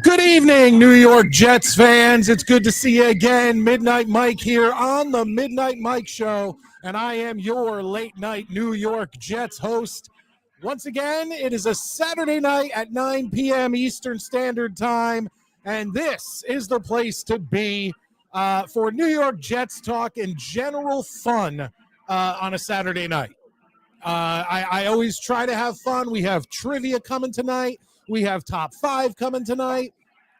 Good evening, New York Jets fans. It's good to see you again. Midnight Mike here on the Midnight Mike Show, and I am your late night New York Jets host. Once again, it is a Saturday night at 9 p.m. Eastern Standard Time, and this is the place to be for New York Jets talk and general fun on a Saturday night. I always try to have fun. We have trivia coming tonight. We have top 5 coming tonight.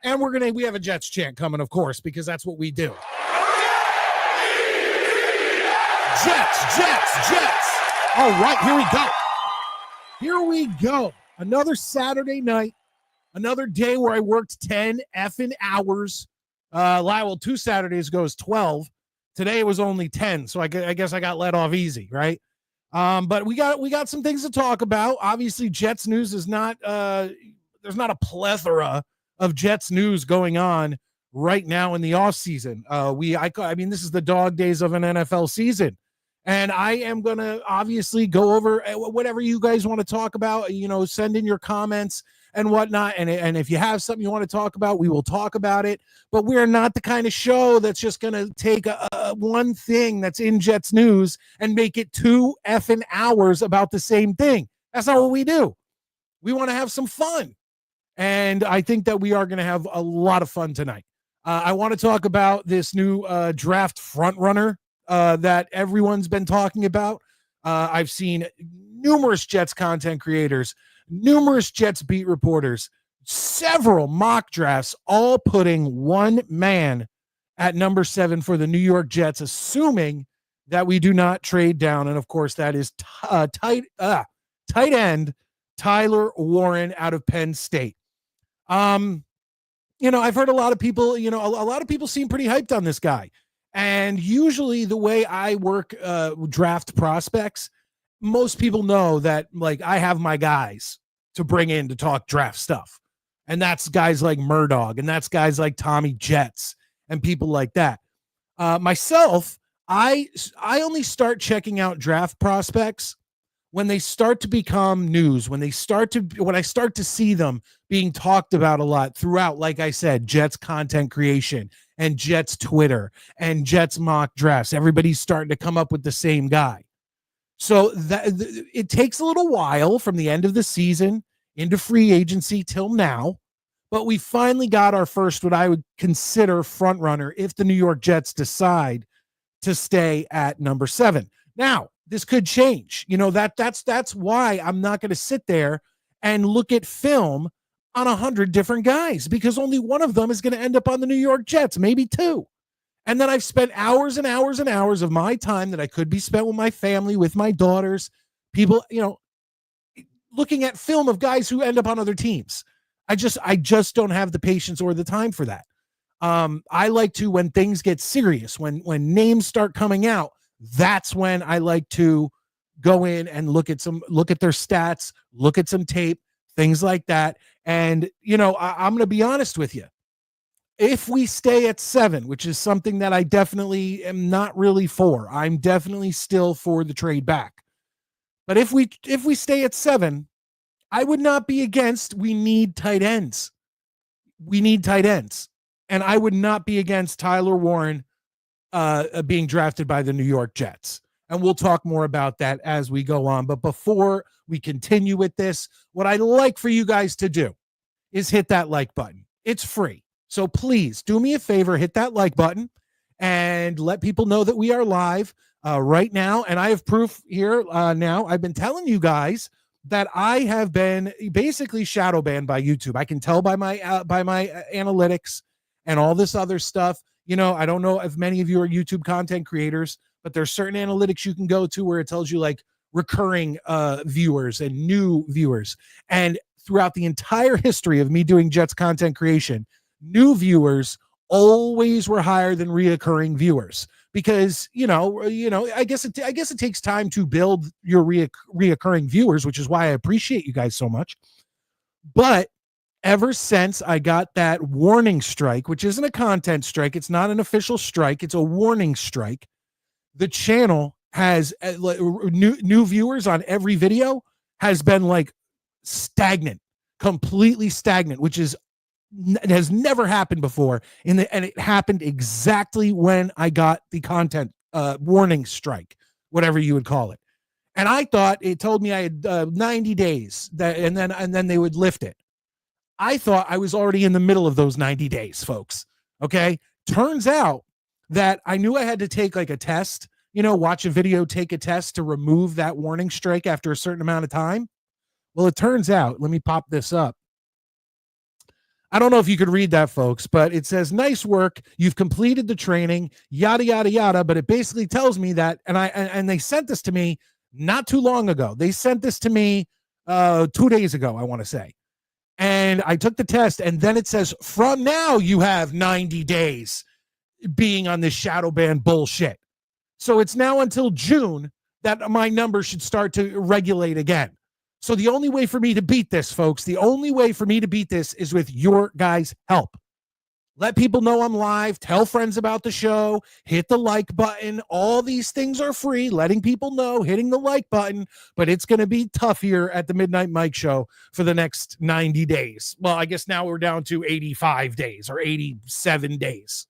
And we have a Jets chant coming, of course, because that's what we do. Jets, Jets, Jets. All right, here we go. Here we go. Another Saturday night. Another day where I worked 10 effing hours. Well, 2 Saturdays ago was 12. Today it was only 10, so I guess I got let off easy, right? But we got some things to talk about. Obviously, Jets news is not there's not a plethora of Jets news going on right now in the offseason. I mean, this is the dog days of an NFL season. And I am going to obviously go over whatever you guys want to talk about, send in your comments and whatnot. And if you have something you want to talk about, we will talk about it. But we are not the kind of show that's just going to take one thing that's in Jets news and make it 2 effing hours about the same thing. That's not what we do. We want to have some fun. And I think that we are going to have a lot of fun tonight. I want to talk about this new draft frontrunner that everyone's been talking about. I've seen numerous Jets content creators, numerous Jets beat reporters, several mock drafts, all putting one man at number 7 for the New York Jets, assuming that we do not trade down. And of course, that is tight end Tyler Warren out of Penn State. I've heard a lot of people, a lot of people seem pretty hyped on this guy. And usually the way I work draft prospects, most people know that, like, I have my guys to bring in to talk draft stuff. And that's guys like Murdoch, and that's guys like Tommy Jets and people like that. Myself, I only start checking out draft prospects when they start to become news, when I start to see them being talked about a lot throughout, like I said, Jets content creation and Jets Twitter and Jets mock drafts. Everybody's starting to come up with the same guy. So it takes a little while from the end of the season into free agency till now, but we finally got our first, what I would consider, front runner if the New York Jets decide to stay at number 7. Now, this could change. That's why I'm not going to sit there and look at film on 100 different guys, because only one of them is going to end up on the New York Jets, maybe 2. And then I've spent hours and hours and hours of my time that I could be spent with my family, with my daughters, people, looking at film of guys who end up on other teams. I just don't have the patience or the time for that. I like to, when things get serious, when names start coming out, that's when I like to go in and look at their stats, look at some tape, things like that. And, I'm going to be honest with you. If we stay at 7, which is something that I definitely am not really for, I'm definitely still for the trade back. But if we stay at 7, I would not be against. We need tight ends. We need tight ends, and I would not be against Tyler Warren being drafted by the New York Jets. And we'll talk more about that as we go on. But before we continue with this, what I'd like for you guys to do is hit that like button. It's free. So please do me a favor, hit that like button and let people know that we are live right now. And I have proof here now. I've been telling you guys that I have been basically shadow banned by YouTube. I can tell by my analytics and all this other stuff. You know, I don't know if many of you are YouTube content creators, but there's certain analytics you can go to where it tells you like recurring viewers and new viewers. And throughout the entire history of me doing Jets content creation, new viewers always were higher than reoccurring viewers because, I guess it takes time to build your reoccurring viewers, which is why I appreciate you guys so much. But ever since I got that warning strike, which isn't a content strike, it's not an official strike, it's a warning strike, the channel has new viewers on every video has been like stagnant, completely stagnant, which is it has never happened before and it happened exactly when I got the content warning strike, whatever you would call it. And I thought it told me I had 90 days and then they would lift it. I thought I was already in the middle of those 90 days, folks. Okay. Turns out that I knew I had to take like a test, watch a video, take a test to remove that warning strike after a certain amount of time. Well, it turns out, let me pop this up. I don't know if you could read that, folks, but it says, nice work. You've completed the training, yada, yada, yada. But it basically tells me that, and they sent this to me not too long ago. They sent this to me 2 days ago, I want to say. And I took the test, and then it says, from now, you have 90 days being on this shadow ban bullshit. So it's now until June that my number should start to regulate again. So the only way for me to beat this, folks, the only way for me to beat this is with your guys' help. Let people know I'm live. Tell friends about the show. Hit the like button. All these things are free. Letting people know, hitting the like button. But it's going to be tough here at the Midnight Mike Show for the next 90 days. Well, I guess now we're down to 85 days or 87 days.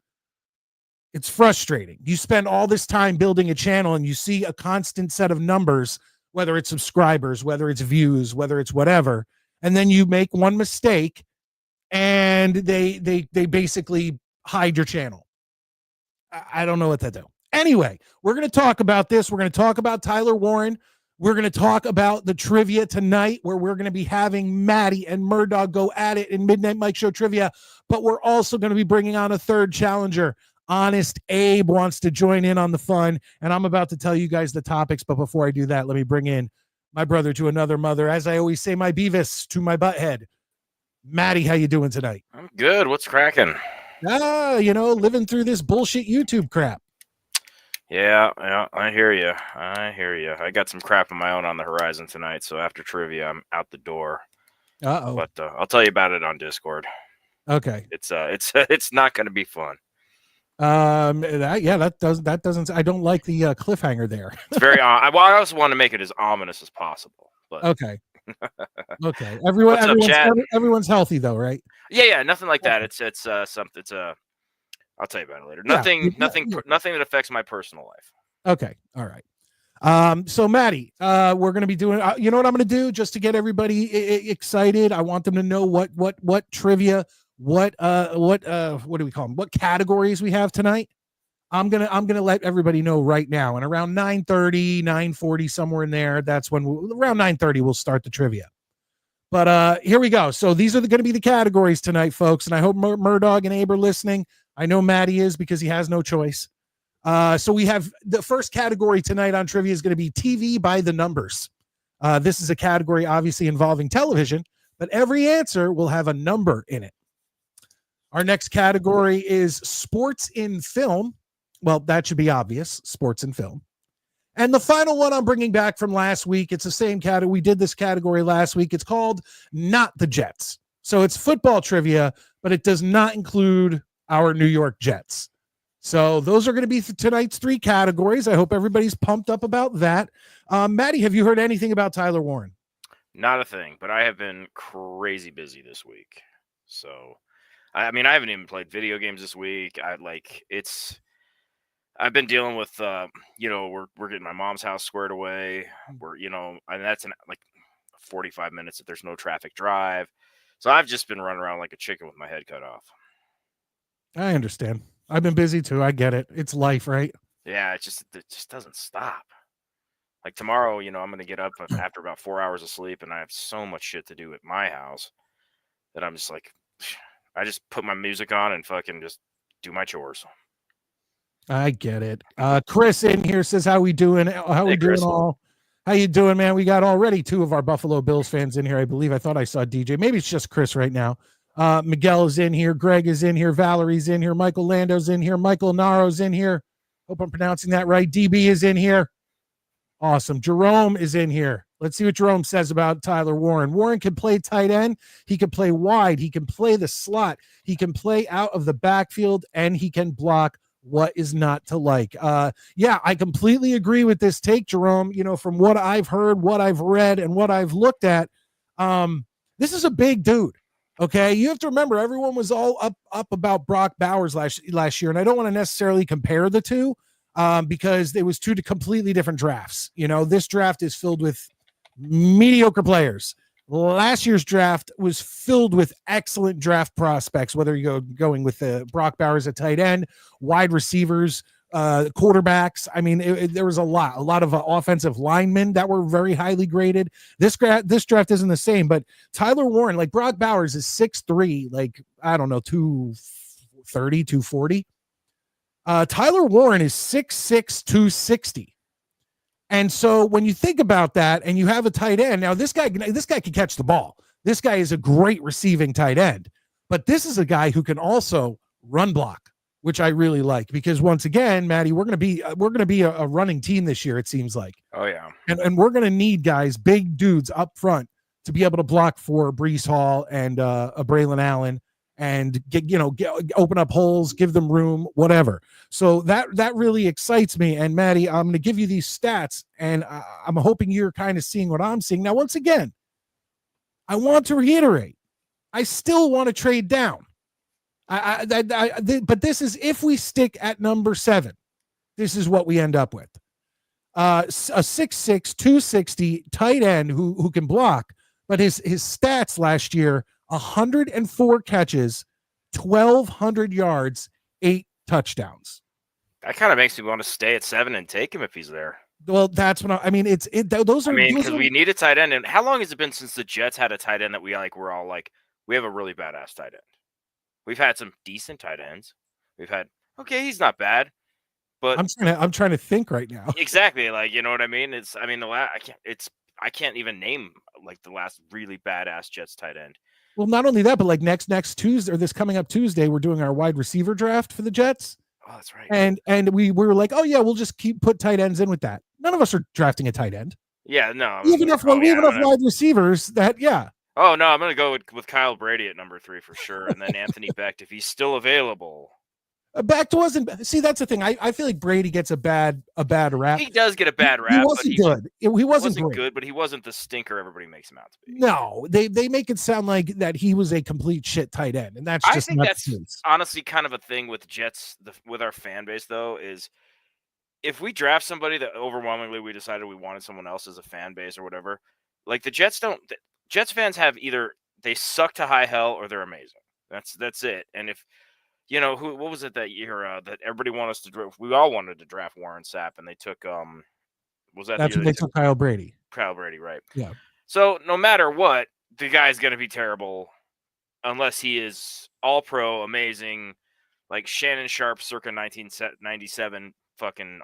It's frustrating. You spend all this time building a channel and you see a constant set of numbers, whether it's subscribers, whether it's views, whether it's whatever, and then you make one mistake and they basically hide your channel. I don't know what to do. Anyway, we're going to talk about this. We're going to talk about Tyler Warren. We're going to talk about the trivia tonight, where we're going to be having Maddie and Murdoch go at it in Midnight Mike Show trivia, but we're also going to be bringing on a third challenger. Honest Abe wants to join in on the fun, and I'm about to tell you guys the topics, but before I do that, let me bring in my brother to another mother. As I always say, my Beavis to my butthead. Maddie, how you doing tonight? I'm good. What's cracking? Living through this bullshit YouTube crap. Yeah, I hear you. I got some crap of my own on the horizon tonight, so after trivia, I'm out the door. Uh-oh. But I'll tell you about it on Discord. Okay. It's not going to be fun. That doesn't. I don't like the cliffhanger there. It's very. I also want to make it as ominous as possible. But okay. Everyone's healthy though, right? Yeah. Nothing like that. It's something. I'll tell you about it later. Nothing that affects my personal life. Okay. All right. So Maddie, we're going to be doing, you know what I'm going to do just to get everybody excited. I want them to know what trivia, what do we call them? What categories we have tonight. I'm going to let everybody know right now. And around 9:30, 9:40, somewhere in there, that's when around 9:30, we'll start the trivia. But here we go. So these are going to be the categories tonight, folks. And I hope Murdoch and Abe are listening. I know Maddie is because he has no choice. So we have the first category tonight on trivia is going to be TV by the numbers. This is a category obviously involving television, but every answer will have a number in it. Our next category is sports in film. Well, that should be obvious, sports in film. And the final one I'm bringing back from last week, it's the same category. We did this category last week. It's called Not the Jets. So it's football trivia, but it does not include our New York Jets. So those are going to be tonight's 3 categories. I hope everybody's pumped up about that. Maddie, have you heard anything about Tyler Warren? Not a thing, but I have been crazy busy this week. So, I mean, I haven't even played video games this week. I've been dealing with, we're getting my mom's house squared away. And that's in like 45 minutes if there's no traffic drive. So I've just been running around like a chicken with my head cut off. I understand. I've been busy too. I get it. It's life, right? Yeah, it just doesn't stop. Like tomorrow, I'm going to get up after about 4 hours of sleep, and I have so much shit to do at my house that I'm just like, I just put my music on and fucking just do my chores. I get it. Chris in here says, how we doing? How we doing all? How you doing, man? We got already 2 of our Buffalo Bills fans in here, I believe. I thought I saw DJ. Maybe it's just Chris right now. Miguel is in here. Greg is in here. Valerie's in here. Michael Lando's in here. Michael Naro's in here. Hope I'm pronouncing that right. DB is in here. Awesome. Jerome is in here. Let's see what Jerome says about Tyler Warren. Warren can play tight end. He can play wide. He can play the slot. He can play out of the backfield, and he can block. What is not to like? Yeah, I completely agree with this take, Jerome. From what I've heard, what I've read, and what I've looked at, this is a big dude. Okay, you have to remember everyone was all up about Brock Bowers last year, and I don't want to necessarily compare the two because it was 2 completely different drafts. This draft is filled with mediocre players. Last year's draft was filled with excellent draft prospects, whether you're going with Brock Bowers at tight end, wide receivers, quarterbacks. I mean, there was a lot of offensive linemen that were very highly graded. This draft isn't the same, but Tyler Warren, like Brock Bowers, is 6'3", like, I don't know, 230, 240. Tyler Warren is 6'6", 260. And so when you think about that and you have a tight end, now this guy can catch the ball. This guy is a great receiving tight end, but this is a guy who can also run block, which I really like because once again, Maddie, we're going to be a running team this year. It seems like. Oh yeah. And we're going to need guys, big dudes up front to be able to block for Breece Hall and a Braylon Allen and open up holes, give them room, whatever. So that really excites me. And Maddie, I'm going to give you these stats, and I'm hoping you're kind of seeing what I'm seeing. Now, once again, I want to reiterate, I still want to trade down. But this is if we stick at number 7. This is what we end up with. A 6'6", 260 tight end who can block, but his stats last year: 104 catches, 1,200 yards, 8 touchdowns. That kind of makes me want to stay at 7 and take him if he's there. Well, that's what those are. Because we need a tight end. And how long has it been since the Jets had a tight end that we're all like, we have a really badass tight end? We've had some decent tight ends. We've had, okay, he's not bad, but I'm trying to think right now. Exactly, like, you know what I mean? I can't even name like the last really badass Jets tight end. Well, not only that, but like next Tuesday or this coming up Tuesday, we're doing our wide receiver draft for the Jets. Oh, that's right. And we were like, oh yeah, we'll just put tight ends in with that. None of us are drafting a tight end. Yeah, no. We have enough wide receivers that, yeah. Oh, no, I'm going to go with Kyle Brady at number 3 for sure. And then Anthony Becht, if he's still available. Becht wasn't. See, that's the thing. I feel like Brady gets a bad rap. He does get a bad rap. He wasn't good. He wasn't good, but he wasn't the stinker everybody makes him out to be. No, they make it sound like that he was a complete shit tight end, and that's just. I think that's honestly kind of a thing with Jets with our fan base though. Is if we draft somebody that overwhelmingly we decided we wanted someone else as a fan base or whatever, like the Jets don't. Jets fans have either they suck to high hell or they're amazing. That's it. And if what was it that year that everybody wanted us to draft? We all wanted to draft Warren Sapp, and they took they took Kyle Brady. Kyle Brady, right? Yeah. So no matter what, the guy's gonna be terrible unless he is all pro, amazing, like Shannon Sharp circa 1997 fucking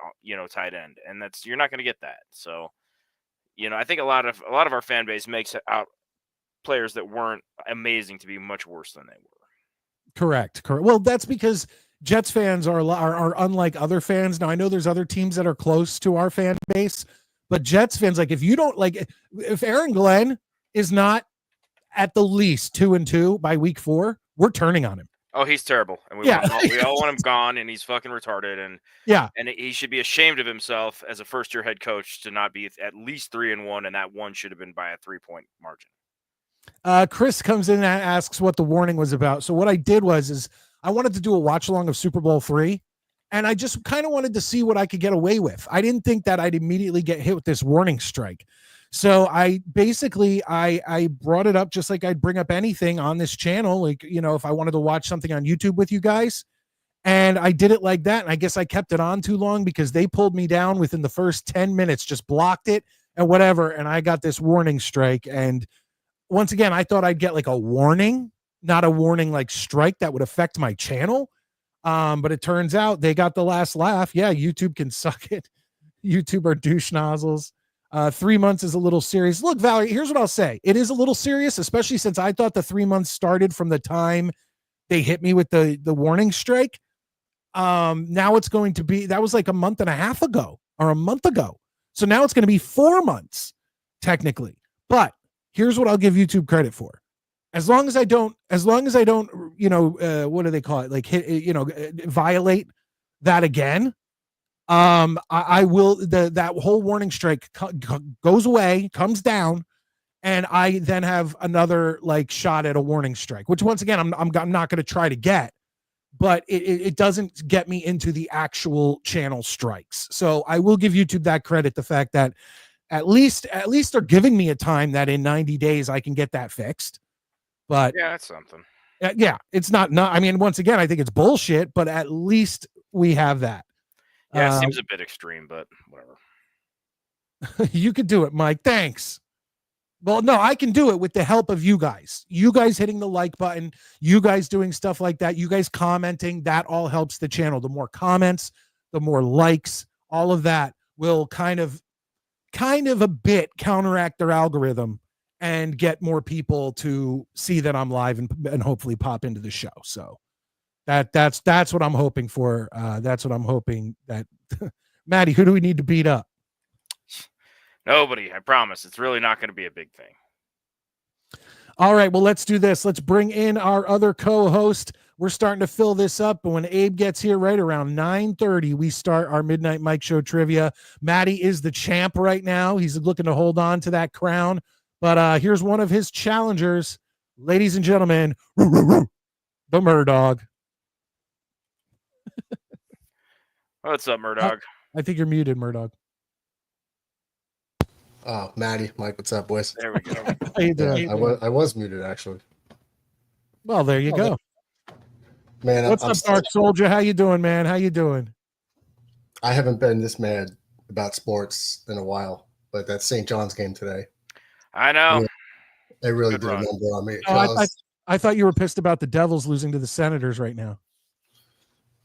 tight end, and you're not gonna get that. So I think a lot of our fan base makes out players that weren't amazing to be much worse than they were. Correct. Well, that's because Jets fans are unlike other fans. Now, I know there's other teams that are close to our fan base, but Jets fans, like if Aaron Glenn is not at the least 2-2 by week 4, we're turning on him. Oh, he's terrible, and we all want him gone, and he's fucking retarded, and Yeah. he should be ashamed of himself as a first-year head coach to not be at least 3-1, and that one should have been by a 3-point margin. Chris comes in and asks what the warning was about. So what I did is I wanted to do a watch along of Super Bowl III, and I just kind of wanted to see what I could get away with. I didn't think that I'd immediately get hit with this warning strike. So I basically I brought it up just like I'd bring up anything on this channel, like, you know, if I wanted to watch something on YouTube with you guys. And I did it like that. And I guess I kept it on too long because they pulled me down within the first 10 minutes, just blocked it and whatever. And I got this warning strike. And once again, I thought I'd get like a warning, not a warning like strike that would affect my channel. But it turns out they got the last laugh. Yeah, YouTube can suck it. YouTube are douche nozzles. 3 months is a little serious. Look, Valerie, here's what I'll say. It is a little serious, especially since I thought the 3 months started from the time they hit me with the warning strike. Now it's going to be, that was like a month and a half ago or a month ago. So now it's going to be 4 months technically. But here's what I'll give YouTube credit for. As long as I don't, you know, what do they call it? Like hit, you know, violate that again. I will, that whole warning strike goes away, comes down, and I then have another like shot at a warning strike, which once again, I'm not going to try to get, but it doesn't get me into the actual channel strikes. So I will give YouTube that credit. The fact that at least they're giving me a time that in 90 days I can get that fixed. But yeah, that's something. Yeah, it's not. I mean, once again, I think it's bullshit, but at least we have that. Yeah, it seems a bit extreme, but whatever. You could do it, Mike. Thanks. Well, no, I can do it with the help of you guys. You guys hitting the like button, you guys doing stuff like that, you guys commenting, that all helps the channel. The more comments, the more likes, all of that will kind of a bit counteract their algorithm and get more people to see that I'm live and hopefully pop into the show. So that's what I'm hoping for. That's what I'm hoping that Maddie, who do we need to beat up? Nobody, I promise. It's really not going to be a big thing. All right, well, let's do this. Let's bring in our other co-host. We're starting to fill this up, but when Abe gets here right around 9:30, we start our Midnight Mike Show trivia. Maddie is the champ right now. He's looking to hold on to that crown. But here's one of his challengers. Ladies and gentlemen, the Murdog. What's up, Murdog? I think you're muted, Murdog. Oh, Maddie, Mike, what's up, boys? There we go. How you doing? Yeah, I was muted, actually. Well, there you go. Man, what's up, Dark Soldier? How you doing, man? How you doing? I haven't been this mad about sports in a while, but that St. John's game today. I know. It really did a number on me. I thought you were pissed about the Devils losing to the Senators right now.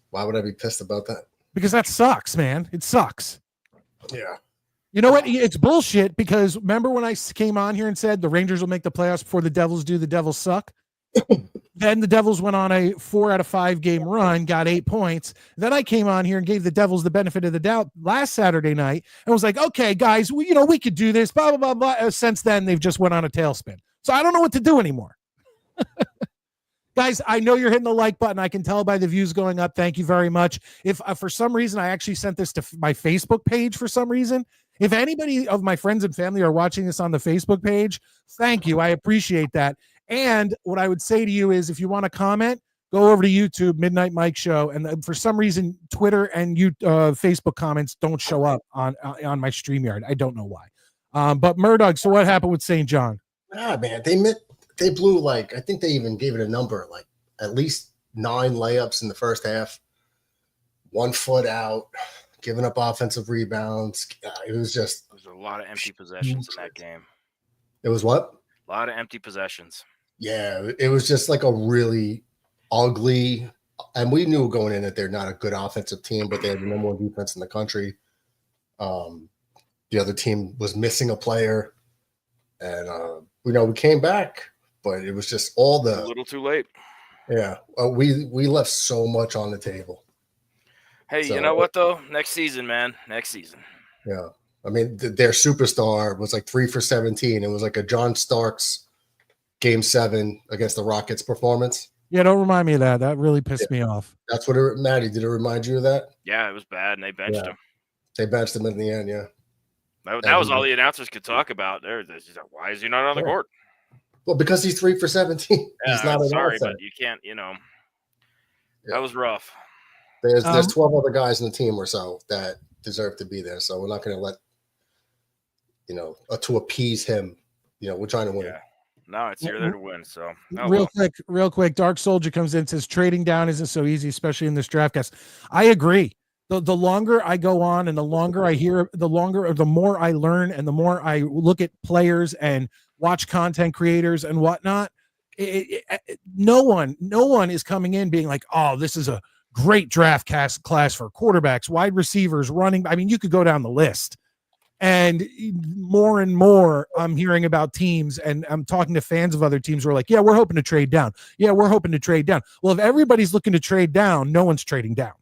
Why would I be pissed about that? Because that sucks, man. It sucks. Yeah. You know what? It's bullshit because remember when I came on here and said the Rangers will make the playoffs before the Devils do, the Devils suck? Then the Devils went on a 4 out of 5 game run, got 8 points. Then I came on here and gave the Devils the benefit of the doubt last Saturday night and was like, okay, guys, we could do this, blah, blah, blah, blah. Since then, they've just went on a tailspin. So I don't know what to do anymore. Guys, I know you're hitting the like button. I can tell by the views going up. Thank you very much. If for some reason I actually sent this to my Facebook page for some reason, if anybody of my friends and family are watching this on the Facebook page, thank you. I appreciate that. And what I would say to you is if you want to comment, go over to YouTube, Midnight Mike Show. And for some reason, Twitter and Facebook comments don't show up on my StreamYard. I don't know why. But Murdoch, so what happened with St. John? Ah, man, they blew like, I think they even gave it a number, like at least 9 layups in the first half, 1 foot out, giving up offensive rebounds. It was just. There's a lot of empty possessions in that game. It was what? A lot of empty possessions. Yeah, it was just like a really ugly, and we knew going in that they're not a good offensive team, but they had the number 1 defense in the country. The other team was missing a player, and we came back, but it was just all a little too late. Yeah, we left so much on the table. Hey, so, you know what though? Next season, man. Next season. Yeah, I mean their superstar was like 3 for 17. It was like a John Starks Game 7 against the Rockets performance. Yeah, don't remind me of that. That really pissed me off. That's what Maddie, did it remind you of that? Yeah, it was bad, and they benched him. They benched him in the end, yeah. That was all the announcers could talk about. Why is he not on the court? Well, because he's 3 for 17. He's not an sorry, all-star. but you can't, that was rough. There's 12 other guys in the team or so that deserve to be there. So we're not going to let, to appease him. We're trying to win. Yeah. No, you're there to win. So real quick, Dark Soldier comes in and says trading down isn't so easy, especially in this draft cast. I agree. The longer I go on and the longer I hear, the more I learn and the more I look at players and watch content creators and whatnot, no one is coming in being like, oh, this is a great draft class for quarterbacks, wide receivers, running. I mean, you could go down the list. And more I'm hearing about teams, and I'm talking to fans of other teams who are like, yeah, we're hoping to trade down. Yeah, we're hoping to trade down. Well, if everybody's looking to trade down, no one's trading down.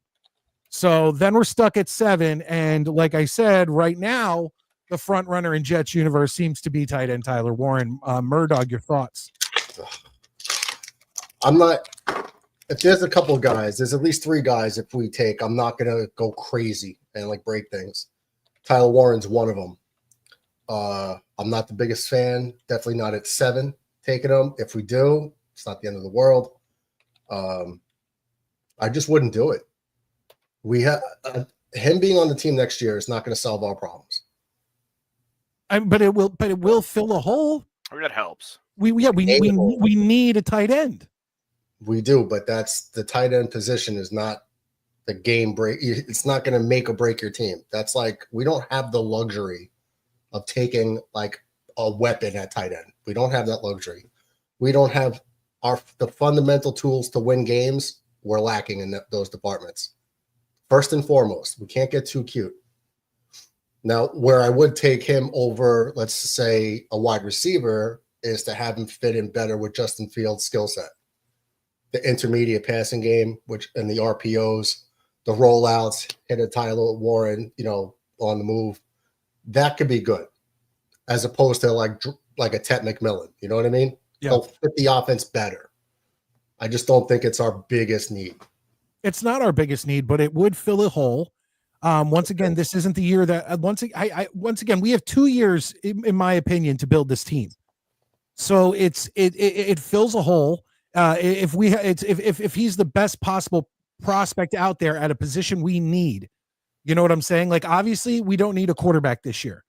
So then we're stuck at 7. And like I said, right now, the front runner in Jets universe seems to be tight end Tyler Warren. Murdog, your thoughts? If there's a couple of guys, there's at least 3 guys if we take, I'm not going to go crazy and break things. Tyler Warren's one of them. I'm not the biggest fan. Definitely not at 7 taking him. If we do, it's not the end of the world. I just wouldn't do it. We have him being on the team next year is not going to solve our problems. But it will fill a hole. I mean, that helps. We need a tight end. We do, but that's the tight end position is not the game break. It's not going to make or break your team. That's we don't have the luxury of taking a weapon at tight end. We don't have that luxury. We don't have the fundamental tools to win games. We're lacking in those departments. First and foremost, we can't get too cute. Now, where I would take him over, let's say, a wide receiver, is to have him fit in better with Justin Fields' skill set. The intermediate passing game, and the RPOs, the rollouts, hit a Tyler Warren, on the move, that could be good, as opposed to like a Ted McMillan. You know what I mean? Yeah. They'll fit the offense better. I just don't think it's our biggest need. It's not our biggest need, but it would fill a hole. Once again, this isn't the year that once again, we have 2 years, in my opinion, to build this team. So it fills a hole. If he's the best possible prospect out there at a position we need, you know what I'm saying? Obviously we don't need a quarterback this year.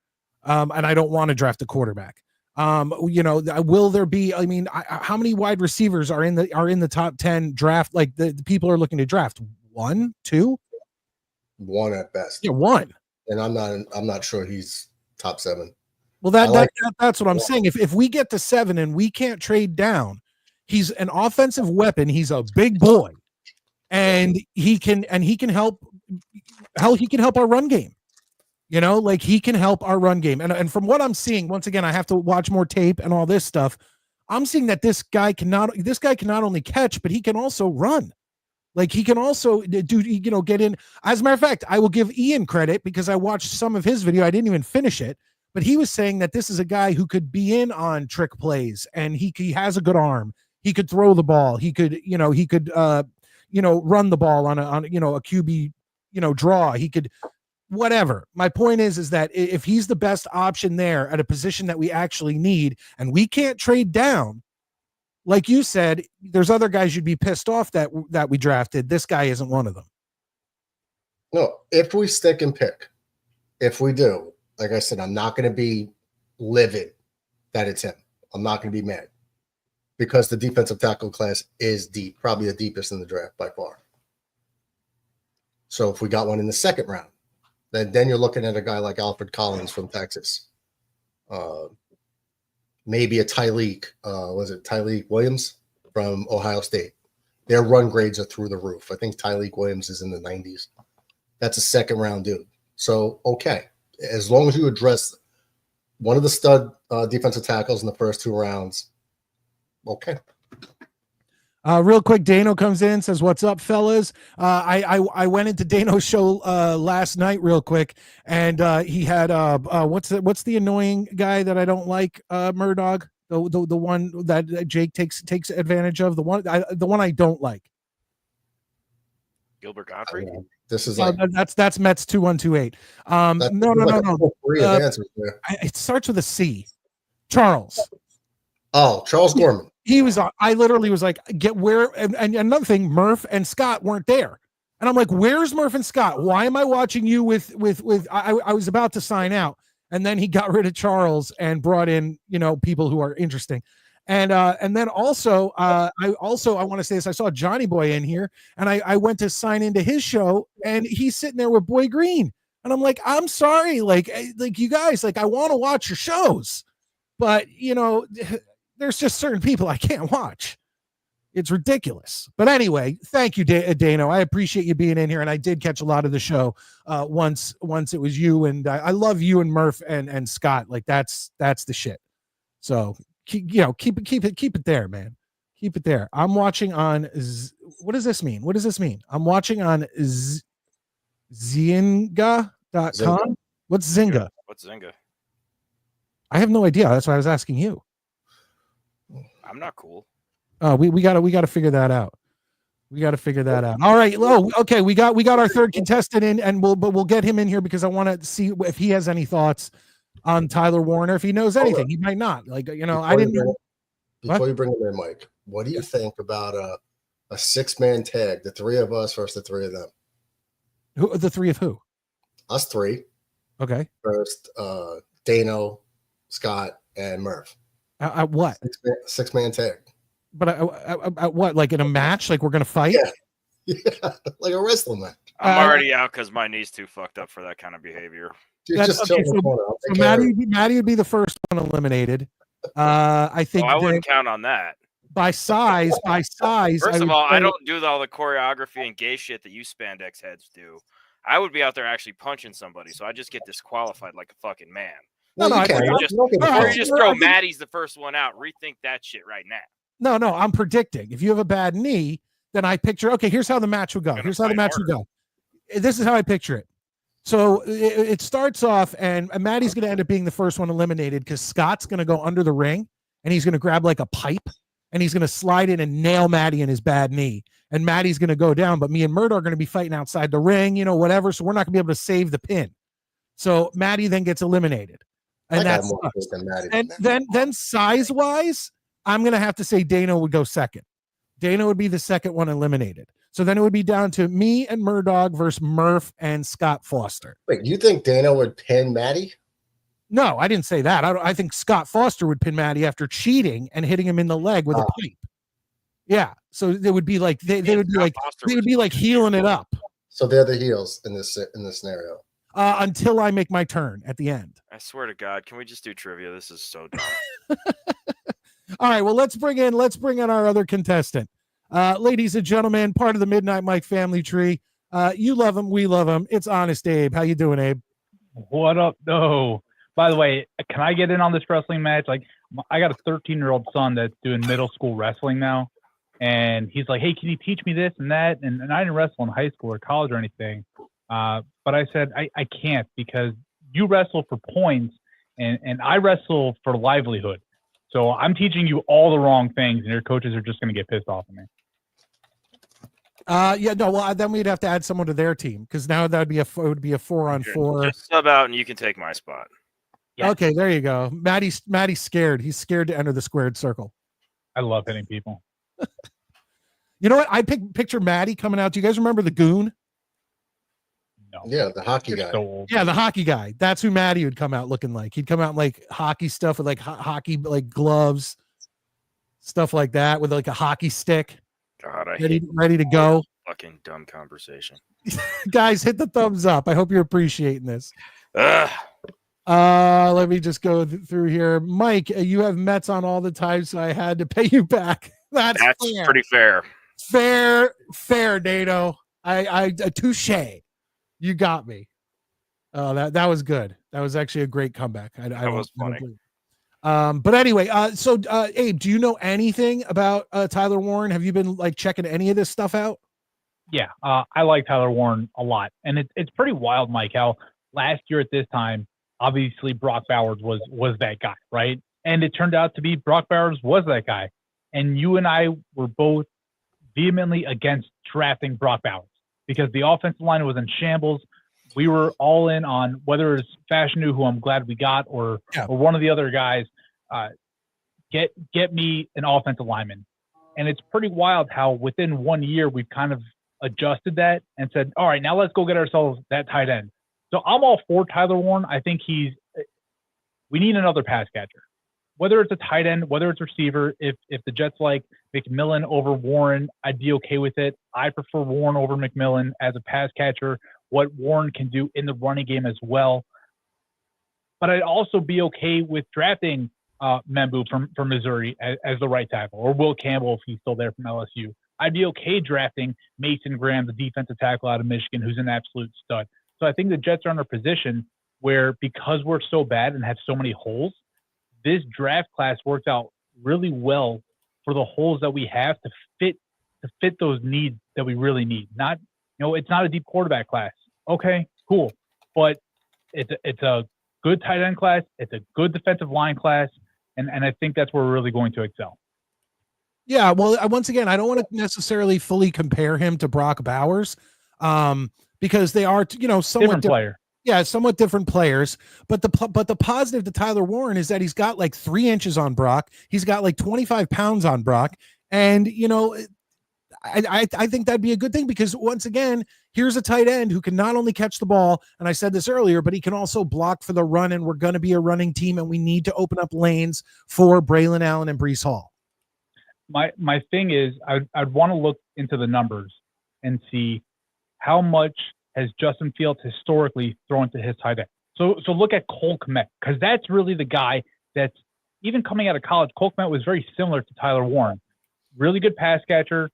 And I don't want to draft a quarterback. Will there be, how many wide receivers are in the top 10 draft? The people are looking to draft 1, 2, 1 at best. Yeah, 1. And I'm not sure he's top 7. Well, that's what I'm saying. If we get to 7 and we can't trade down, he's an offensive weapon. He's a big boy, and he can help our run game. He can help our run game. And from what I'm seeing, once again, I have to watch more tape and all this stuff. I'm seeing that this guy can not only catch, but he can also run. He can also get in. As a matter of fact, I will give Ian credit because I watched some of his video. I didn't even finish it, but he was saying that this is a guy who could be in on trick plays, and he has a good arm. He could throw the ball. He could run the ball on a QB, draw. He could, whatever. My point is that if he's the best option there at a position that we actually need, and we can't trade down, like you said, there's other guys you'd be pissed off that we drafted. This guy isn't one of them. No, if we stick and pick, if we do, like I said, I'm not going to be livid that it's him. I'm not going to be mad because the defensive tackle class is deep, probably the deepest in the draft by far. So if we got one in the second round, then you're looking at a guy like Alfred Collins from Texas. Maybe a Tyleek Williams from Ohio State. Their run grades are through the roof. I think Tyleek Williams is in the 90s. That's a second round dude. So, okay. As long as you address one of the stud defensive tackles in the first 2 rounds, okay. Real quick, Dano comes in, says, "What's up, fellas?" I went into Dano's show last night real quick, and he had what's the annoying guy that I don't like, Murdog? The one that Jake takes advantage of. The one I don't like. Gilbert Godfrey. This is like that's Mets 2128. No. Three of answers there. It starts with a C. Charles. Oh, Charles Gorman. He was. I literally was like, get where. And another thing, Murph and Scott weren't there, and I'm like, where's Murph and Scott? Why am I watching you with? I was about to sign out, and then he got rid of Charles and brought in people who are interesting. And then also, I want to say this. I saw Johnny Boy in here, and I went to sign into his show, and he's sitting there with Boy Green, and I'm like, I'm sorry, like you guys, like I want to watch your shows, but there's just certain people I can't watch. It's ridiculous. But anyway, thank you, Dano. I appreciate you being in here, and I did catch a lot of the show once it was you, and I love you and Murph and Scott. Like that's the shit. So. Keep it there, man. Keep it there. I'm watching on. What does this mean? I'm watching on Zynga.com. What's Zynga? What's Zynga? I have no idea. That's why I was asking you. I'm not cool. We gotta figure that out. All right. Oh, okay. We got our third contestant in, and we'll get him in here because I want to see if he has any thoughts on Tyler Warner. If he knows anything, he might not. Like, I didn't know. Before you bring him in, Mike, what do you think about a 6-man tag, the three of us versus the three of them? Who the three of who? Us three. Okay. First, Dano, Scott, and Murph. At what? 6-man tag. But at what? Like in a match? Like we're gonna fight? Yeah, like a wrestling match. I'm already out because my knee's too fucked up for that kind of behavior. Dude, just chill in the corner. So Maddie would be the first one eliminated. I think I wouldn't count on that. By size. First of all, I don't do all the choreography and gay shit that you spandex heads do. I would be out there actually punching somebody, so I just get disqualified like a fucking man. You just throw Maddie's the first one out. Rethink that shit right now. No, I'm predicting. If you have a bad knee, then I picture, okay, here's how the match would go. This is how I picture it. So it starts off, and Maddie's going to end up being the first one eliminated because Scott's going to go under the ring, and he's going to grab like a pipe, and he's going to slide in and nail Maddie in his bad knee. And Maddie's going to go down, but me and Murdo are going to be fighting outside the ring, whatever. So we're not going to be able to save the pin. So Maddie then gets eliminated. And that's then size-wise, I'm going to have to say Dano would go second. Dano would be the second one eliminated. So then it would be down to me and Murdog versus Murph and Scott Foster. Wait, you think Dano would pin Maddie? No, I didn't say that. I think Scott Foster would pin Maddie after cheating and hitting him in the leg with a pipe. Yeah. So they would be like they would be like healing it up. So they're the heels in this scenario. Until I make my turn at the end. I swear to God, can we just do trivia? This is so dumb. All right, well, let's bring in our other contestant. Ladies and gentlemen, part of the Midnight Mike family tree. You love him, we love him. It's Honest Abe. How you doing, Abe? What up? No. By the way, can I get in on this wrestling match? Like, I got a 13-year-old son that's doing middle school wrestling now, and he's like, hey, can you teach me this and that? And I didn't wrestle in high school or college or anything. But I said, I can't because you wrestle for points and I wrestle for livelihood. So I'm teaching you all the wrong things and your coaches are just going to get pissed off at me. Then we'd have to add someone to their team because now that would be a 4-on-4. Just sub out and you can take my spot. Yeah. Okay, there you go. Maddie's scared. He's scared to enter the squared circle. I love hitting people. You know what? I picture Maddie coming out. Do you guys remember the Goon? No. Yeah, the hockey guy. So yeah, the hockey guy. That's who Maddie would come out looking like. He'd come out in like hockey stuff with like hockey like gloves, stuff like that, with like a hockey stick. God, ready to go. Fucking dumb conversation. Guys, hit the thumbs up. I hope you're appreciating this. Ugh. Let me just go through here. Mike, you have Mets on all the time, so I had to pay you back. That's fair. Pretty fair. Fair, Dano. I touche. You got me. Oh, that was good. That was actually a great comeback. That was funny. But anyway, so Abe, do you know anything about Tyler Warren? Have you been like checking any of this stuff out? Yeah, I like Tyler Warren a lot, and it's pretty wild, Mike. How last year at this time, obviously Brock Bowers was that guy, right? And it turned out to be Brock Bowers was that guy. And you and I were both vehemently against drafting Brock Bowers because the offensive line was in shambles. We were all in on whether it's Fashanu, who I'm glad we got, or one of the other guys, get me an offensive lineman. And it's pretty wild how within 1 year we've kind of adjusted that and said, all right, now let's go get ourselves that tight end. So I'm all for Tyler Warren. I think we need another pass catcher. Whether it's a tight end, whether it's receiver, if the Jets like McMillan over Warren, I'd be okay with it. I prefer Warren over McMillan as a pass catcher, what Warren can do in the running game as well. But I'd also be okay with drafting Membu from Missouri as the right tackle, or Will Campbell if he's still there from LSU. I'd be okay drafting Mason Graham, the defensive tackle out of Michigan, who's an absolute stud. So I think the Jets are in a position where, because we're so bad and have so many holes, this draft class works out really well for the holes that we have to fit those needs that we really need. Not, it's not a deep quarterback class. Okay, cool. But it's a good tight end class. It's a good defensive line class. And I think that's where we're really going to excel. Yeah, well, once again, I don't want to necessarily fully compare him to Brock Bowers because they are, somewhat different player. Yeah, somewhat different players. But the positive to Tyler Warren is that he's got like 3 inches on Brock. He's got like 25 pounds on Brock. And, I think that'd be a good thing because, once again, here's a tight end who can not only catch the ball, and I said this earlier, but he can also block for the run, and we're going to be a running team, and we need to open up lanes for Braylon Allen and Breece Hall. My thing is I'd want to look into the numbers and see how much has Justin Fields historically thrown to his tight end. So look at Cole Kmet, because that's really the guy that's, even coming out of college, Cole Kmet was very similar to Tyler Warren. Really good pass catcher.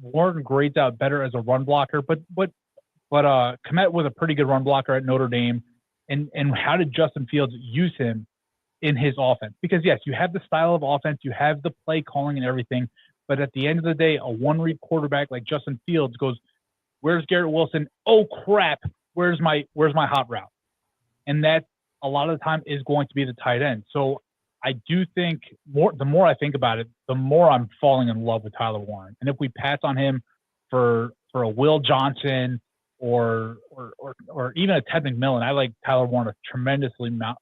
Warren grades out better as a run blocker, but Kmet was a pretty good run blocker at Notre Dame. And how did Justin Fields use him in his offense? Because yes, you have the style of offense, you have the play calling and everything, but at the end of the day, a one-read quarterback like Justin Fields goes, "Where's Garrett Wilson? Oh crap! Where's my hot route?" And that a lot of the time is going to be the tight end. So I do think the more I think about it, the more I'm falling in love with Tyler Warren. And if we pass on him for a Will Johnson or even a Ted McMillan, I like Tyler Warren a tremendously amount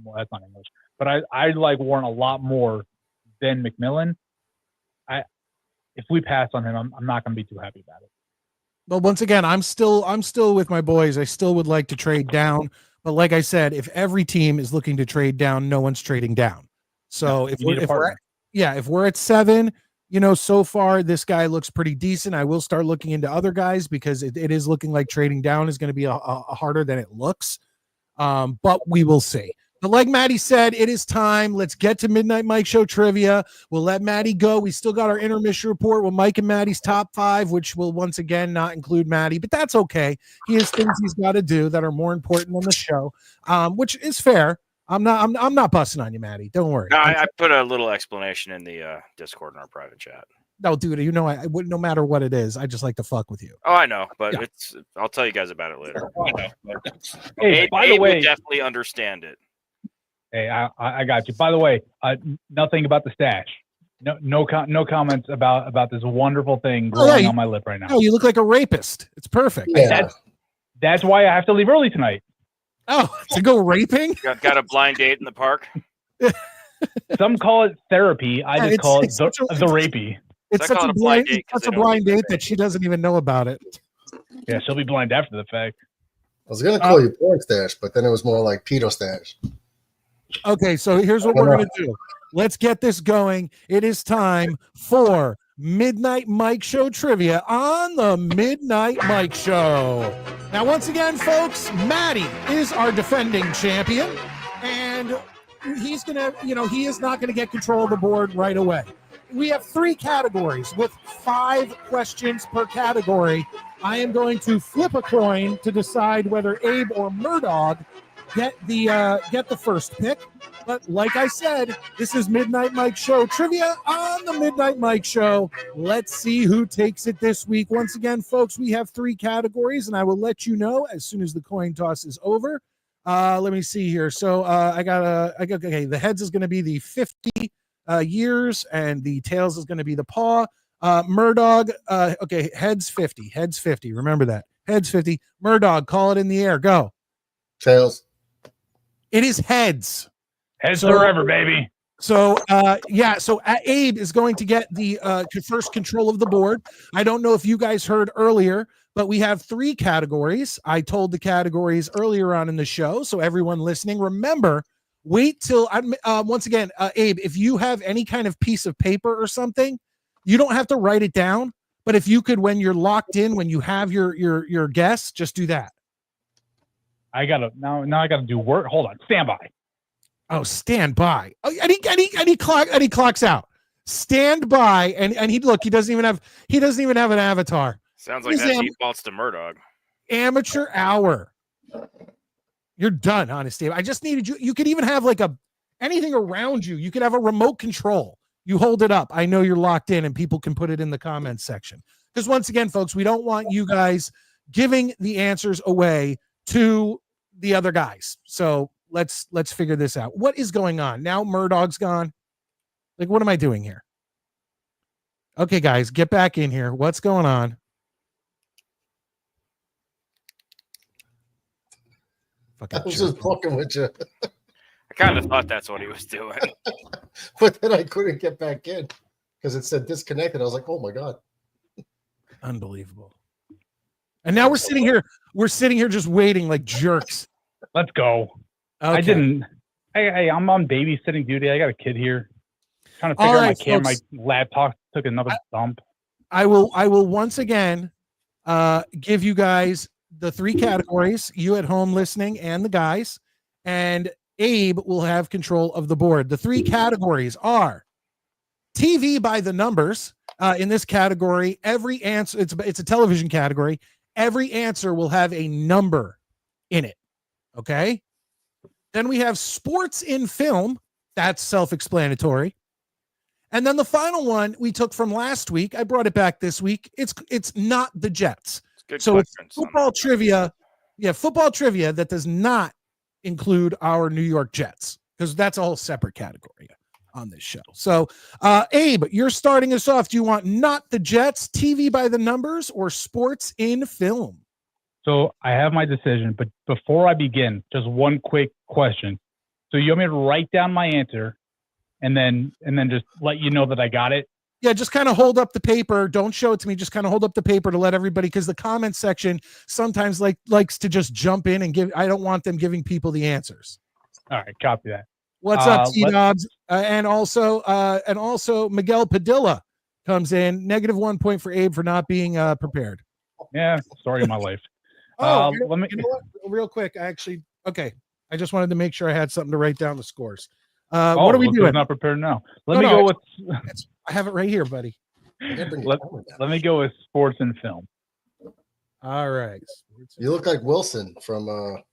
more. That's not English, but I like Warren a lot more than McMillan. If we pass on him, I'm not going to be too happy about it. Well, once again, I'm still with my boys. I still would like to trade down, but like I said, if every team is looking to trade down, no one's trading down. So if we're at 7, so far this guy looks pretty decent. I will start looking into other guys because it is looking like trading down is going to be a harder than it looks. But we will see. But like Maddie said, it is time. Let's get to Midnight Mike Show trivia. We'll let Maddie go. We still got our intermission report with Mike and Maddie's top 5, which will once again not include Maddie, but that's okay. He has things he's got to do that are more important than the show, which is fair. I'm not busting on you, Maddie. Don't worry. No, I put a little explanation in the Discord in our private chat. No, dude, I wouldn't, no matter what it is, I just like to fuck with you. Oh, I know, but I'll tell you guys about it later. Hey, by the way, will definitely understand it. Hey, I got you. By the way, nothing about the stash. No comments about this wonderful thing growing on my lip right now. Oh, you look like a rapist. It's perfect. Yeah. That's why I have to leave early tonight. Oh, to go raping? Got a blind date in the park? Some call it therapy. I just call it the rapey. It's such a blind date that she doesn't even know about it. Yeah, she'll be blind after the fact. I was going to call you porn stash, but then it was more like pedo stash. Okay, so here's what we're going to do. Let's get this going. It is time for Midnight Mike Show trivia on the Midnight Mike Show. Now, once again, folks, Maddie is our defending champion, and he's going to, he is not going to get control of the board right away. We have 3 categories with 5 questions per category. I am going to flip a coin to decide whether Abe or Murdoch get the first pick. But like I said, this is Midnight Mike Show trivia on the Midnight Mike Show. Let's see who takes it this week. Once again, folks, we have 3 categories, and I will let you know as soon as the coin toss is over. Let me see here. So I got okay. The heads is going to be the 50 years, and the tails is going to be the paw. Murdog. Okay, heads 50. Heads 50. Remember that. Heads 50. Murdog. Call it in the air. Go. Tails. It is heads. Heads forever, baby. So so Abe is going to get the first control of the board. I don't know if you guys heard earlier, but we have 3 categories. I told the categories earlier on in the show, so everyone listening, remember, wait till once again, Abe, if you have any kind of piece of paper or something, you don't have to write it down, but if you could, when you're locked in, when you have your guess, just do that. I gotta do work. Hold on, stand by. Oh, stand by. Oh, and he clocks out. Stand by, and he doesn't even have an avatar. Sounds like that defaults to Murdog. Amateur hour. You're done, honestly. I just needed you. You could even have like anything around you. You could have a remote control. You hold it up. I know you're locked in, and people can put it in the comments section. Because once again, folks, we don't want you guys giving the answers away to the other guys. So let's figure this out. What is going on now? Murdog's gone. Like, what am I doing here? Okay, guys, get back in here. What's going on? I was just fucking with you. I kind of thought that's what he was doing. But then I couldn't get back in because it said disconnected. I was like, oh my God. Unbelievable. And now we're sitting here just waiting like jerks. Let's go. Okay. I'm on babysitting duty. I got a kid here. Trying to figure out my laptop took another dump. I will once again give you guys the 3 categories, you at home listening and the guys, and Abe will have control of the board. The 3 categories are TV by the numbers. In this category, every answer, it's a television category. Every answer will have a number in it. Okay. Then we have sports in film. That's self-explanatory. And then the final one we took from last week, I brought it back this week. It's not the Jets. So it's football trivia. Yeah, football trivia that does not include our New York Jets, because that's a whole separate category on this show. So, Abe, you're starting us off. Do you want not the Jets, TV by the numbers, or sports in film? So I have my decision, but before I begin, just one quick question. So you want me to write down my answer and then just let you know that I got it? Yeah, just kind of hold up the paper. Don't show it to me. Just kind of hold up the paper to let everybody, because the comment section sometimes likes to just jump in and give. I don't want them giving people the answers. All right, copy that. What's up, T-Dobbs? And also Miguel Padilla comes in. -1 point for Abe for not being prepared. Yeah, story of my life. You know what? Real quick, I just wanted to make sure I had something to write down the scores. What are we doing? Not prepared now. Let me go with. I have it right here, buddy. Let me go with sports and film. All right. You look like Wilson from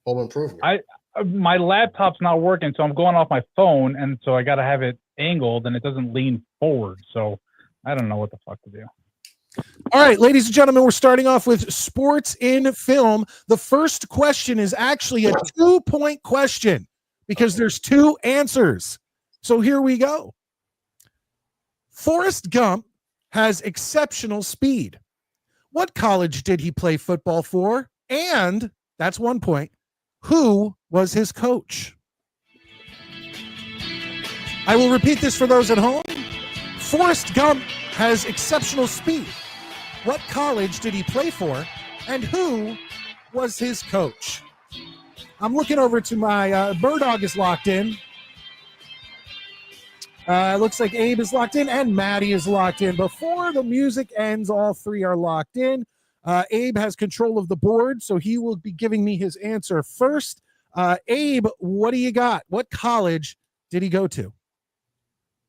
Home Improvement. My laptop's not working, so I'm going off my phone, and so I got to have it angled, and it doesn't lean forward. So I don't know what the fuck to do. All right, ladies and gentlemen, we're starting off with sports in film. The first question is actually a 2-point question because there's 2 answers. So here we go. Forrest Gump has exceptional speed. What college did he play football for? And that's 1 point. Who was his coach? I will repeat this for those at home. Forrest Gump has exceptional speed. What college did he play for? And who was his coach? I'm looking over to my Bird-Dog is locked in. Looks like Abe is locked in and Maddie is locked in. Before the music ends, all 3 are locked in. Abe has control of the board, so he will be giving me his answer first. Abe, what do you got? What college did he go to?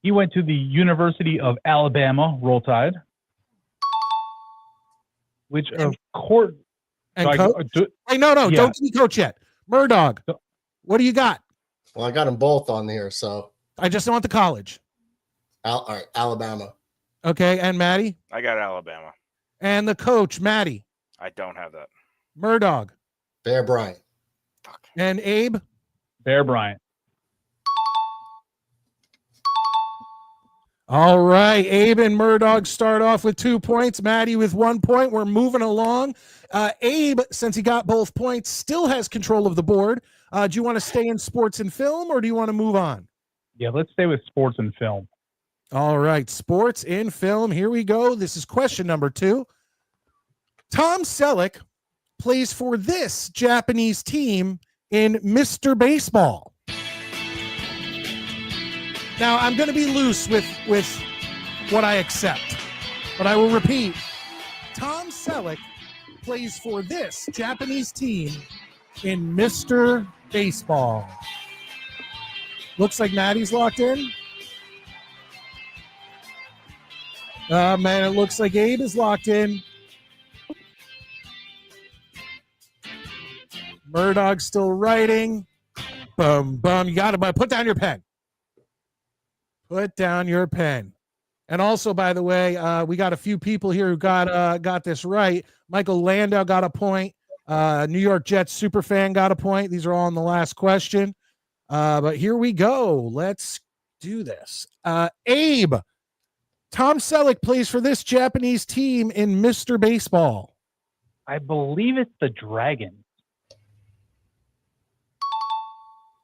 He went to the University of Alabama, Roll Tide. Which, of course... And coach? Don't give me coach yet. Murdog, what do you got? Well, I got them both on here, so... I just want the college. All right, Alabama. Okay, and Maddie? I got Alabama. And the coach, Maddie? I don't have that. Murdog? Bear Bryant. And Abe? Bear Bryant. All right. Abe and Murdog start off with 2 points. Maddie with 1 point. We're moving along. Abe, since he got both points, still has control of the board. Do you want to stay in sports and film, or do you want to move on? Yeah, let's stay with sports and film. All right. Sports and film. Here we go. This is question number 2. Tom Selleck plays for this Japanese team in Mr. Baseball. Now, I'm going to be loose with what I accept, but I will repeat. Tom Selleck plays for this Japanese team in Mr. Baseball. Looks like Maddie's locked in. Man, it looks like Abe is locked in. Murdog's still writing. Boom, boom. You got it, but put down your pen. Put down your pen. And also, by the way, we got a few people here who got this right. Michael Landau got a point. New York Jets superfan got a point. These are all in the last question. But here we go. Let's do this. Abe, Tom Selleck plays for this Japanese team in Mr. Baseball. I believe it's the Dragons.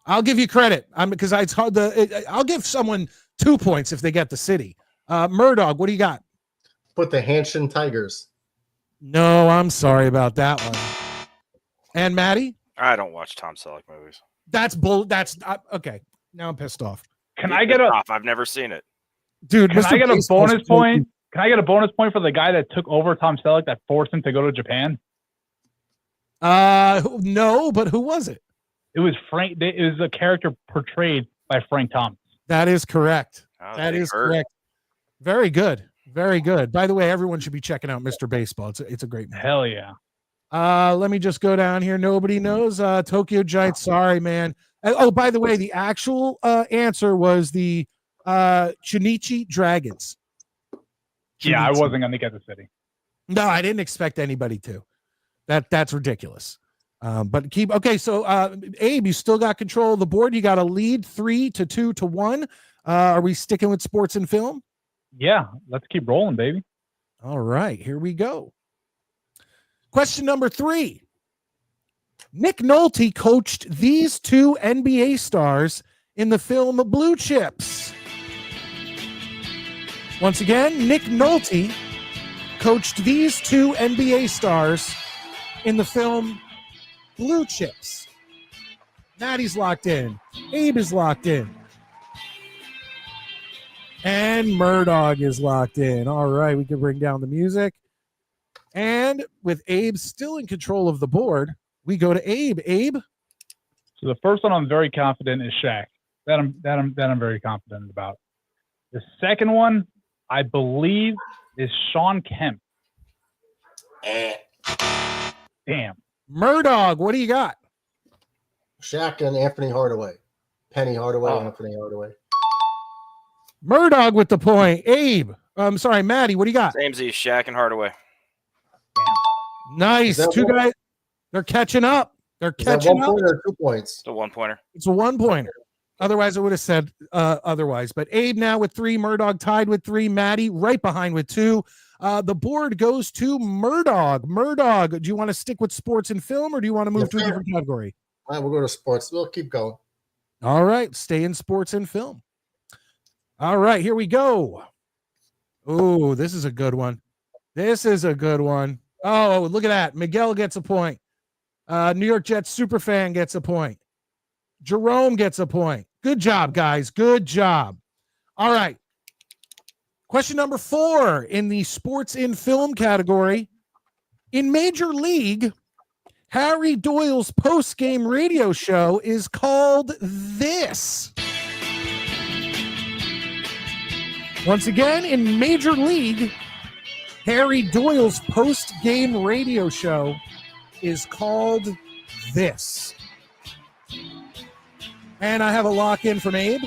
I'll give you credit. Because it's hard I'll give someone 2 points if they get the city. Murdog, what do you got? Put the Hanshin Tigers. No, I'm sorry about that one. And Maddie? I don't watch Tom Selleck movies. That's okay. Now I'm pissed off. Can I get a? I've never seen it, dude. Can I get a bonus point? Can I get a bonus point for the guy that took over Tom Selleck that forced him to go to Japan? No, but who was it? It was Frank. It was a character portrayed by Frank Thomas. That is correct. Oh, that is correct. Very good. Very good. By the way, everyone should be checking out Mr. Baseball. It's a great movie. Hell yeah. Let me just go down here. Nobody knows. Tokyo Giants. Sorry, man. Oh, by the way, the actual answer was the Chunichi Dragons. Yeah, I wasn't going to get the city. No, I didn't expect anybody to. That's ridiculous. But keep okay. So, Abe, you still got control of the board. You got a lead 3-2-1. Are we sticking with sports and film? Yeah, let's keep rolling, baby. All right, here we go. Question number 3. Nick Nolte coached these 2 NBA stars in the film Blue Chips. Once again, Nick Nolte coached these 2 NBA stars in the film Blue Chips. Maddie's locked in. Abe is locked in. And Murdog is locked in. All right, we can bring down the music. And with Abe still in control of the board, we go to Abe. Abe? So the first one I'm very confident is Shaq. That I'm very confident about. The second one, I believe, is Sean Kemp. Damn. Murdog, what do you got? Shaq and Anthony Hardaway. Penny Hardaway, Anthony Hardaway. Murdog with the point. Abe. I'm sorry, Maddie, what do you got? Same Z, Shaq and Hardaway. Nice. 2 guys. They're catching up. They're catching up. 1 point or 2 points? It's a 1-pointer. It's a 1-pointer. Otherwise, I would have said otherwise. But Abe now with 3, Murdog tied with 3, Maddie right behind with 2. The board goes to Murdog. Murdog, do you want to stick with sports and film, or do you want to move to a different category? All right, we'll go to sports. We'll keep going. All right, stay in sports and film. All right, here we go. Oh, this is a good one. This is a good one. Oh, look at that. Miguel gets a point. New York Jets superfan gets a point. Jerome gets a point. Good job, guys. Good job. All right. Question number 4 in the sports in film category. In Major League, Harry Doyle's post-game radio show is called this. Once again, in Major League, Harry Doyle's post-game radio show is called this. And I have a lock-in from Abe.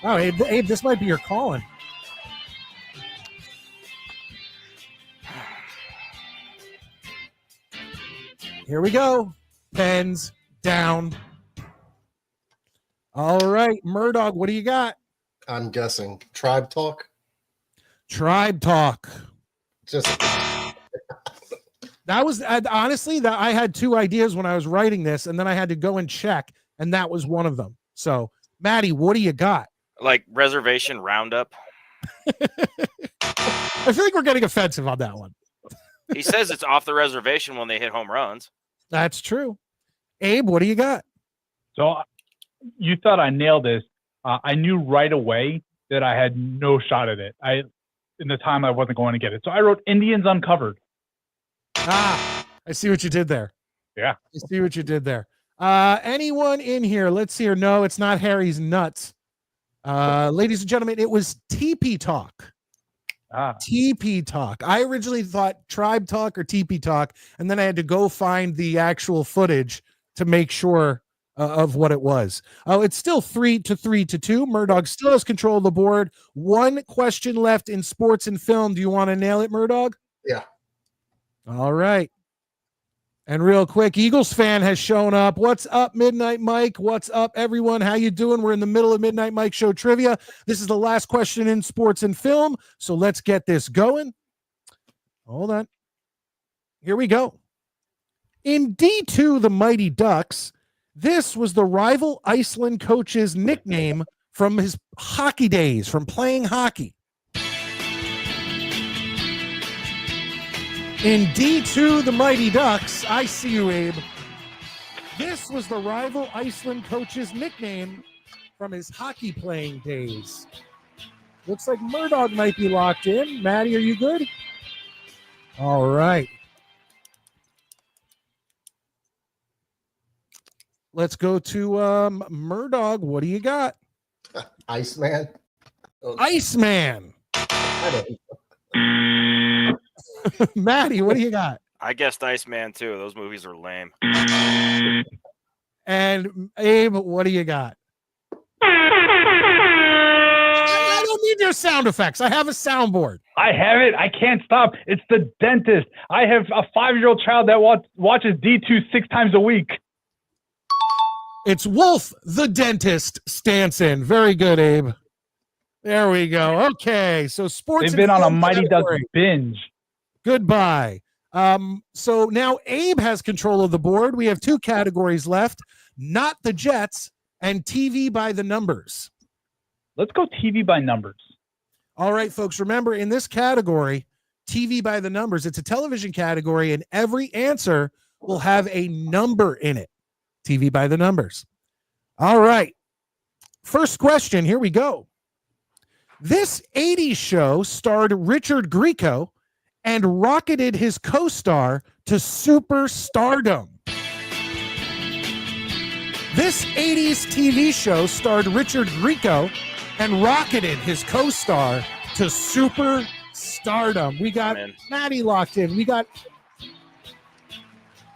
Oh, Abe, this might be your calling. Here we go. Pens down. All right, Murdoch, what do you got? I'm guessing Tribe Talk. Tribe Talk. Just That was honestly that I had two ideas when I was writing this, and then I had to go and check, and that was one of them. So, Maddie, what do you got? Like reservation roundup. I feel like we're getting offensive on that one. He says it's off the reservation when they hit home runs. That's true. Abe, what do you got? So you thought I nailed this. I knew right away that I had no shot at it. In the time I wasn't going to get it. So I wrote Indians Uncovered. I see what you did there. Yeah. I see what you did there. Anyone in here? Let's see here. No, it's not Harry's Nuts. Ladies and gentlemen, it was TP Talk. TP Talk. I originally thought Tribe Talk or TP Talk, and then I had to go find the actual footage to make sure of what it was. Oh, it's still 3-2. Murdoch still has control of the board. One question left in sports and film. Do you want to nail it, Murdoch? Yeah. All right. And real quick, Eagles fan has shown up. What's up, Midnight Mike? What's up, everyone? How you doing? We're in the middle of Midnight Mike Show trivia. This is the last question in sports and film, so let's get this going. Hold on. Here we go. In D2, the Mighty Ducks, this was the rival Iceland coach's nickname from his hockey days, from playing hockey. In D2, the Mighty Ducks, I see you, Abe. This was the rival Iceland coach's nickname from his hockey playing days. Looks like Murdoch might be locked in. Maddie, are you good? All right. Let's go to Murdoch. What do you got? Iceman. Iceman. Maddie, what do you got? I guessed Iceman too. Those movies are lame. And Abe, what do you got? I don't need your sound effects. I have a soundboard. I have it. I can't stop. It's The Dentist. I have a 5-year-old child that watches D2 6 times a week. It's Wolf the Dentist Stanson. Very good, Abe. There we go. Okay, so sports. They've been on a Mighty Ducks binge. Goodbye. So now Abe has control of the board. We have 2 categories left: Not the Jets and TV by the Numbers. Let's go TV by numbers. All right, folks. Remember, in this category, TV by the Numbers, it's a television category, and every answer will have a number in it. TV by the Numbers. All right. First question. Here we go. This 80s show starred Richard Grieco and rocketed his co-star to superstardom. This 80s TV show starred Richard Grieco and rocketed his co-star to superstardom. We got Maddie locked in. We got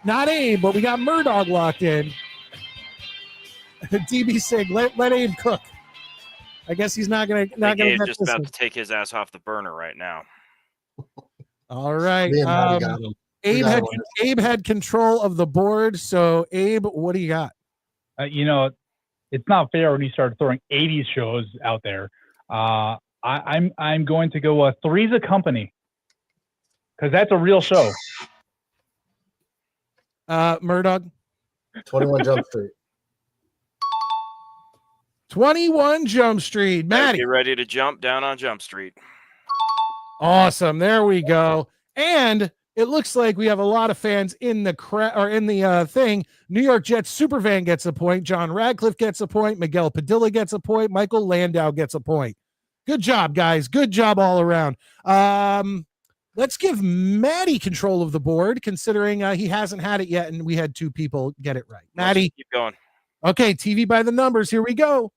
not Abe, but we got Murdoch locked in. DB Sig, let Abe cook. I guess he's not gonna Abe's just about to take his ass off the burner right now. All right. Got him. Abe had control of the board. So Abe, what do you got? It's not fair when you start throwing 80s shows out there. I'm going to go Three's a Company, because that's a real show. Murdoch. 21 Jump Street. 21 Jump Street. Maddie. Get ready to jump down on Jump Street. Awesome. There we go. And it looks like we have a lot of fans in the thing. New York Jets Supervan gets a point. John Radcliffe gets a point. Miguel Padilla gets a point. Michael Landau gets a point. Good job, guys. Good job all around. Let's give Maddie control of the board, considering he hasn't had it yet, and we had 2 people get it right. Maddie. Keep going. Okay, TV by the Numbers. Here we go.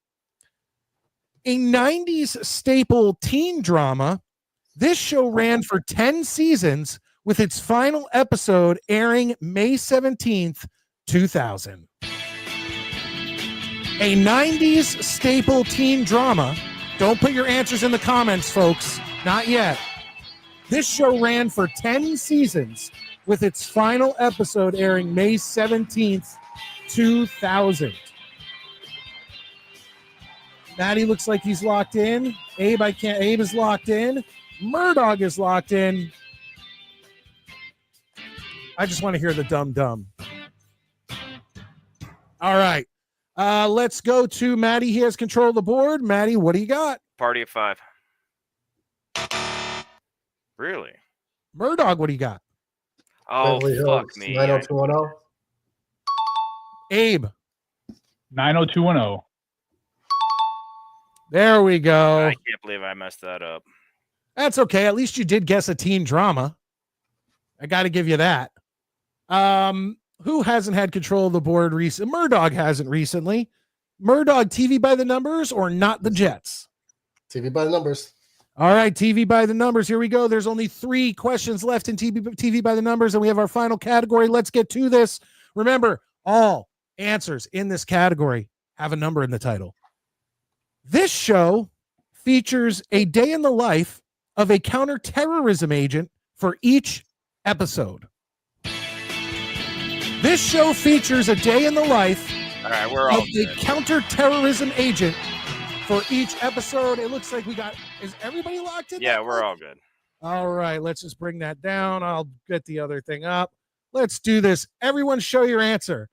A 90s staple teen drama, this show ran for 10 seasons, with its final episode airing May 17th, 2000. A 90s staple teen drama. Don't put your answers in the comments, folks. Not yet. This show ran for 10 seasons, with its final episode airing May 17th, 2000. Maddie looks like he's locked in. Abe is locked in. Murdog is locked in. I just want to hear the dum-dum. All right. Let's go to Maddie. He has control of the board. Maddie, what do you got? Party of 5. Really? Murdog, what do you got? Oh, Beverly fuck Hills, me. 90210. Abe. 90210. There we go. I can't believe I messed that up. That's okay. At least you did guess a teen drama. I got to give you that. Who hasn't had control of the board recently? Murdog hasn't recently. Murdog, TV by the numbers or not the Jets? TV by the numbers. All right, TV by the numbers. Here we go. There's only 3 questions left in TV by the numbers, and we have our final category. Let's get to this. Remember, all answers in this category have a number in the title. This show features a day in the life of a counterterrorism agent for each episode. This show features a day in the life All right, we're all of a good. counterterrorism agent for each episode. It looks like is everybody locked in? Yeah, we're all good. All right, let's just bring that down. I'll get the other thing up. Let's do this. Everyone show your answer.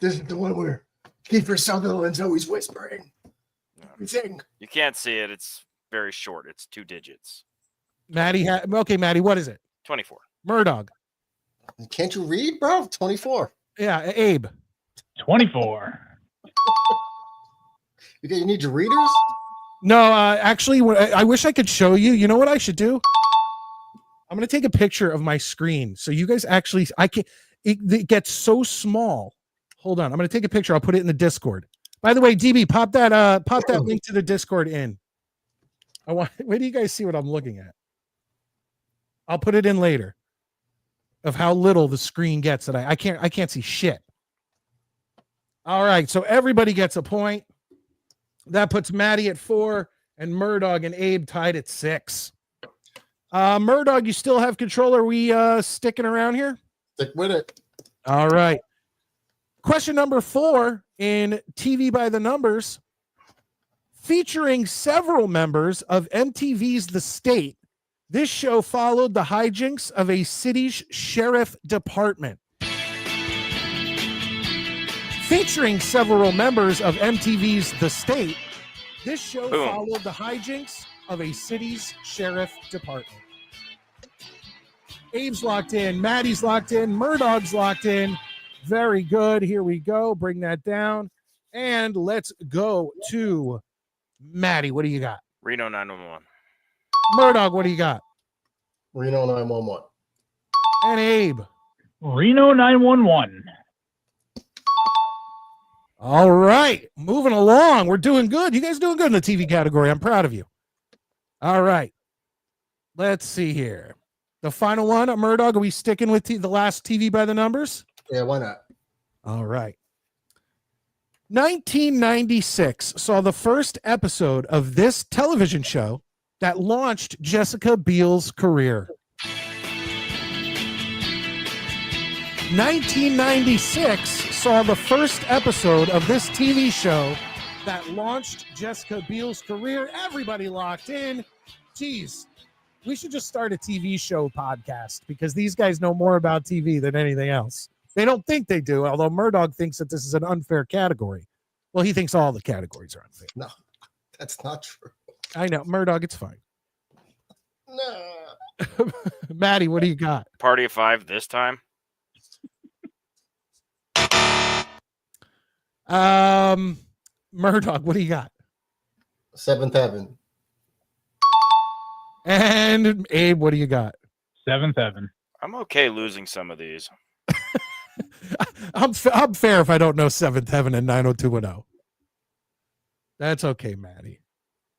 This is the one where Kiefer Sutherland's always whispering. Everything. You can't see it. It's very short. It's 2 digits. Maddie, okay, Maddie, what is it? 24. Murdog. Can't you read, bro? 24. Yeah, Abe. 24. You need your readers? No, actually, I wish I could show you. You know what I should do? I'm going to take a picture of my screen. So you guys actually, it gets so small. Hold on. I'm going to take a picture. I'll put it in the Discord. By the way, DB, pop that link to the Discord in. Wait do you guys see what I'm looking at? I'll put it in later of how little the screen gets that I can't see shit. All right. So everybody gets a point. That puts Maddie at 4 and Murdog and Abe tied at 6. Murdog, you still have control. Are we sticking around here? Stick with it. All right. Question number 4 in TV by the numbers, featuring several members of MTV's The State. This show followed the hijinks of a city's sheriff department. Featuring several members of MTV's The State, this show followed the hijinks of a city's sheriff department. Abe's locked in. Maddie's locked in. Murdog's locked in. Very good. Here we go. Bring that down. And let's go to Maddie. What do you got? Reno 911. Murdog, what do you got? Reno 911. And Abe. Reno 911. All right. Moving along. We're doing good. You guys doing good in the TV category. I'm proud of you. All right. Let's see here. The final one, Murdog, are we sticking with the last TV by the numbers? Yeah, why not? All right. 1996 saw the first episode of this television show that launched Jessica Biel's career. 1996 saw the first episode of this TV show that launched Jessica Biel's career. Everybody locked in. Geez, we should just start a TV show podcast because these guys know more about TV than anything else. They don't think they do, although Murdog thinks that this is an unfair category. Well, he thinks all the categories are unfair. No, that's not true. I know. Murdog, it's fine. No. Maddie, what do you got? Party of 5 this time. Murdog, what do you got? Seventh Heaven. And Abe, what do you got? 7-7. I'm okay losing some of these. I'm fair if I don't know Seventh Heaven and 90210. That's okay, Maddie.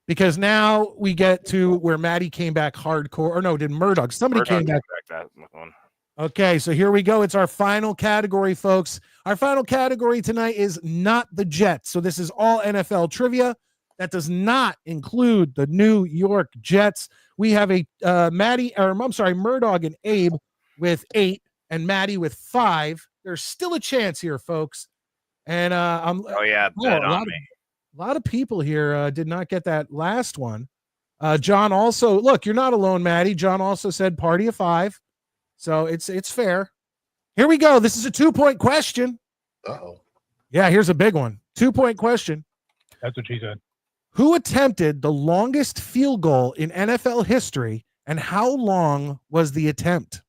Because now we get to where Maddie came back hardcore. Or no, did Murdog? Somebody came back. That one. Okay, so here we go. It's our final category, folks. Our final category tonight is not the Jets. So this is all NFL trivia. That does not include the New York Jets. We have Murdog and Abe with 8 and Maddie with 5. There's still a chance here, folks. And Oh yeah, a bet on me. lot of people here did not get that last one. John also, look, you're not alone, Maddie. John also said party of 5. So it's fair. Here we go. This is a 2-point question. Uh-oh. Yeah, here's a big one. 2-point question. That's what she said. Who attempted the longest field goal in NFL history, and how long was the attempt?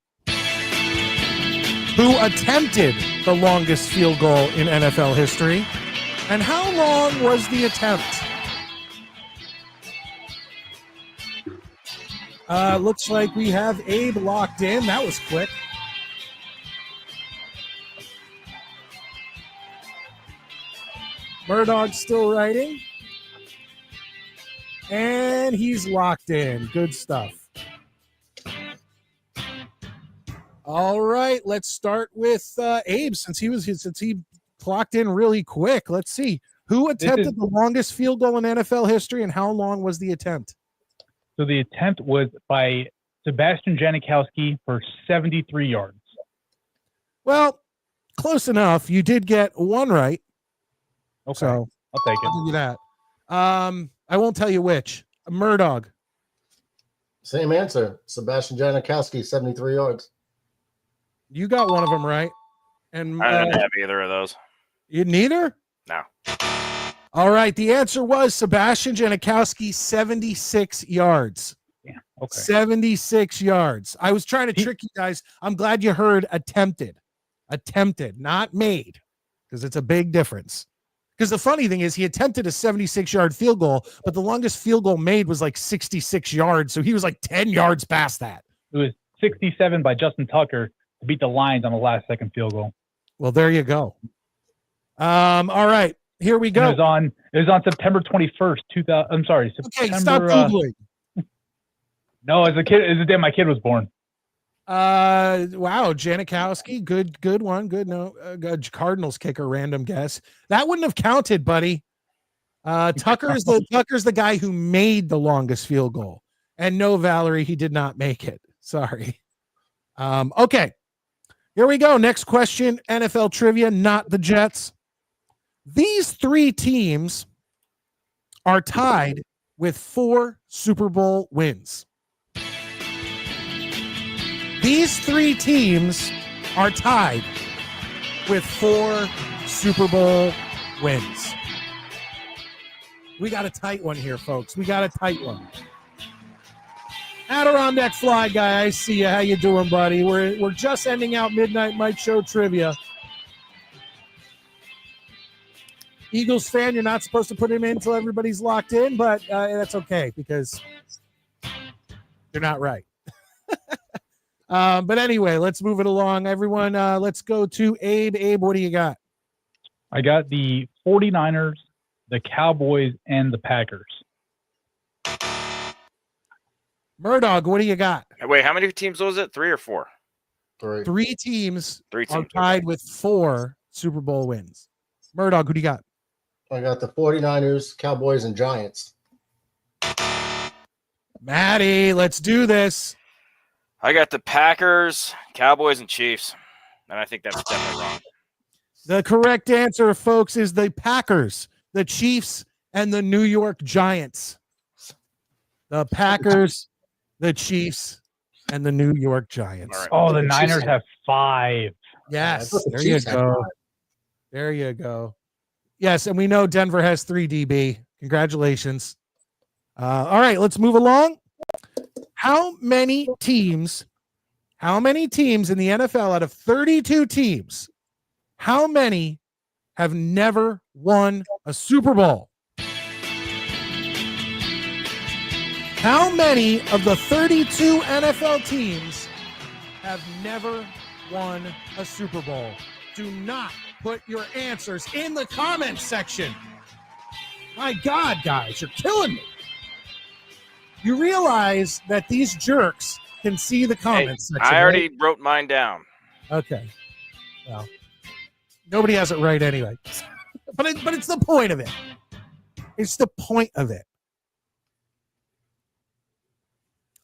Who attempted the longest field goal in NFL history, and how long was the attempt? Looks like we have Abe locked in. That was quick. Murdog's still writing. And he's locked in. Good stuff. All right, let's start with Abe since he clocked in really quick. Let's see. Who attempted the longest field goal in NFL history, and how long was the attempt? So the attempt was by Sebastian Janikowski for 73 yards. Well, close enough. You did get one right. Okay, So I'll take it. I'll give you that. I won't tell you which. Murdog. Same answer. Sebastian Janikowski, 73 yards. You got one of them right. And I didn't have either of those. you neither? No. All right. The answer was Sebastian Janikowski, 76 yards. Yeah. Okay. 76 yards. I was trying to trick you guys. I'm glad you heard attempted. Attempted, not made, because it's a big difference. Because the funny thing is he attempted a 76-yard field goal, but the longest field goal made was like 66 yards. So he was like 10 yards past that. It was 67 by Justin Tucker to beat the Lions on the last second field goal. Well, there you go. All right. Here we go. It was on September 21st, 2000. I'm sorry. Okay, September, stop Googling. No, as a the day my kid was born. Wow, Janikowski, good one. Good. No, Cardinals kicker, random guess. That wouldn't have counted, buddy. Tucker's the guy who made the longest field goal. And no, Valerie, he did not make it. Sorry. Okay. Here we go. Next question, NFL trivia, not the Jets. These 3 teams are tied with 4 Super Bowl wins. These 3 teams are tied with 4 Super Bowl wins. We got a tight one here, folks. We got a tight one. Adirondack Fly Guy, I see you. How you doing, buddy? We're just ending out Midnight Mike Show trivia. Eagles fan, you're not supposed to put him in until everybody's locked in, but that's okay because you're not right. But anyway, let's move it along. Everyone, let's go to Abe. Abe, what do you got? I got the 49ers, the Cowboys, and the Packers. Murdog, what do you got? Wait, how many teams was it? 3 or 4? 3. 3 teams 3 are teams. tied with 4 Super Bowl wins. Murdog, who do you got? I got the 49ers, Cowboys, and Giants. Maddie, let's do this. I got the Packers, Cowboys, and Chiefs. And I think that's definitely wrong. The correct answer, folks, is the Packers, the Chiefs, and the New York Giants. The Packers, the Chiefs, and the New York Giants. All right. Oh, the Niners have 5. Yes, I thought the there you Chiefs had go. 5. There you go. Yes, and we know Denver has 3 DB. Congratulations. All right, let's move along. How many teams in the NFL out of 32 teams, how many have never won a Super Bowl? How many of the 32 NFL teams have never won a Super Bowl? Do not put your answers in the comments section. My God, guys, you're killing me. You realize that these jerks can see the comments section. I already wrote mine down. Okay. Well, nobody has it right anyway. but it's the point of it. It's the point of it.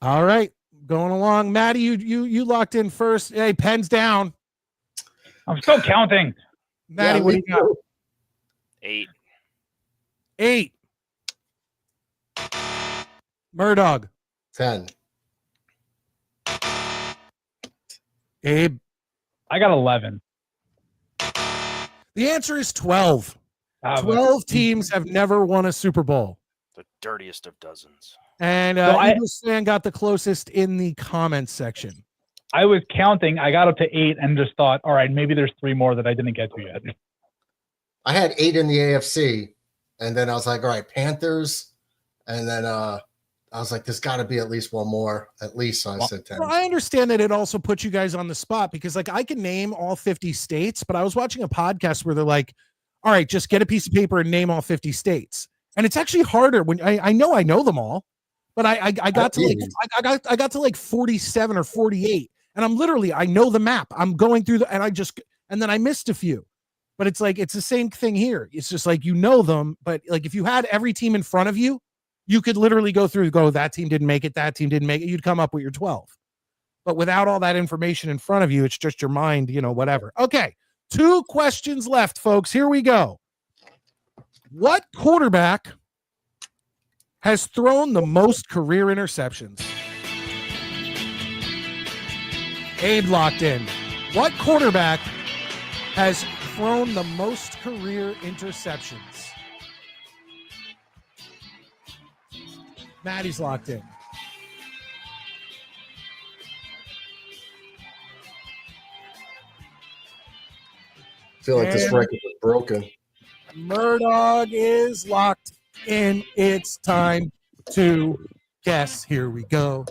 All right. going along. Maddie, you locked in first. Hey, pens down. I'm still counting. Maddie, Yeah, what do me you got? too. 8. 8. Murdog. 10. Abe. I got 11. The answer is 12. 12 teams have never won a Super Bowl. The dirtiest of dozens. And So Eagles fan got the closest in the comments section. I was counting. I got up to 8 and just thought, all right, maybe there's 3 more that I didn't get to yet. I had 8 in the AFC, and then I was like, all right, Panthers, and then I was like, there's got to be at least one more, at least. So I said 10. Well, I understand that it also puts you guys on the spot because, like, I can name all 50 states, but I was watching a podcast where they're like, all right, just get a piece of paper and name all 50 states. And it's actually harder when I know them all, but I got to like I got to like 47 or 48, and I'm literally I know the map. I'm going through and then I missed a few. But it's like it's the same thing here. It's just like you know them, but like if you had every team in front of you, you could literally go that team didn't make it, that team didn't make it. You'd come up with your 12. But without all that information in front of you, it's just your mind, whatever. Okay. 2 questions left, folks. Here we go. What quarterback has thrown the most career interceptions? Abe locked in. What quarterback has thrown the most career interceptions? Maddie's locked in. I feel like this record is broken. Murdog is locked in. It's time to guess. Here we go.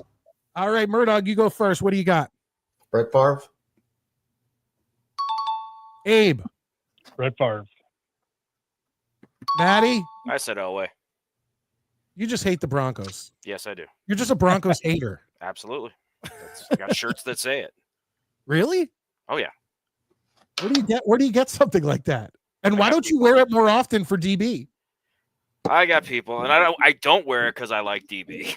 All right, Murdog, you go first. What do you got? Brett Favre? Abe. Brett Favre. Maddie. I said Elway. You just hate the Broncos. Yes, I do. You're just a Broncos hater. Absolutely. I got shirts that say it. Really? Oh, yeah. Where do you get something like that? And why don't you wear it more often for DB? I got people, and I don't wear it because I like DB.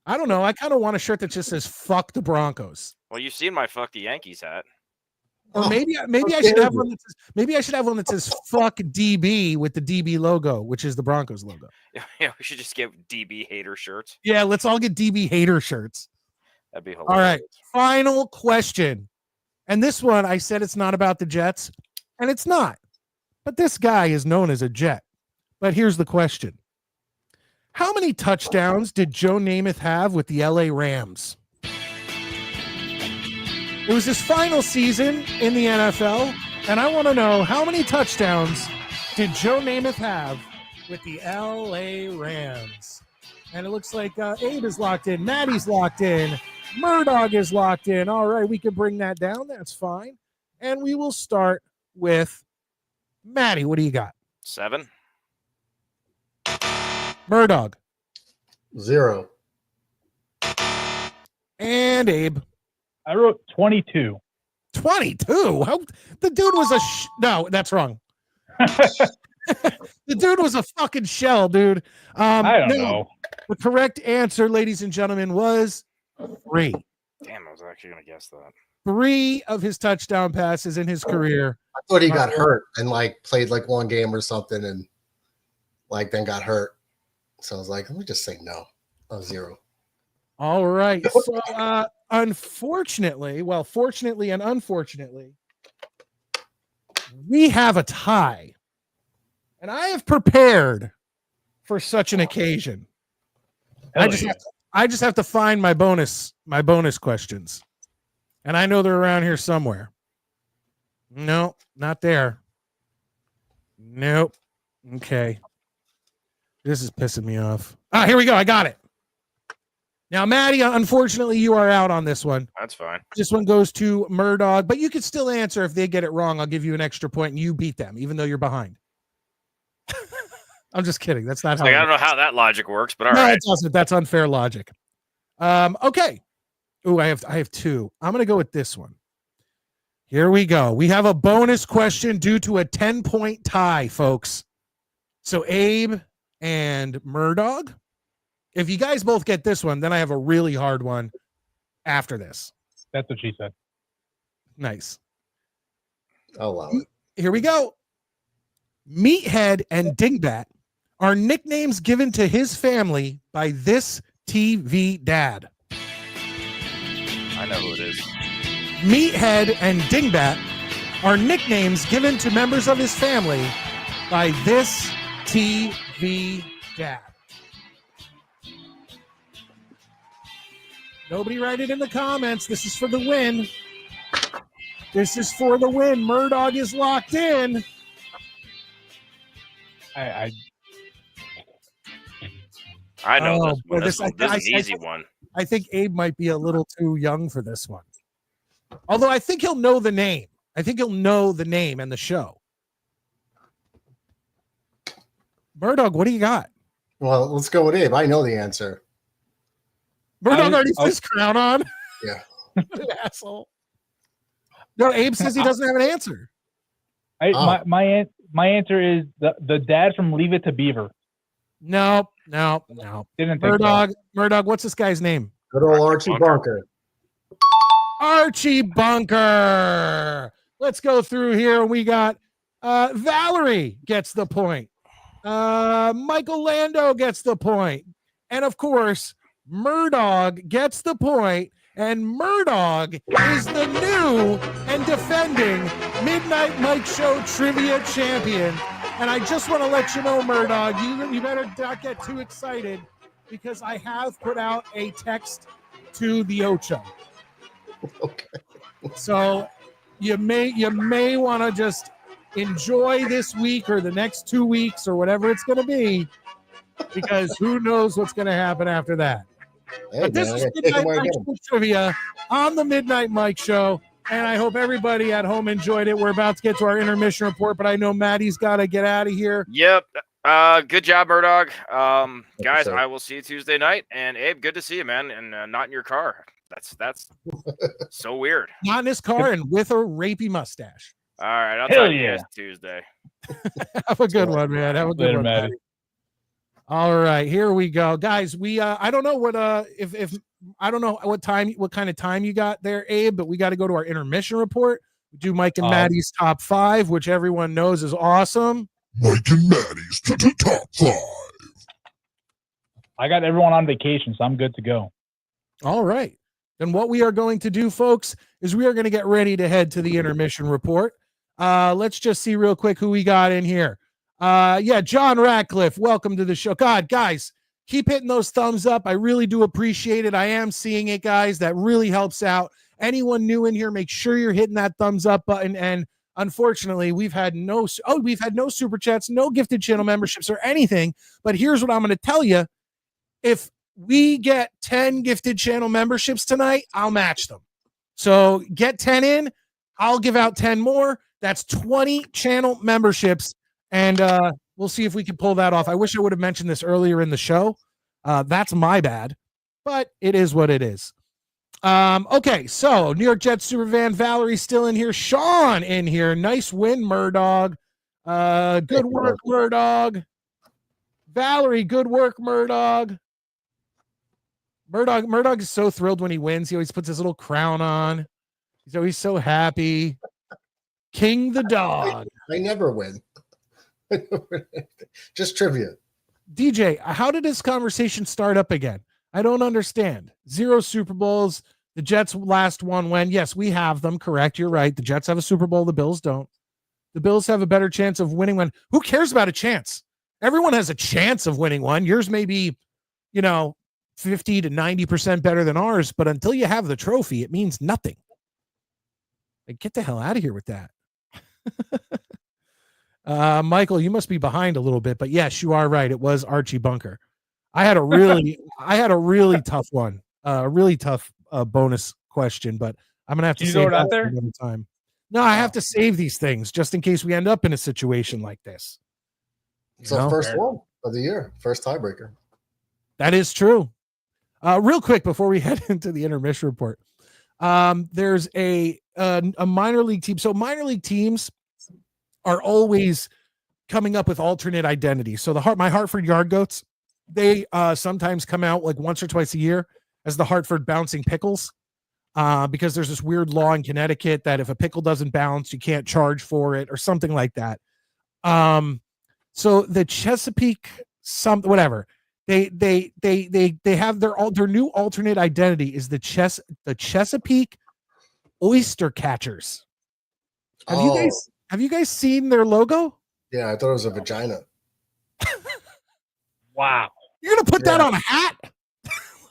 I don't know. I kind of want a shirt that just says "fuck the Broncos." Well, you've seen my "fuck the Yankees" hat. Or maybe I should have one that says "fuck DB" with the DB logo, which is the Broncos logo. Yeah, we should just get DB hater shirts. Yeah, let's all get DB hater shirts. That'd be hilarious. All right, final question. And this one, I said it's not about the Jets, and it's not. But this guy is known as a Jet. But here's the question. How many touchdowns did Joe Namath have with the LA Rams? It was his final season in the NFL, and I want to know how many touchdowns did Joe Namath have with the LA Rams? And it looks like Abe is locked in. Maddie's locked in. Murdog is locked in. All right, we can bring that down. That's fine. And we will start with Maddie. What do you got? 7. Murdog. 0. And Abe. I wrote 22. 22? The dude was no, that's wrong. The dude was a fucking shell, dude. I don't know. The correct answer, ladies and gentlemen, was 3. Damn, I was actually going to guess that. 3 of his touchdown passes in his career. I thought he got hurt and played one game or something and then got hurt. So I was like, let me just say no. 0. All right. So fortunately and unfortunately, we have a tie. And I have prepared for such an occasion. I just have to find my bonus questions. And I know they're around here somewhere. No, not there. Nope. Okay. This is pissing me off. Here we go. I got it. Now, Maddie, unfortunately, you are out on this one. That's fine. This one goes to Murdog, but you could still answer if they get it wrong. I'll give you an extra point and you beat them, even though you're behind. I'm just kidding. That's not how I don't know how that logic works, but all right. It doesn't. That's unfair logic. Okay. Ooh, I have 2. I'm going to go with this one. Here we go. We have a bonus question due to a 10-point tie, folks. So Abe and Murdog, if you guys both get this one, then I have a really hard one. after this. That's what she said. Nice. I'll allow it. Here we go. Meathead and Dingbat are nicknames given to his family by this TV dad. I know who it is. Meathead and Dingbat are nicknames given to members of his family by this TV dad. Nobody write it in the comments. This is for the win. This is for the win. Murdog is locked in. I know Oh, this boy, one. this- This is an easy one. I think Abe might be a little too young for this one. Although I think he'll know the name. I think he'll know the name and the show. Murdog, what do you got? Well, let's go with Abe. I know the answer. Murdog already put his crown on. Yeah. What an asshole. No, Abe says he doesn't have an answer. My answer is the dad from Leave It to Beaver. No. Didn't think so. Murdog, what's this guy's name? Good old Archie Bunker. Archie Bunker. Let's go through here. We got Valerie gets the point. Michael Lando gets the point. And of course, Murdog gets the point. And Murdog is the new and defending Midnight Mike Show Trivia Champion. And I just want to let you know, Murdog, you better not get too excited because I have put out a text to the Ocho. Okay. So you may want to just enjoy this week or the next 2 weeks or whatever it's going to be, because who knows what's going to happen after that. Hey, But this man, is I gotta take Midnight him where I Mike get him. Show Trivia on the Midnight Mike Show, and I hope everybody at home enjoyed it. We're about to get to our intermission report, but I know Maddie's got to get out of here. Yep. Good job, Murdog. Guys, sir. I will see you Tuesday night. And Abe, good to see you, man. And not in your car. That's so weird. Not in his car and with a rapey mustache. All right, I'll Hell talk to you yeah. guys Tuesday. Have a good one, man. Have a good Later, one, Maddie. Maddie. All right, here we go, guys. We I don't know what if I don't know what kind of time you got there, Abe, but we got to go to our intermission report. Do Mike and Maddie's top 5, which everyone knows is awesome. Mike and Maddie's top 5. I got everyone on vacation, so I'm good to go. All right. Then what we are going to do, folks, is we are going to get ready to head to the intermission report. Let's just see real quick who we got in here. John Ratcliffe, welcome to the show. God, guys, keep hitting those thumbs up. I really do appreciate it. I am seeing it, guys. That really helps out. Anyone new in here, make sure you're hitting that thumbs up button. And unfortunately, we've had no super chats, no gifted channel memberships or anything. But here's what I'm going to tell you. If we get 10 gifted channel memberships tonight, I'll match them. So get 10 in, I'll give out 10 more. That's 20 channel memberships. And we'll see if we can pull that off. I wish I would have mentioned this earlier in the show. That's my bad, but it is what it is. Okay, so New York Jets Supervan, Valerie still in here. Sean in here. Nice win, Murdog. Good work, Murdog. Valerie, good work, Murdog. Murdog is so thrilled when he wins. He always puts his little crown on. He's always so happy. King the dog. I never win. Just trivia. DJ, how did this conversation start up again? I don't understand. 0 Super Bowls. The Jets last one when? Yes, we have them. Correct. You're right. The Jets have a Super Bowl. The Bills don't. The Bills have a better chance of winning one. Who cares about a chance? Everyone has a chance of winning one. Yours may be, 50 to 90% better than ours, but until you have the trophy, it means nothing. Like, get the hell out of here with that. Michael, you must be behind a little bit, but yes, you are right. It was Archie Bunker. I had a really tough one, a really tough bonus question, but I'm gonna have to save it out that there for another time. No, I have to save these things just in case we end up in a situation like this. It's our first one of the year, first tiebreaker. That is true. Real quick before we head into the intermission report, there's a minor league team. So minor league teams are always coming up with alternate identities. So my Hartford Yard Goats, they sometimes come out like once or twice a year as the Hartford Bouncing Pickles. because there's this weird law in Connecticut that if a pickle doesn't bounce, you can't charge for it or something like that. So the Chesapeake, whatever, they have their new alternate identity is the Chesapeake Oyster Catchers. Have you guys seen their logo? Yeah, I thought it was a vagina. Wow. You're gonna put that on a hat?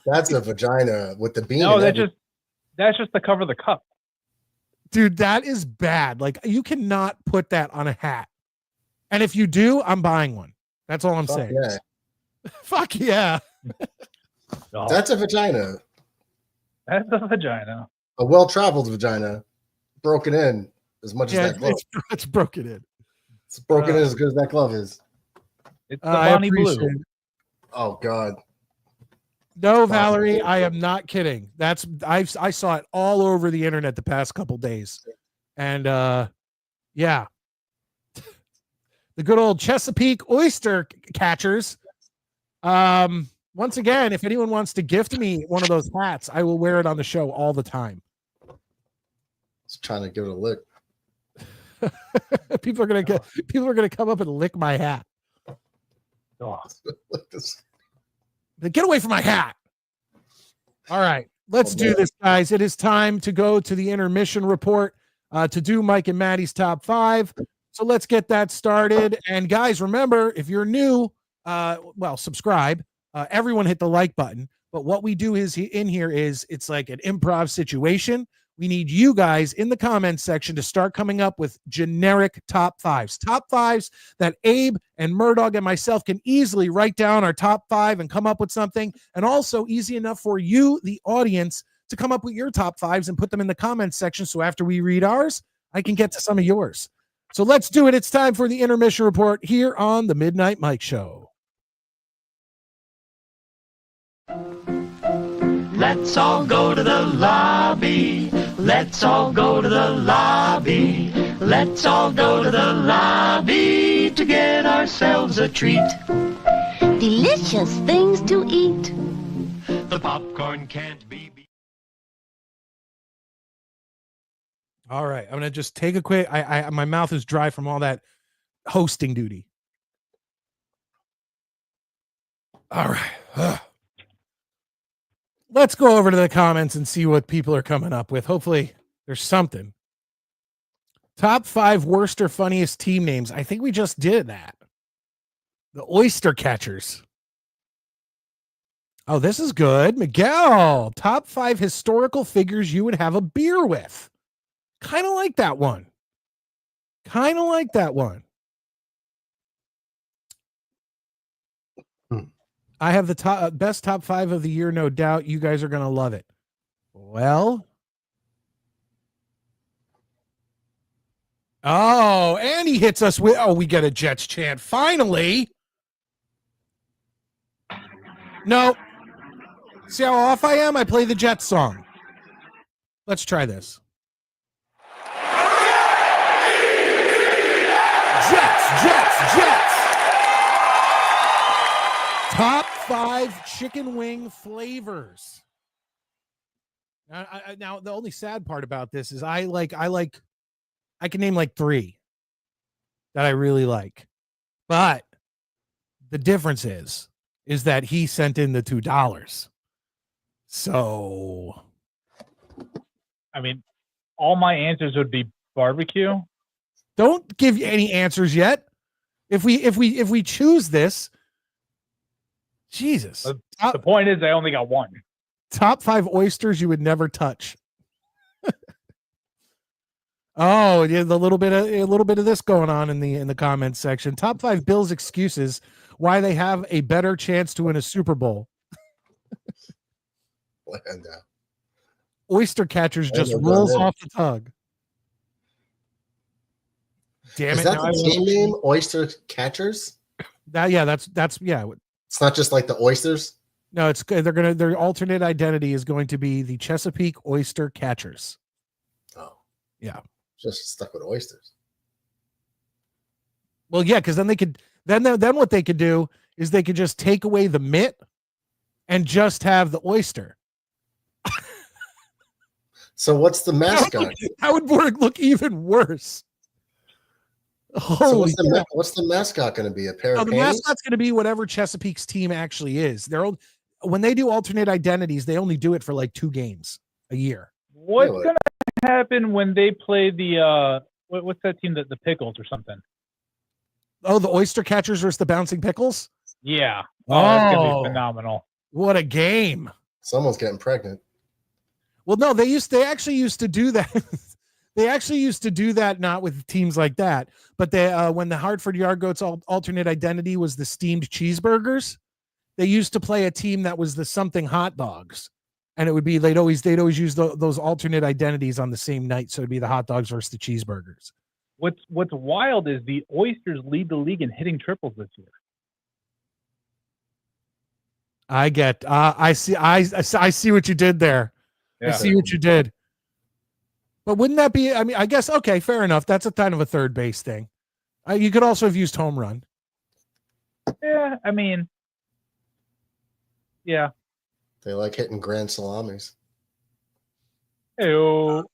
That's a vagina with the bean. No, that's just to cover the cup. Dude, that is bad. Like, you cannot put that on a hat. And if you do, I'm buying one. That's all I'm saying. Yeah. Fuck yeah. Oh, That's a vagina. that's a vagina. A well-traveled vagina. Broken in as much as that glove. It's broken in. It's broken in as good as that glove is. It's the I Bonnie appreciate Blue. it. Oh, God. No, Valerie, I am not kidding. I saw it all over the internet the past couple days. And yeah. The good old Chesapeake Oyster Catchers. Once again, if anyone wants to gift me one of those hats, I will wear it on the show all the time. Just trying to give it a lick. People are gonna come up and lick my hat. Oh, Like this. Get away from my hat. All right, let's do this, guys. It is time to go to the intermission report to do Mike and Maddie's top 5. So let's get that started. And guys, remember, if you're new, subscribe. Everyone hit the like button. But what we do is it's like an improv situation. We need you guys in the comments section to start coming up with generic top 5s. Top 5s that Abe and Murdoch and myself can easily write down our top 5 and come up with something. And also easy enough for you, the audience, to come up with your top 5s and put them in the comments section. So after we read ours, I can get to some of yours. So let's do it. It's time for the intermission report here on the Midnight Mike Show. Let's all go to the lobby. Let's all go to the lobby. Let's all go to the lobby to get ourselves a treat. Delicious things to eat. The popcorn can't be beat. All right, I'm gonna just take a quick. My mouth is dry from all that hosting duty. All right, let's go over to the comments and see what people are coming up with. Hopefully, there's something. Top 5 worst or funniest team names. I think we just did that. The Oyster Catchers. Oh, this is good. Miguel, top 5 historical figures you would have a beer with. Kind of like that one. I have the best top 5 of the year, no doubt. You guys are going to love it. Well. Oh, and he hits us with, we get a Jets chant. Finally. No. See how off I am? I play the Jets song. Let's try this. Jets. Top 5 chicken wing flavors. Now, the only sad part about this is I can name like 3 that I really like, but the difference is that he sent in the $2. So, I mean, all my answers would be barbecue. don't give you any answers yet. If we choose this, Jesus. The point is, I only got one. Top 5 oysters you would never touch. Oh, yeah, a little bit of this going on in the comments section. Top 5 Bills excuses why they have a better chance to win a Super Bowl. And, Oyster Catchers just rolls off the tongue. Damn is it! that Now the team name? Oyster Catchers? That's It's not just like the oysters. No, it's their alternate identity is going to be the Chesapeake Oyster Catchers. Oh, yeah, just stuck with oysters. Well, yeah, because then they could then what they could do is they could just take away the mitt and just have the oyster. So what's the mascot? That would look even worse. So Holy what's the mascot going to be? A pair no, of the panties? mascot's going to be whatever Chesapeake's team actually is. When they do alternate identities, they only do it for like 2 games a year. What's Really? gonna happen when they play the what's that team, the Pickles or something? Oh, the oyster catchers versus the bouncing pickles? Yeah. Oh, that's gonna be phenomenal. What a game. Someone's getting pregnant. Well, no, they actually used to do that. They actually used to do that, not with teams like that, but when the Hartford Yard Goats alternate identity was the steamed cheeseburgers, they used to play a team that was the something hot dogs, and it would be they'd always use those alternate identities on the same night, so it'd be the hot dogs versus the cheeseburgers. What's wild is the Oysters lead the league in hitting triples this year. I see what you did there. Yeah. I see what you did. But wouldn't that be, I mean, I guess, okay, fair enough. That's a kind of a third base thing. You could also have used home run. Yeah, I mean, yeah. They like hitting grand salamis. Ew.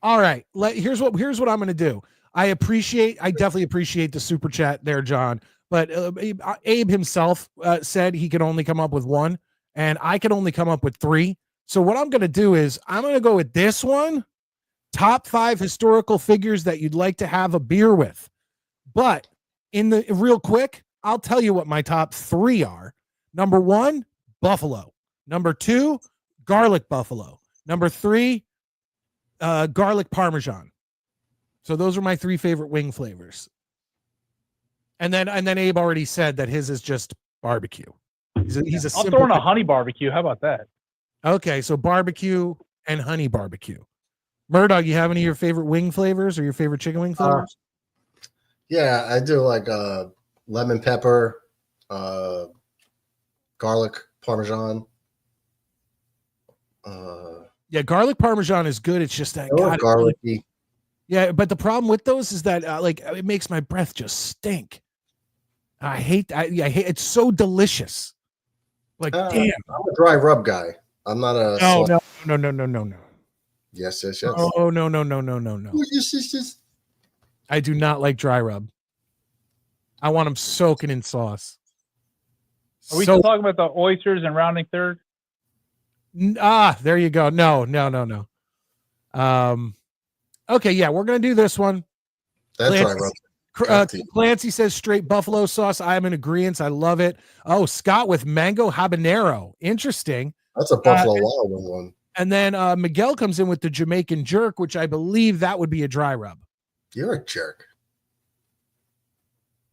All right. Here's what I'm going to do. I definitely appreciate the super chat there, John. But Abe himself said he could only come up with 1, and I could only come up with 3. So what I'm going to do is I'm going to go with this one, top 5 historical figures that you'd like to have a beer with. But real quick, I'll tell you what my top 3 are. Number 1, buffalo. Number 2, garlic buffalo. Number 3, garlic parmesan. So those are my 3 favorite wing flavors. And then Abe already said that his is just barbecue. He's a I'll throw in a honey barbecue. How about that? Okay, so barbecue and honey barbecue. Murdoch, you have any of your favorite wing flavors or your favorite chicken wing flavors? Yeah, I do like lemon pepper, garlic parmesan. Yeah, garlic parmesan is good. It's just that garlicky. Yeah, but the problem with those is that it makes my breath just stink. I hate it's so delicious. Like damn. I'm a dry rub guy. I'm not a No. Yes. Oh no. Yes. I do not like dry rub. I want them soaking in sauce. Are we still talking about the oysters and rounding third? There you go. No. Okay, yeah, we're gonna do this one. That's dry rub. Clancy says straight buffalo sauce. I am in agreement. I love it. Oh, Scott with mango habanero. Interesting. That's a Buffalo Wild Wing one. And then Miguel comes in with the Jamaican jerk, which I believe that would be a dry rub. You're a jerk.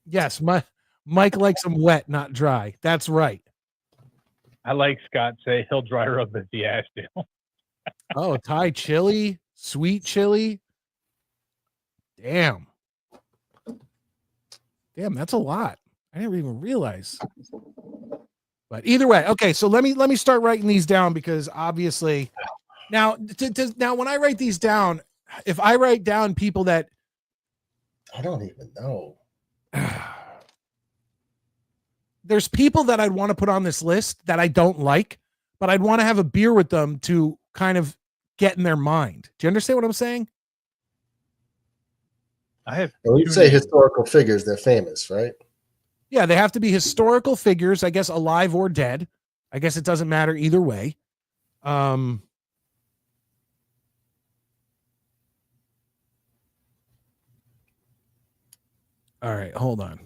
Yes, Mike likes them wet, not dry. That's right. I like Scott say he'll dry rub if he has to. Oh, Thai chili, sweet chili. Damn, that's a lot. I didn't even realize. But either way, okay. So let me start writing these down because obviously, now when I write these down, if I write down people that I don't even know, there's people that I'd want to put on this list that I don't like, but I'd want to have a beer with them to kind of get in their mind. Do you understand what I'm saying? When you say historical figures, they're famous, right? Yeah, they have to be historical figures, I guess, alive or dead. I guess it doesn't matter either way. All right, hold on.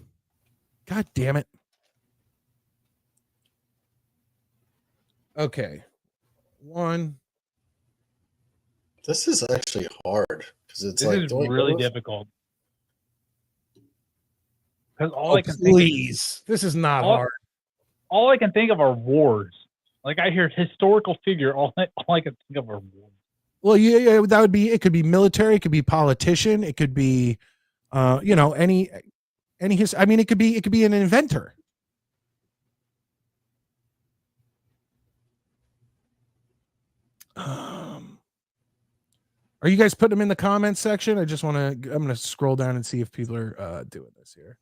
God damn it. Okay. One. This is actually hard because it's This is really difficult. Because all I can please, this is not hard. All I can think of are wars. Like I hear historical figure, all I can think of are wars. Well, yeah, that would be. It could be military. It could be politician. It could be, any. I mean, it could be an inventor. Are you guys putting them in the comments section? I'm going to scroll down and see if people are doing this here.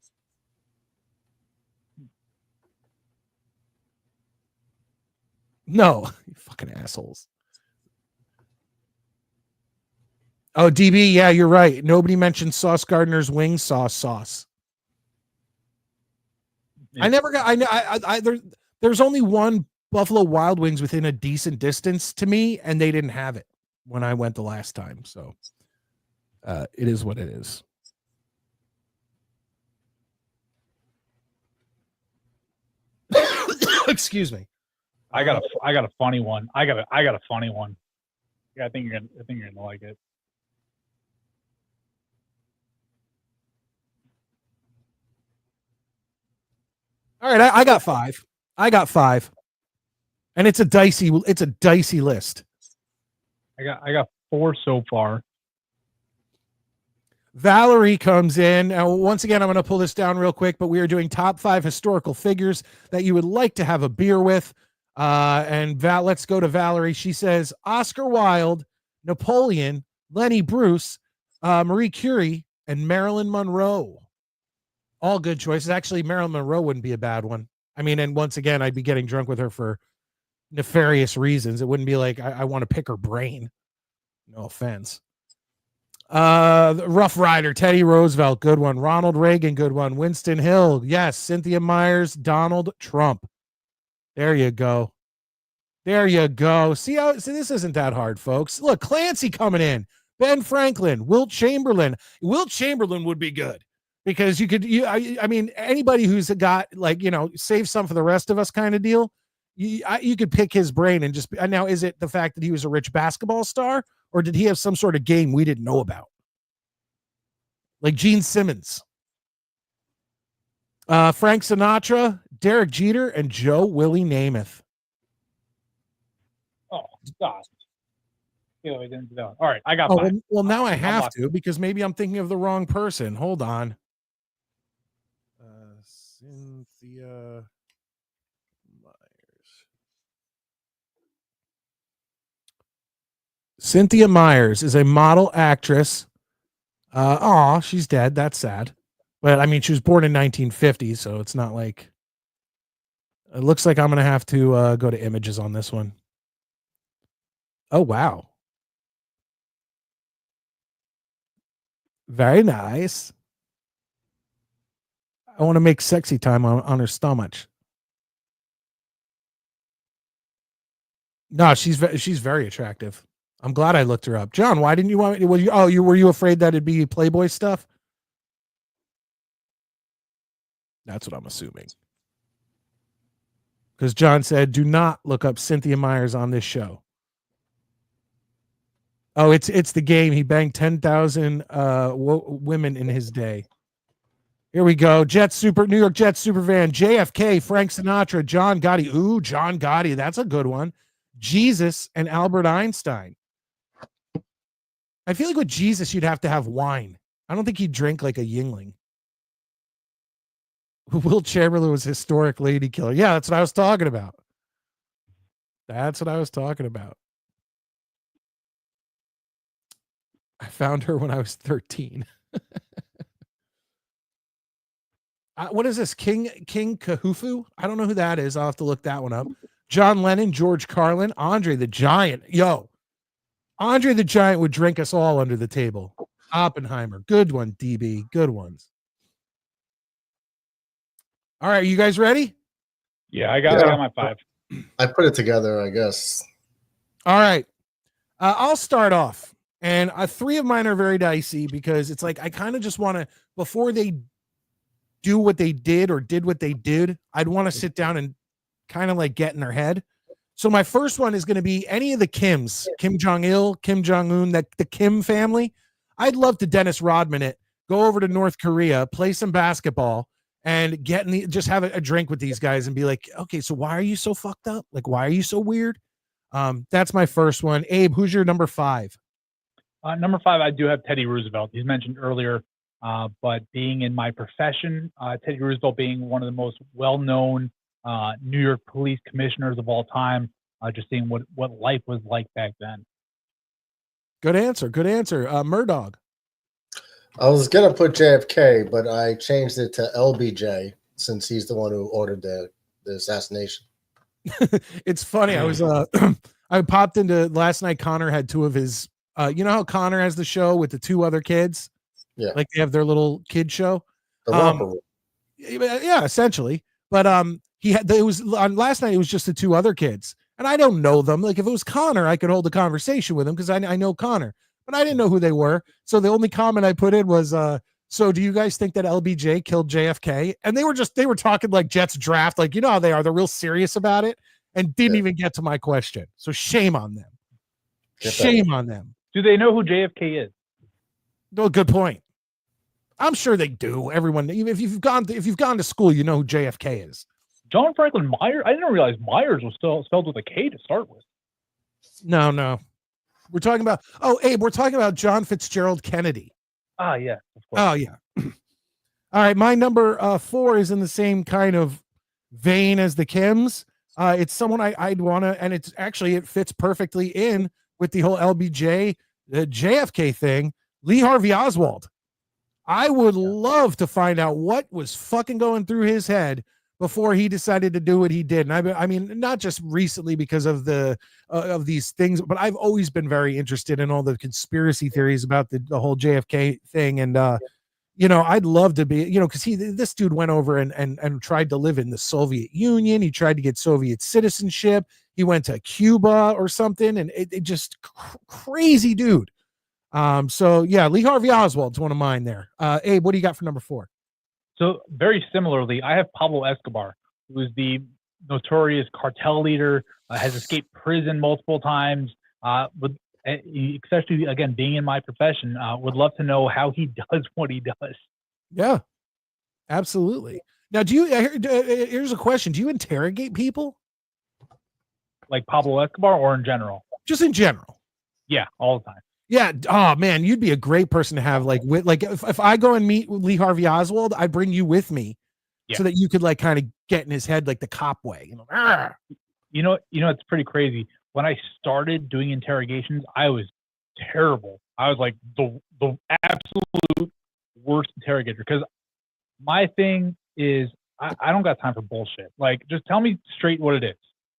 No, you fucking assholes. Oh, DB, yeah, you're right. Nobody mentioned Sauce Gardner's wing sauce. Yeah. I never got. There's only one Buffalo Wild Wings within a decent distance to me, and they didn't have it when I went the last time. So, it is what it is. Excuse me. I got a funny one. I got a funny one. Yeah, I think you're gonna like it. All right, I got five. And it's a dicey list. I got 4 so far. Valerie comes in. Now, once again, I'm going to pull this down real quick, but we are doing top 5 historical figures that you would like to have a beer with. Let's go to Valerie. She says Oscar Wilde, Napoleon, Lenny Bruce, Marie Curie, and Marilyn Monroe. All good choices. Actually, Marilyn Monroe wouldn't be a bad one. I mean, and once again, I'd be getting drunk with her for nefarious reasons. It wouldn't be like I want to pick her brain. No offense. Rough Rider, Teddy Roosevelt, good one. Ronald Reagan, good one. Winston Hill, yes. Cynthia Myers, Donald Trump. There you go. See this isn't that hard, folks. Look, Clancy coming in. Ben Franklin, Wilt Chamberlain. Wilt Chamberlain would be good because I mean, anybody who's got save some for the rest of us kind of deal. You could pick his brain and just now. Is it the fact that he was a rich basketball star, or did he have some sort of game we didn't know about? Like Gene Simmons, Frank Sinatra, Derek Jeter, and Joe Willie Namath. Oh, God. All right, I got 5. Well, now I have to because maybe I'm thinking of the wrong person. Hold on. Cynthia Myers. Cynthia Myers is a model actress. She's dead. That's sad. But I mean, she was born in 1950, so it's not like it looks like I'm going to have to go to images on this one. Oh, wow. Very nice. I want to make sexy time on her stomach. No, she's very attractive. I'm glad I looked her up. John, why didn't you want me? Were you afraid that it'd be Playboy stuff? That's what I'm assuming. Because John said, do not look up Cynthia Myers on this show. Oh, it's the game. He banged 10,000 women in his day. Here we go. New York Jets super van. JFK, Frank Sinatra, John Gotti. Ooh, John Gotti. That's a good one. Jesus and Albert Einstein. I feel like with Jesus, you'd have to have wine. I don't think he'd drink like a Yingling. Wilt Chamberlain was historic lady killer. Yeah, that's what I was talking about. I found her when I was 13. What is this? King Kahufu? I don't know who that is. I'll have to look that one up. John Lennon, George Carlin, Andre the Giant. Yo, Andre the Giant would drink us all under the table. Oppenheimer. Good one, DB. Good ones. All right, you guys ready? Yeah, I got my 5. I put it together, I guess. All right. I'll start off. And 3 of mine are very dicey because it's like I kind of just want to, before they do what they did or did what they did, I'd want to sit down and kind of like get in their head. So my first one is going to be any of the Kims, Kim Jong-il, Kim Jong-un, the Kim family. I'd love to Dennis Rodman it, go over to North Korea, play some basketball, and just have a drink with these guys and be like, okay, so why are you so fucked up? Like, why are you so weird? That's my first one. Abe, who's your number 5? Number 5, I do have Teddy Roosevelt. He's mentioned earlier, but being in my profession, Teddy Roosevelt being one of the most well-known New York police commissioners of all time, just seeing what life was like back then. Good answer. Murdog. I was going to put JFK, but I changed it to LBJ since he's the one who ordered the assassination. It's funny. I was I popped into last night. Connor had 2 of his You know how Connor has the show with the two other kids? Yeah. Like they have their little kid show. The romper room. Yeah, essentially. But he had it was on last night. It was just the two other kids, and I don't know them. Like if it was Connor, I could hold a conversation with him because I know Connor, but I didn't know who they were. So the only comment I put in was, "So do you guys think that LBJ killed JFK?" And they were talking like Jets draft, like you know how they are. They're real serious about it, and didn't even get to my question. So shame on them. Shame on them. Do they know who JFK is? No, good point. I'm sure they do. Everyone, even if you've gone to school, you know who JFK is. John Franklin Myers? I didn't realize Myers was still spelled with a K to start with. No. We're talking about Abe, we're talking about John Fitzgerald Kennedy. Ah, yeah. Of course. Oh, yeah. All right, my number 4 is in the same kind of vein as the Kims. It's someone I'd want to, and it fits perfectly in with the whole LBJ, the JFK thing, Lee Harvey Oswald. I would love to find out what was fucking going through his head before he decided to do what he did. And I mean, not just recently because of of these things, but I've always been very interested in all the conspiracy theories about the whole JFK thing. And, I'd love to be, because this dude went over and tried to live in the Soviet Union. He tried to get Soviet citizenship. He went to Cuba or something, and it just crazy dude. So yeah, Lee Harvey Oswald's one of mine there. Abe, what do you got for number 4? So very similarly, I have Pablo Escobar, who is the notorious cartel leader, has escaped prison multiple times. Especially again, being in my profession, would love to know how he does what he does. Yeah, absolutely. Now, here's a question. Do you interrogate people? Like Pablo Escobar or in general? Just in general. Yeah, all the time. Yeah. Oh man, you'd be a great person to have if I go and meet Lee Harvey Oswald, I'd bring you with me so that you could like kind of get in his head like the cop way. It's pretty crazy. When I started doing interrogations, I was terrible. I was like the absolute worst interrogator because my thing is I don't got time for bullshit. Like just tell me straight what it is.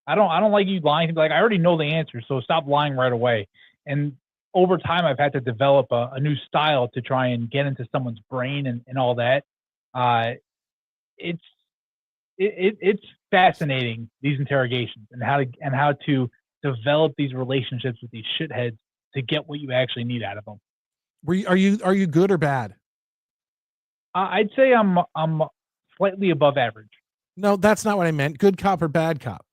I don't like you lying. Like I already know the answer, so stop lying right away. And over time, I've had to develop a new style to try and get into someone's brain and all that. It's fascinating, these interrogations and how to develop these relationships with these shitheads to get what you actually need out of them. Are you good or bad? I'd say I'm slightly above average. No, that's not what I meant. Good cop or bad cop?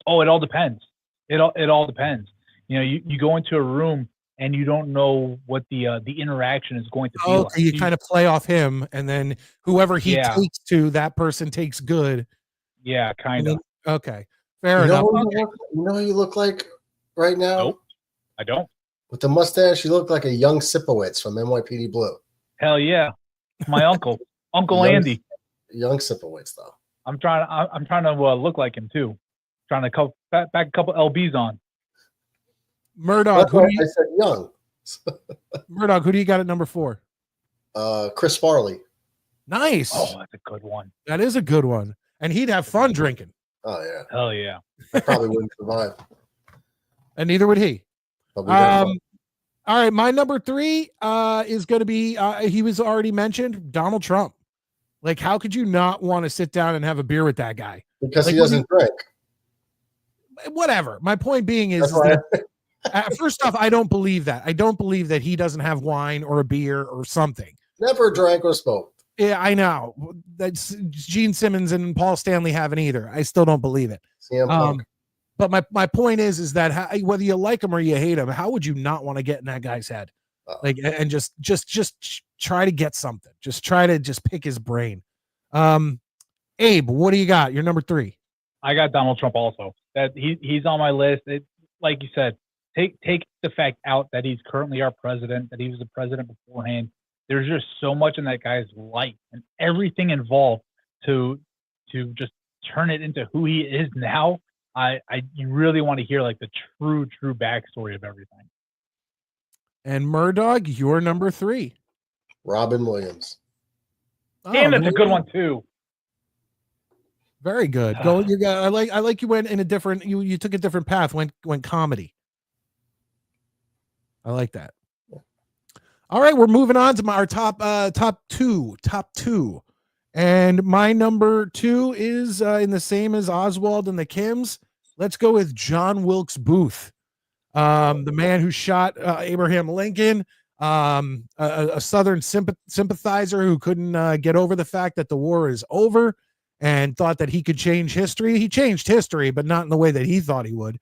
Oh, it all depends. It all depends. You go into a room and you don't know what the interaction is going to be like. You kind of play off him, and then whoever he takes to, that person takes good. Yeah, kind of. Okay, fair enough. You know who you look like right now? Nope, I don't. With the mustache, you look like a young Sipowicz from NYPD Blue. Hell yeah, my uncle, Uncle Andy. Young Sipowicz, though. I'm trying to look like him too. Trying to back a couple LBs on. Murdoch, I said young. Murdoch, who do you got at number 4? Chris Farley. Nice. Oh, that's a good one. That is a good one. And he'd have fun drinking. Oh, yeah. Hell yeah. I probably wouldn't survive. And neither would he. All right, my number 3 is going to be, he was already mentioned, Donald Trump. Like, how could you not want to sit down and have a beer with that guy? Because he doesn't drink. Whatever. My point being is first off, I don't believe that. I don't believe that he doesn't have wine or a beer or something. Never drank or smoked. Yeah, I know. That's Gene Simmons and Paul Stanley haven't either. I still don't believe it. But my point is that whether you like him or you hate him, how would you not want to get in that guy's head? Like, and just try to get something. Just try to pick his brain. Abe, what do you got? You're number 3. I got Donald Trump also. That he's on my list. Like you said, take the fact out that he's currently our president, that he was the president beforehand. There's just so much in that guy's life and everything involved to just turn it into who he is now. You really want to hear like the true backstory of everything. And Murdoch, you're number 3. Robin Williams. Damn, that's a good one too. Very good. Go. You got. I like you went in a different. You took a different path. Went comedy. I like that. All right, we're moving on to our top two. And my number 2 is in the same as Oswald and the Kims. Let's go with John Wilkes Booth, the man who shot Abraham Lincoln, a Southern sympathizer who couldn't get over the fact that the war is over and thought that he could change history. He changed history, but not in the way that he thought he would.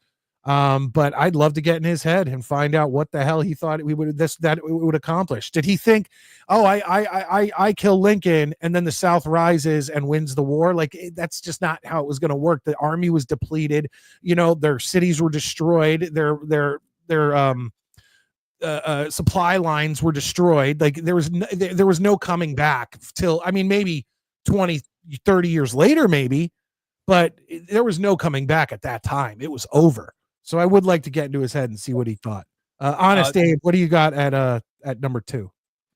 But I'd love to get in his head and find out what the hell he thought we would accomplish. Did he think, oh, I kill Lincoln and then the South rises and wins the war? Like, that's just not how it was going to work. The army was depleted. Their cities were destroyed. Their supply lines were destroyed. Like, there was no coming back till, maybe 20, 30 years later, maybe, but there was no coming back at that time. It was over. So I would like to get into his head and see what he thought. Honest Dave, what do you got at number 2?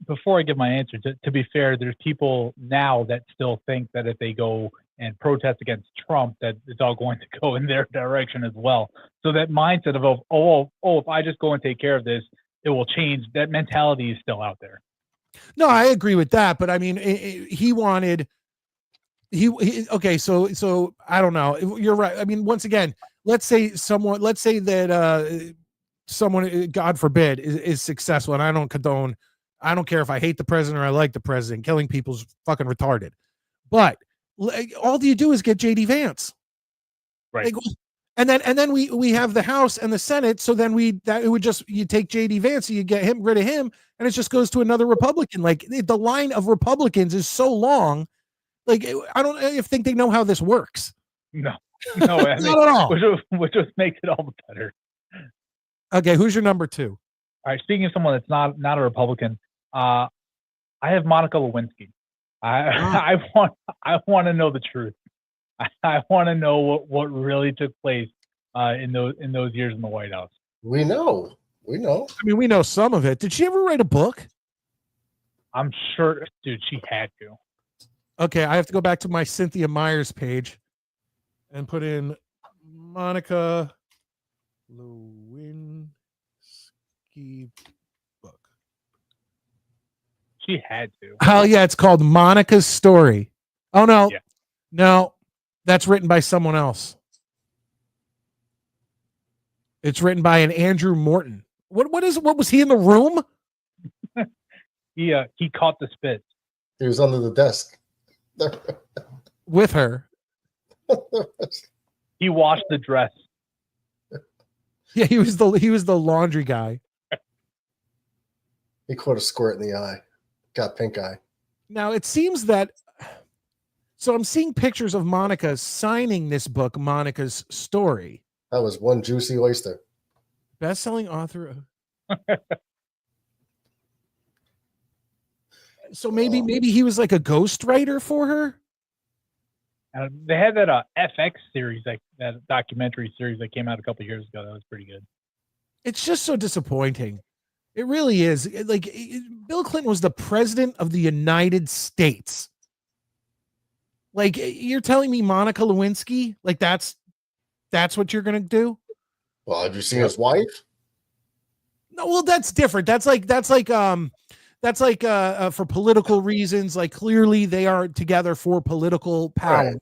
Before I give my answer, to be fair, there's people now that still think that if they go and protest against Trump, that it's all going to go in their direction as well. So that mindset of if I just go and take care of this, it will change. That mentality is still out there. No, I agree with that, but he wanted. Okay, so I don't know. You're right. Once again, let's say that someone, God forbid, is successful, and I don't condone. I don't care if I hate the president or I like the president. Killing people's fucking retarded. But all you do is get JD Vance, right? And then we have the House and the Senate. So then you take JD Vance, so you get rid of him, and it just goes to another Republican. Like, the line of Republicans is so long. Like, I don't think they know how this works. No, not at all. Which just makes it all the better. Okay, who's your number 2? All right, speaking of someone that's not a Republican, I have Monica Lewinsky. I want to know the truth. I want to know what really took place in those years in the White House. We know. We know some of it. Did she ever write a book? I'm sure, dude, she had to. Okay, I have to go back to my Cynthia Myers page and put in Monica Lewinsky book. She had to. Oh, yeah, it's called Monica's Story. Oh, no. Yeah. No, that's written by someone else. It's written by an Andrew Morton. What was he in the room? He caught the spit. He was under the desk. With her. He washed the dress. Yeah, he was the laundry guy. He caught a squirt in the eye. Got pink eye. Now it seems that, so I'm seeing pictures of Monica signing this book, Monica's Story. That was one juicy oyster. Best-selling author of... So maybe he was like a ghostwriter for her. They had that FX series, like that documentary series that came out a couple years ago. That was pretty good. It's just so disappointing. It really is. Bill Clinton was the president of the United States. Like, you're telling me Monica Lewinsky? Like, that's what you're gonna do? Well, have you seen his wife? No, well, that's different. That's like for political reasons. Like, clearly they are together for political power. Right.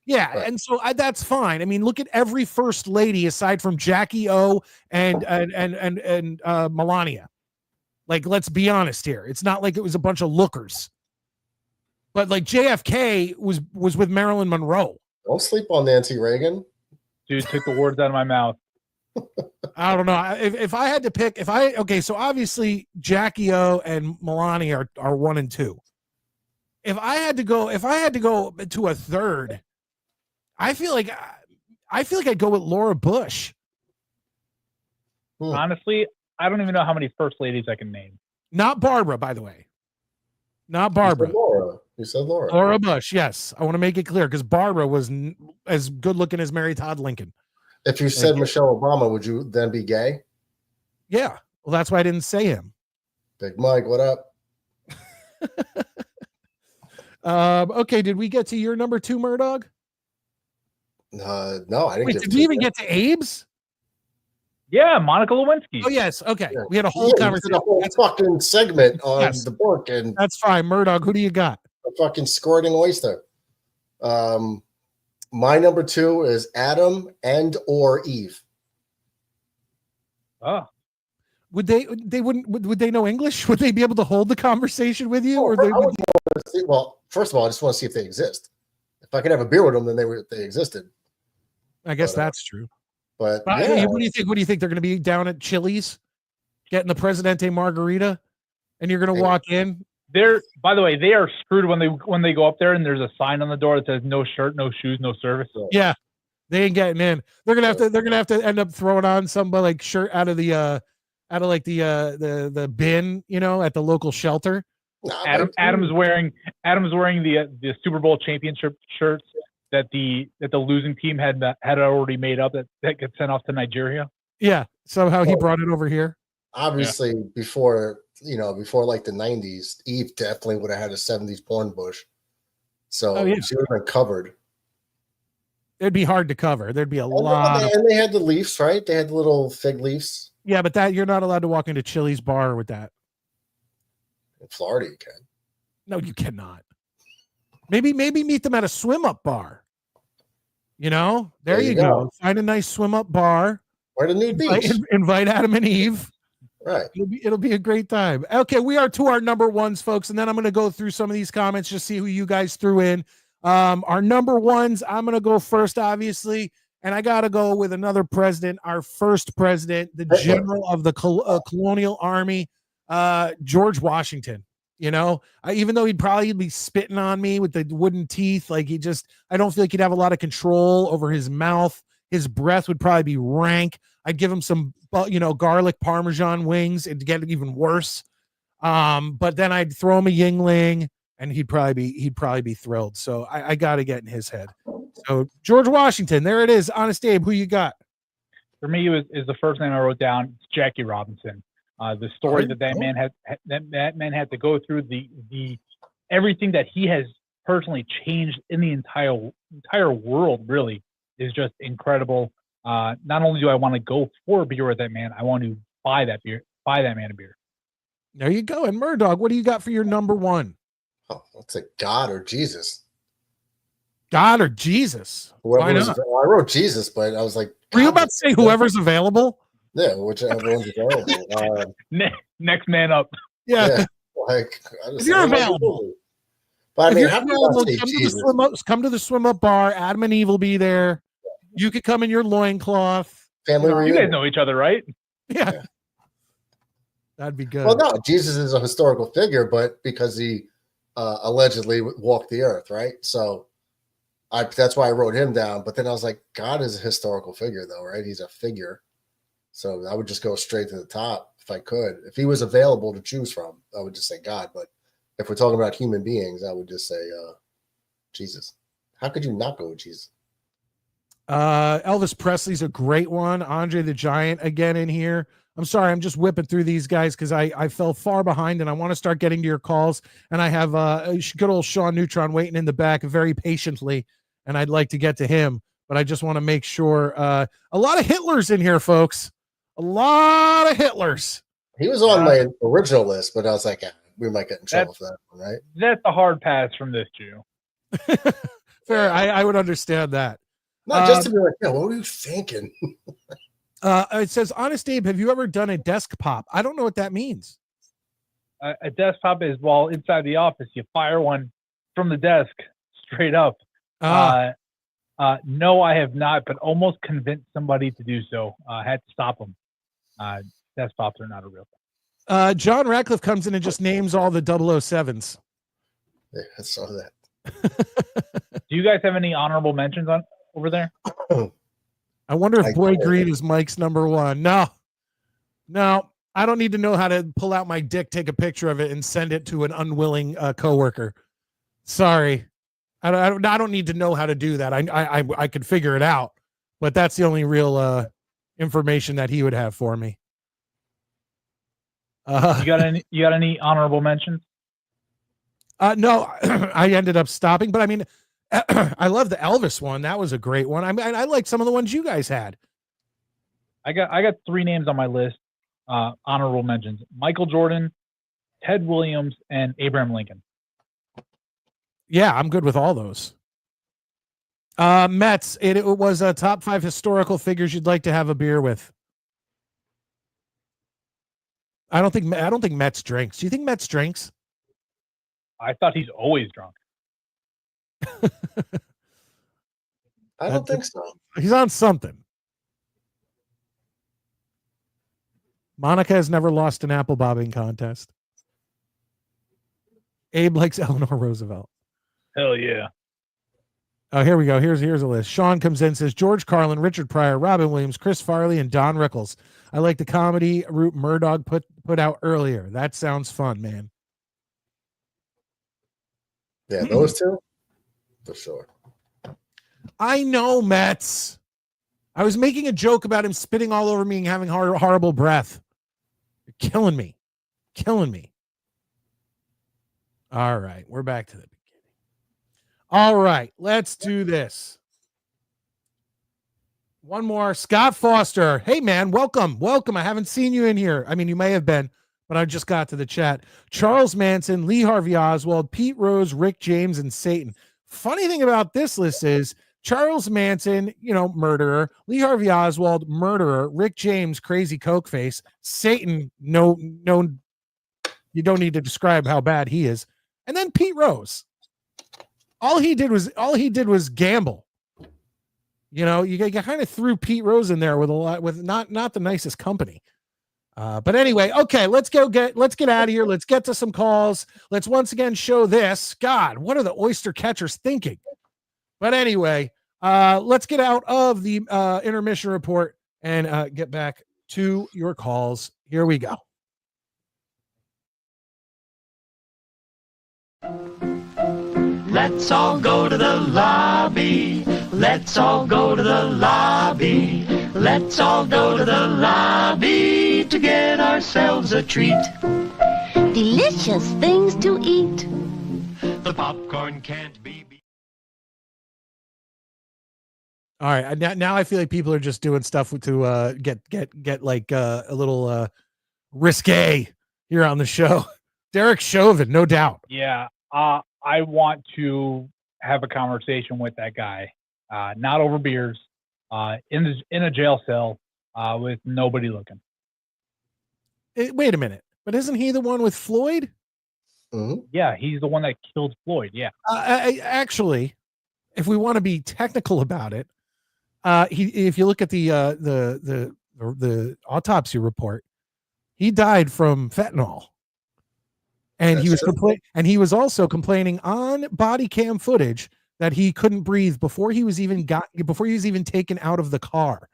Yeah, right. And so that's fine. Look at every first lady aside from Jackie O and Melania. Like, let's be honest here. It's not like it was a bunch of lookers. But like JFK was with Marilyn Monroe. Don't sleep on Nancy Reagan. Dude, took the words out of my mouth. I don't know. If I had to pick, so obviously Jackie O and Melania are 1 and 2. If I had to go to a third, I feel like I'd go with Laura Bush. Honestly, I don't even know how many first ladies I can name. Not Barbara, by the way. Not Barbara. You said Laura. Laura Bush, yes. I want to make it clear because Barbara was as good looking as Mary Todd Lincoln. If you said Michelle Obama, would you then be gay? Yeah. Well, that's why I didn't say him. Big Mike, what up? Okay, did we get to your number 2, Murdog? No, I didn't. Wait, did we even get to Abe's? Yeah, Monica Lewinsky. Oh yes, okay. Yeah. We had a whole You did conversation. a whole fucking segment on Yes. the book and That's fine. Murdoch, who do you got? a fucking squirting oyster. My number 2 is Adam and or Eve. Oh, Would they know English? Would they be able to hold the conversation with you, or I would want to see, well, first of all, I just want to see if they exist. If I could have a beer with them, then they existed. I guess but, that's true. But But yeah, what do you think? What do you think they're going to be down at Chili's, getting the Presidente margarita, and you're going to walk in? By the way, they are screwed when they go up there and there's a sign on the door that says no shirt, no shoes, no service. Yeah, they ain't getting in. They're gonna have to end up throwing on some like shirt out of the bin, at the local shelter. Adam's wearing the Super Bowl championship shirts that the losing team had already made up that gets sent off to Nigeria. Yeah, somehow he brought it over here. Obviously, before like the 90s, Eve definitely would have had a 70s porn bush. So she would have been covered. It'd be hard to cover. There'd be a lot. And they had the leaves, right? They had the little fig leaves. Yeah, but that you're not allowed to walk into Chili's bar with that. In Florida, you can. No, you cannot. Maybe meet them at a swim up bar. There you go. Find a nice swim up bar. Or the nude beach. Invite Adam and Eve. Right. It'll be a great time. Okay, we are to our number ones, folks, and then I'm going to go through some of these comments, just see who you guys threw in. Our number ones, I'm going to go first, obviously, and I got to go with another president, our first president, the general of the colonial army, George Washington. Even though he'd probably be spitting on me with the wooden teeth, I don't feel like he'd have a lot of control over his mouth. His breath would probably be rank. I'd give him some, garlic Parmesan wings and to get it even worse. But then I'd throw him a Yingling, and he'd probably be thrilled. So I got to get in his head. So George Washington, there it is. Honest Abe, who you got? For me, is the first name I wrote down. It's Jackie Robinson. The story that man had to go through, the everything that he has personally changed in the entire world, really, is just incredible. Not only do I want to go for a beer with that man, I want to buy that man a beer. There you go. And Murdoch, what do you got for your number one? Oh, let's say God or Jesus. God or Jesus? Why not? I wrote Jesus, but I was like, were you about to say whoever's available? Yeah, whichever one's available. Next man up. Yeah. If you're available. But I mean, come to the swim up bar. Adam and Eve will be there. You could come in your loincloth. Family reunion. You guys know each other, right? Yeah. That'd be good. Well, no, Jesus is a historical figure, but because he allegedly walked the earth, right? So that's why I wrote him down. But then I was like, God is a historical figure, though, right? He's a figure. So I would just go straight to the top if I could. If he was available to choose from, I would just say God. But if we're talking about human beings, I would just say Jesus. How could you not go with Jesus? Elvis Presley's a great one. Andre the Giant again in here. I'm sorry, I'm just whipping through these guys because I fell far behind and I want to start getting to your calls. And I have good old Sean Neutron waiting in the back very patiently, and I'd like to get to him, but I just want to make sure. A lot of Hitlers in here, folks. A lot of Hitlers. He was on my original list, but I was like, we might get in trouble for that one, right? That's a hard pass from this Jew. Fair, I would understand that. Not just to be like, what were you thinking? It says, Honest Abe, have you ever done a desk pop? I don't know what that means. A desk pop is, inside the office, you fire one from the desk straight up. No, I have not, but almost convinced somebody to do so. I had to stop them. Desk pops are not a real thing. John Ratcliffe comes in and just names all the 007s. Yeah, I saw that. Do you guys have any honorable mentions over there? I wonder if Boy Green is Mike's number one. No, I don't need to know how to pull out my dick, take a picture of it, and send it to an unwilling coworker. Sorry, I don't need to know how to do that. I could figure it out, but that's the only real information that he would have for me. You got any honorable mentions? No, I ended up stopping, but I mean, I love the Elvis one. That was a great one. I mean, I like some of the ones you guys had. I got 3 names on my list. Honorable mentions: Michael Jordan, Ted Williams, and Abraham Lincoln. Yeah, I'm good with all those. Mets. It was a top 5 historical figures you'd like to have a beer with. I don't think Mets drinks. Do you think Mets drinks? I thought he's always drunk. I don't think so. He's on something. Monica has never lost an apple bobbing contest. Abe likes Eleanor Roosevelt. Hell yeah. Oh, here we go. Here's a list. Sean comes in, says George Carlin, Richard Pryor, Robin Williams, Chris Farley, and Don Rickles. I like the comedy Rupert Murdoch put out earlier. That sounds fun, man. Yeah, those two for sure. I know, Mets. I was making a joke about him spitting all over me and having horrible breath. You're killing me. Killing me. All right, we're back to the beginning. All right, let's do this. One more. Scott Foster. Hey, man, welcome. Welcome. I haven't seen you in here. I mean, you may have been, but I just got to the chat. Charles Manson, Lee Harvey Oswald, Pete Rose, Rick James, and Satan. Funny thing about this list is Charles Manson, murderer. Lee Harvey Oswald, murderer. Rick James, crazy coke face. Satan, no, you don't need to describe how bad he is. And then Pete Rose. All he did was gamble. You kind of threw Pete Rose in there with not the nicest company. But anyway, okay, let's get out of here. Let's get to some calls. Let's once again show this. God, what are the oyster catchers thinking? But anyway, let's get out of the intermission report and get back to your calls. Here we go. Let's all go to the lobby. Let's all go to the lobby. Let's all go to the lobby to get ourselves a treat. Delicious things to eat. The popcorn can't be beat. All right, now I feel like people are just doing stuff to get like a little risque here on the show. Derek Chauvin, no doubt. Yeah, I want to have a conversation with that guy, not over beers, in a jail cell with nobody looking. Wait a minute, but isn't he the one with Floyd? Mm-hmm. Yeah, he's the one that killed Floyd. Yeah. Actually, if we want to be technical about it, if you look at the autopsy report, he died from fentanyl. And he was also complaining on body cam footage that he couldn't breathe before he was even taken out of the car.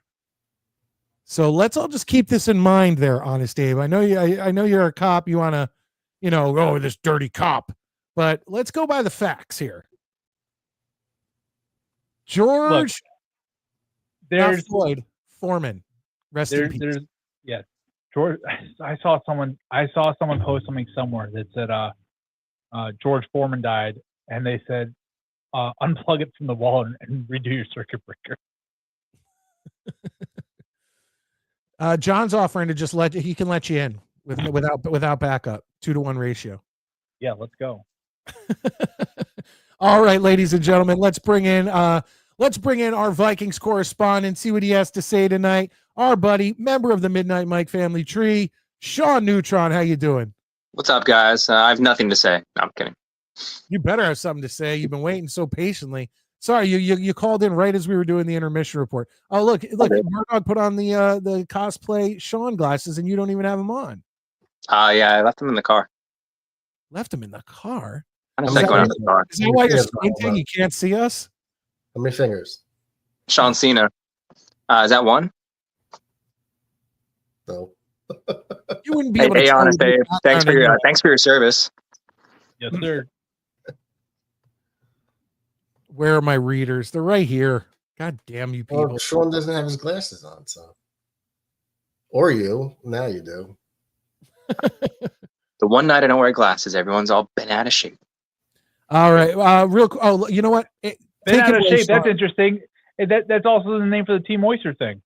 So let's all just keep this in mind there, Honest Dave. I know you're a cop. You want to, this dirty cop, but let's go by the facts here. George, there's Floyd Foreman. Rest in peace. Yes. George, I saw someone post something somewhere that said George Foreman died, and they said unplug it from the wall and redo your circuit breaker. John's offering to just let you in without backup, 2-to-1 ratio. Yeah, let's go. All right, ladies and gentlemen, let's bring in our Vikings correspondent, see what he has to say tonight. Our buddy, member of the Midnight Mike family tree, Sean Neutron. How you doing? What's up, guys? I have nothing to say. No, I'm kidding. You better have something to say. You've been waiting so patiently. Sorry, you called in right as we were doing the intermission report. Oh, look, Murdoch put on the cosplay Sean glasses, and you don't even have them on. Yeah, I left them in the car. Left them in the car? I just like going out of the car. Is that why you're squinting? You can't see us? How many fingers? Sean Cena. Is that one? No. You wouldn't be able to. Hey, Honest Dave. Thanks for your service. Yes, sir. Where are my readers? They're right here. God damn you people. Well, Sean doesn't have his glasses on, so. Or you. Now you do. The one night I don't wear glasses, everyone's all bent out of shape. All right. Oh, you know what? Bent out of shape. That's interesting. That's also the name for the Team Oyster thing.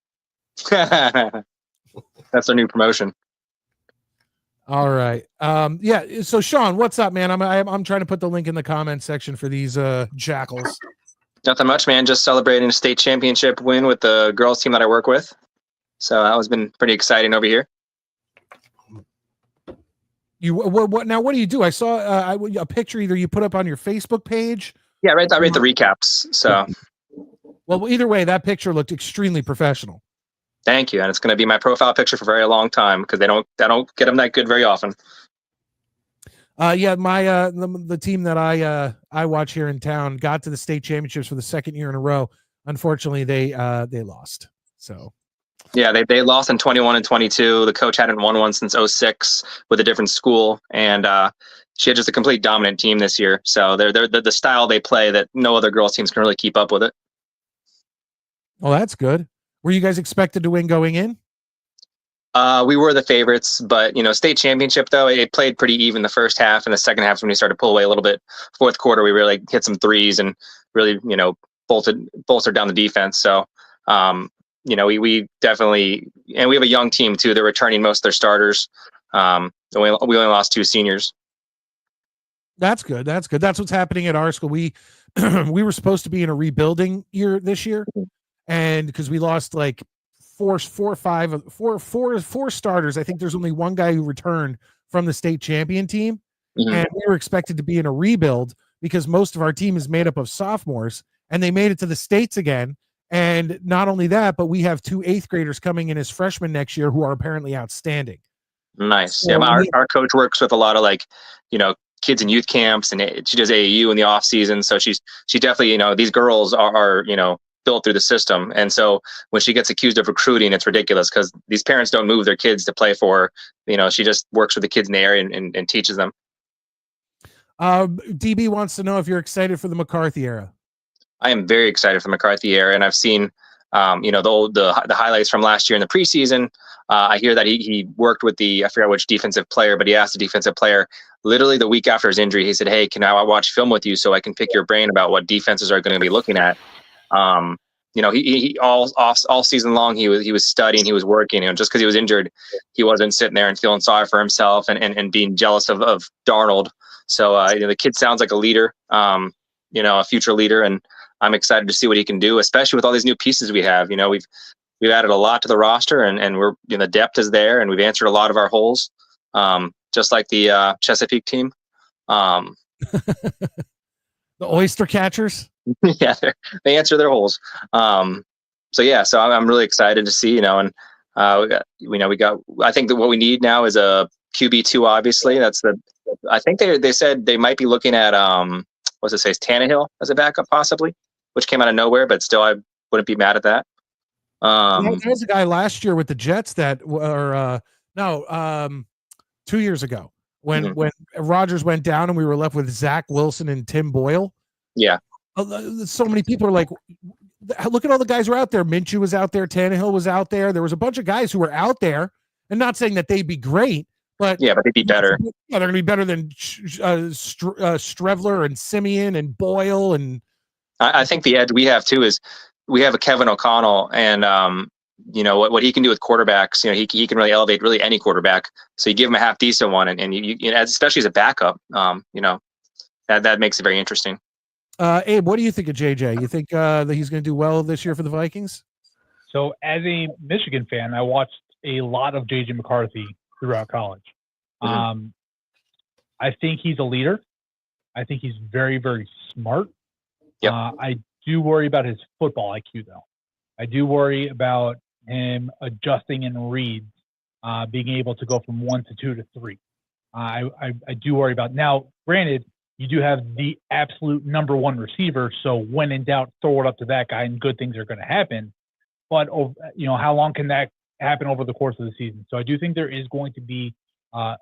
That's our new promotion. All right. Yeah. So Sean, what's up, man? I'm trying to put the link in the comment section for these jackals. Nothing much, man. Just celebrating a state championship win with the girls team that I work with. So that has been pretty exciting over here. You what now? What do you do? I saw a picture either you put up on your Facebook page. Yeah, right. I read the recaps. So, well, either way, that picture looked extremely professional. thank you, and it's going to be my profile picture for a very long time because they don't get them that good very often. Yeah, my the team that I watch here in town got to the state championships for the second year in a row. Unfortunately, they lost. So. Yeah, they lost in 21 and 22. The coach hadn't won one since 06 with a different school, and she had just a complete dominant team this year. So they're the style they play that no other girls teams can really keep up with it. Well, that's good. Were you guys expected to win going in? We were the favorites, but state championship though, it played pretty even the first half, and the second half when we started to pull away a little bit. Fourth quarter, we really hit some threes and really bolstered down the defense. So. We definitely, and we have a young team too. They're returning most of their starters. We only lost 2 seniors. That's good. That's good. That's what's happening at our school. We we were supposed to be in a rebuilding year this year, and because we lost like four starters. I think there's only one guy who returned from the state champion team, and we were expected to be in a rebuild because most of our team is made up of sophomores, and they made it to the States again. And not only that, but we have 2 8th graders coming in as freshmen next year who are apparently outstanding. Nice. So yeah, our coach works with a lot of kids in youth camps, and she does AAU in the off season. So she definitely, these girls are built through the system. And so when she gets accused of recruiting, it's ridiculous because these parents don't move their kids to play for her. She just works with the kids in the area and teaches them. DB wants to know if you're excited for the McCarthy era. I am very excited for the McCarthy era, and I've seen, the highlights from last year in the preseason. I hear that he worked with I forgot which defensive player, but he asked the defensive player literally the week after his injury. He said, "Hey, can I watch film with you so I can pick your brain about what defenses are going to be looking at?" He all season long he was studying, he was working. Just because he was injured, he wasn't sitting there and feeling sorry for himself and being jealous of Darnold. So the kid sounds like a leader, a future leader, and I'm excited to see what he can do, especially with all these new pieces we have. We've added a lot to the roster, and we're the depth is there, and we've answered a lot of our holes, just like the Chesapeake team. The oyster catchers. Yeah, they answer their holes. So I'm really excited to see. And we got. I think that what we need now is a QB2. Obviously, I think they said they might be looking at what's it say, Tannehill as a backup possibly, which came out of nowhere, but still I wouldn't be mad at that. There was a guy last year with the Jets that were 2 years ago when Rodgers went down and we were left with Zach Wilson and Tim Boyle. Yeah. So many people are like, look at all the guys who are out there. Minshew was out there. Tannehill was out there. There was a bunch of guys who were out there, and not saying that they'd be great, but they'd be better. Yeah, they're going to be better than Strevler and Simeon and Boyle. And I think the edge we have too is we have a Kevin O'Connell, and what he can do with quarterbacks. He can really elevate really any quarterback. So you give him a half decent one, and you especially as a backup, that makes it very interesting. Abe, what do you think of JJ? You think that he's going to do well this year for the Vikings? So as a Michigan fan, I watched a lot of JJ McCarthy throughout college. I think he's a leader. I think he's very, very smart. Yep. I do worry about his football IQ, though. I do worry about him adjusting in reads, being able to go from 1 to 2 to 3. I do worry about. Now, granted, you do have the absolute number one receiver, so when in doubt, throw it up to that guy, and good things are going to happen. But how long can that happen over the course of the season? So I do think there is going to be a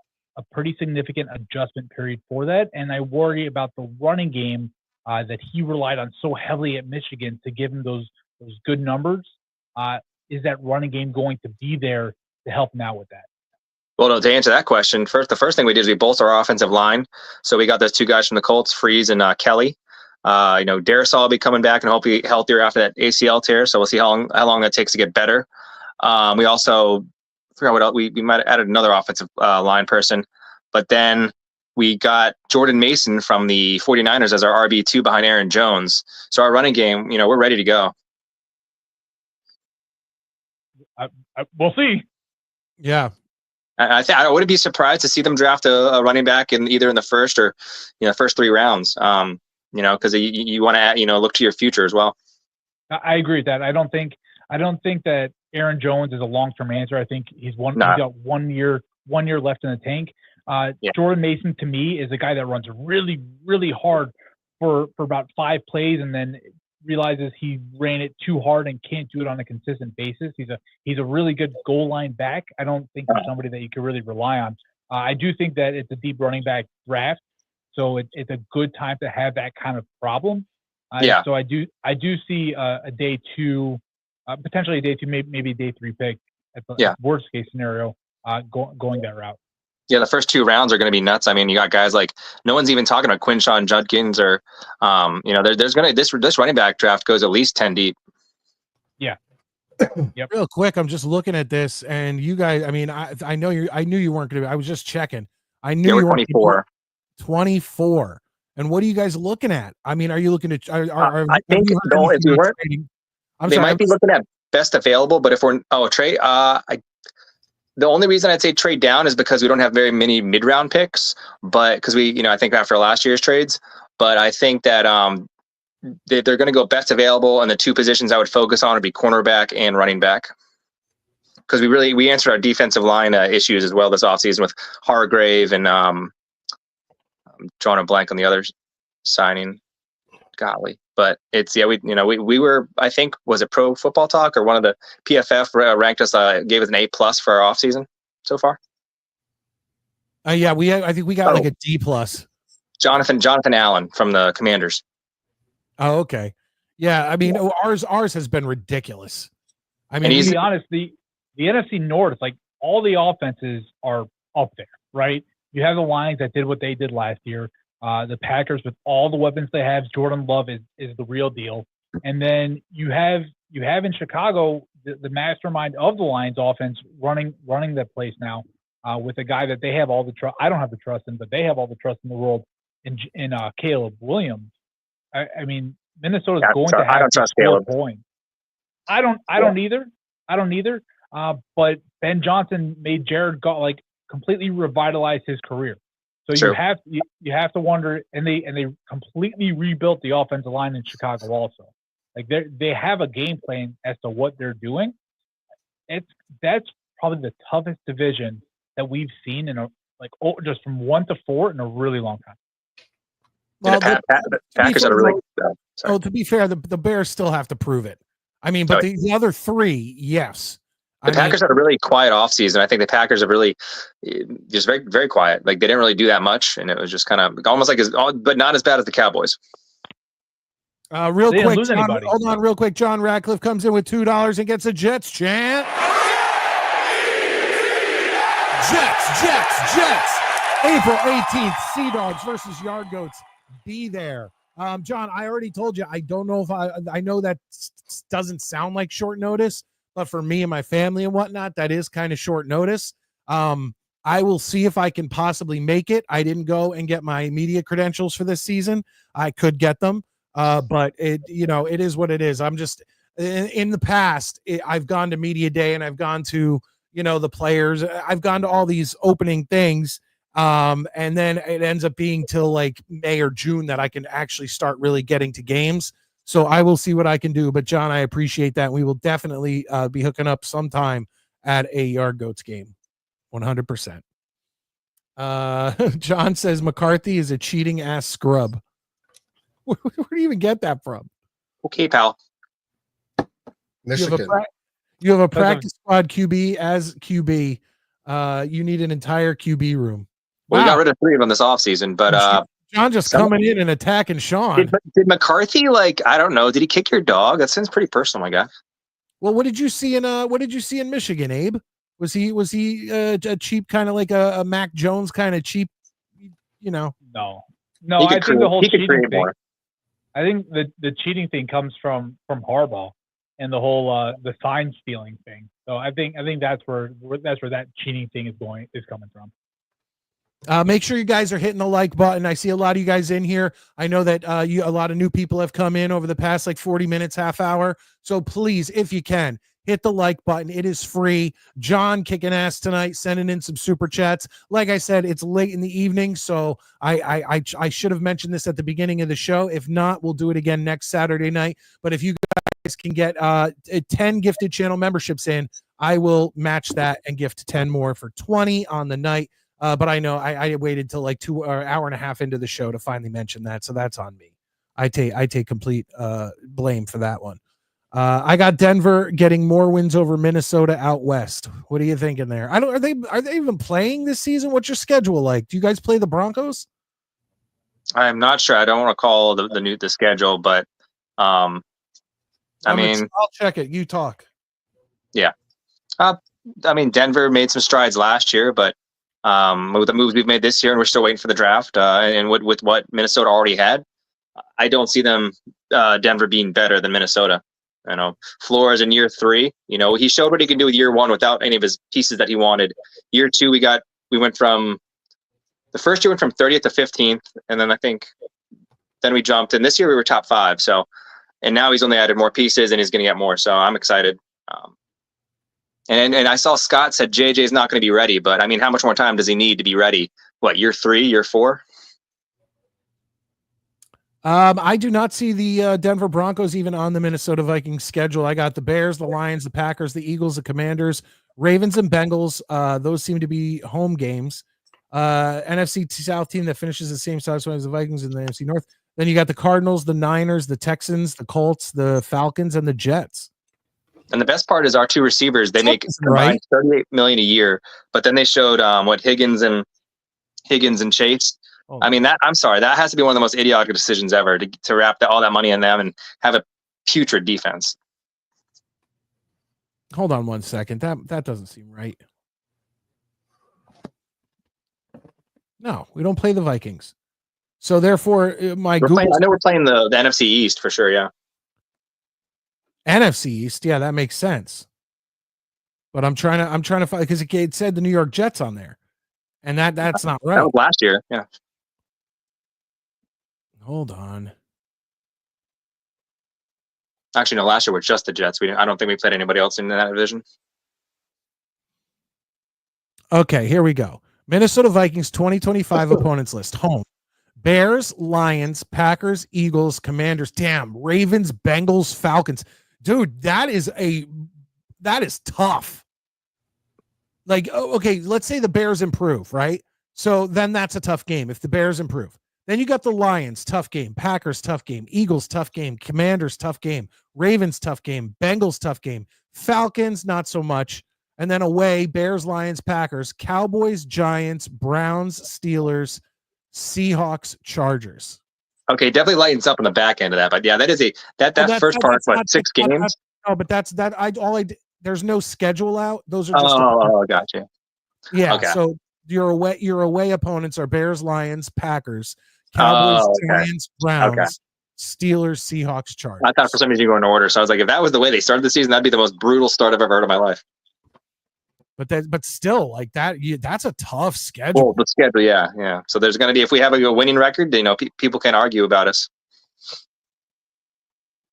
pretty significant adjustment period for that, and I worry about the running game that he relied on so heavily at Michigan to give him those good numbers. Is that running game going to be there to help him out with that? Well, to answer that question, the first thing we did is we bolstered our offensive line. So we got those 2 guys from the Colts, Freeze and Kelly. Darrisaw will be coming back and hopefully healthier after that ACL tear. So we'll see how long that takes to get better. We also forgot what else. We might have added another offensive line person, but then we got Jordan Mason from the 49ers as our RB2 behind Aaron Jones. So our running game, we're ready to go. We'll see. Yeah. I wouldn't be surprised to see them draft a running back in either in the first or first 3 rounds. Because you want to look to your future as well. I agree with that. I don't think that Aaron Jones is a long-term answer. I think he's got 1 year left in the tank. Jordan Mason to me is a guy that runs really, really hard for about 5 plays and then realizes he ran it too hard and can't do it on a consistent basis. He's a really good goal line back. I don't think he's somebody that you can really rely on. I do think that it's a deep running back draft, so it's a good time to have that kind of problem. So I do see a day 2, potentially a day 2, maybe a day 3 pick at the worst case scenario, going that route. Yeah, the first 2 rounds are going to be nuts. I mean, you got guys like no one's even talking about Quinshon Judkins or, there's going to this running back draft goes at least 10 deep. Yeah. Yep. Real quick, I'm just looking at this, and you guys. I mean, I knew you weren't going to. I was just checking. I knew you were 24. 24. And what are you guys looking at? I mean, are you looking at? I think if we weren't, they might be looking at best available. But if we're trade, the only reason I'd say trade down is because we don't have very many mid-round picks, but because I think after last year's trades, but I think that they're going to go best available, and the 2 positions I would focus on would be cornerback and running back. Because we answered our defensive line issues as well this offseason with Hargrave and I'm drawing a blank on the other signing. Golly. But it's we were, I think, was it Pro Football Talk or one of the PFF ranked us, gave us an A+ for our offseason so far. I think we got like a D+. Jonathan Allen from the Commanders. Oh, okay. Yeah, I mean, ours has been ridiculous. I mean, to be honest, the NFC North, like all the offenses are up there, right? You have the Lions that did what they did last year. The Packers with all the weapons they have, Jordan Love is the real deal. And then you have in Chicago the mastermind of the Lions offense running the place now with a guy that they have all the trust. I don't have the trust in, but they have all the trust in the world in Caleb Williams. I mean, Minnesota's going to have to score points. I don't either. But Ben Johnson made Jared Goff completely revitalize his career. So you have to wonder, and they completely rebuilt the offensive line in Chicago also. Like they have a game plan as to what they're doing. That's probably the toughest division that we've seen in just from 1 to 4 in a really long time. Well, the Packers are really. To be fair, the Bears still have to prove it. I mean, but the other 3, yes. The Packers had a really quiet offseason. I think the Packers are really just very, very quiet. Like they didn't really do that much, and it was just kind of almost but not as bad as the Cowboys. Real quick, hold on, real quick. John Ratcliffe comes in with $2 and gets a Jets chant. Jets. April 18th, Sea Dogs versus Yard Goats. Be there. John, I already told you. I don't know if I know that doesn't sound like short notice. But for me and my family and whatnot, that is kind of short notice. I will see if I can possibly make it. I didn't go and get my media credentials for this season. I could get them, but it is what it is. I'm just in the past. I've gone to media day and I've gone to the players. I've gone to all these opening things, and then it ends up being till like May or June that I can actually start really getting to games. So I will see what I can do. But, John, I appreciate that. We will definitely be hooking up sometime at a Yard Goats game, 100%. John says McCarthy is a cheating-ass scrub. Where do you even get that from? Okay, pal. Michigan. You have a practice squad QB as QB. You need an entire QB room. Well, we got rid of 3 of them this offseason, but John just coming in and attacking Sean. Did McCarthy I don't know? Did he kick your dog? That sounds pretty personal, my guy. Well, what did you see in Michigan, Abe? Was he a cheap kind of like a Mac Jones kind of cheap? No. I think the whole cheating thing. I think the cheating thing comes from Harbaugh, and the whole the sign stealing thing. So I think that's where that cheating thing is coming from. Make sure you guys are hitting the like button. I see a lot of you guys in here. I know that a lot of new people have come in over the past like 40 minutes, half hour. So please, if you can, hit the like button. It is free. John kicking ass tonight, sending in some super chats. Like I said, it's late in the evening, so I should have mentioned this at the beginning of the show. If not, we'll do it again next Saturday night. But if you guys can get 10 gifted channel memberships in, I will match that and gift 10 more for 20 on the night. But I know I waited till like hour and a half into the show to finally mention that, so that's on me. I take complete blame for that one. I got Denver getting more wins over Minnesota out west. What are you thinking there? Are they even playing this season? What's your schedule like? Do you guys play the Broncos? I'm not sure. I don't want to call the schedule, but I mean, I'll check it. You talk. Yeah. I mean, Denver made some strides last year, but with the moves we've made this year, and we're still waiting for the draft, and with what Minnesota already had, I don't see them Denver being better than Minnesota. You know, Flores in year 3, you know, he showed what he can do with year 1 without any of his pieces that he wanted. Year 2, we went from the first year went from 30th to 15th, and then then we jumped, and this year we were top 5. So, and now he's only added more pieces, and he's going to get more. So I'm excited. And I saw Scott said JJ is not going to be ready, but I mean, how much more time does he need to be ready? What, year 3, year 4? I do not see the Denver Broncos even on the Minnesota Vikings schedule. I got the Bears, the Lions, the Packers, the Eagles, the Commanders, Ravens, and Bengals. Those seem to be home games. NFC South team that finishes the same size as the Vikings in the NFC North. Then you got the Cardinals, the Niners, the Texans, the Colts, the Falcons, and the Jets. And the best part is our 2 receivers, they make combined $38 million a year, but then they showed Higgins and Chase. Oh. I mean, I'm sorry, that has to be one of the most idiotic decisions ever to wrap all that money in them and have a putrid defense. Hold on one second. That doesn't seem right. No, we don't play the Vikings. So therefore, I know we're playing the NFC East for sure. Yeah. NFC East. Yeah, that makes sense. But I'm trying to find, because it said the New York Jets on there, and that's not right. That was last year. Yeah. Hold on. Actually, no, last year we're just the Jets. I don't think we played anybody else in that division. Okay, here we go. Minnesota Vikings 2025 opponents list. Home. Bears, Lions, Packers, Eagles, Commanders. Damn, Ravens, Bengals, Falcons. Dude, that is tough. Like, okay, let's say the Bears improve, right? So then that's a tough game if the Bears improve. Then you got the Lions, tough game. Packers, tough game. Eagles, tough game. Commanders, tough game. Ravens, tough game. Bengals, tough game. Falcons, not so much. And then away, Bears, Lions, Packers, Cowboys, Giants, Browns, Steelers, Seahawks, Chargers. Okay, definitely lightens up on the back end of that. But yeah, that is that first part, what, 6 games? No, but that's that. There's no schedule out. Those are just gotcha. Yeah. Okay. So your away opponents are Bears, Lions, Packers, Cowboys, Giants, Browns, Steelers, Seahawks, Chargers. I thought for some reason you go in order. So I was like, if that was the way they started the season, that'd be the most brutal start I've ever heard in my life. But still, like that, that's a tough schedule. Well, the schedule, yeah. So there's going to be, if we have a winning record, you know, people can argue about us.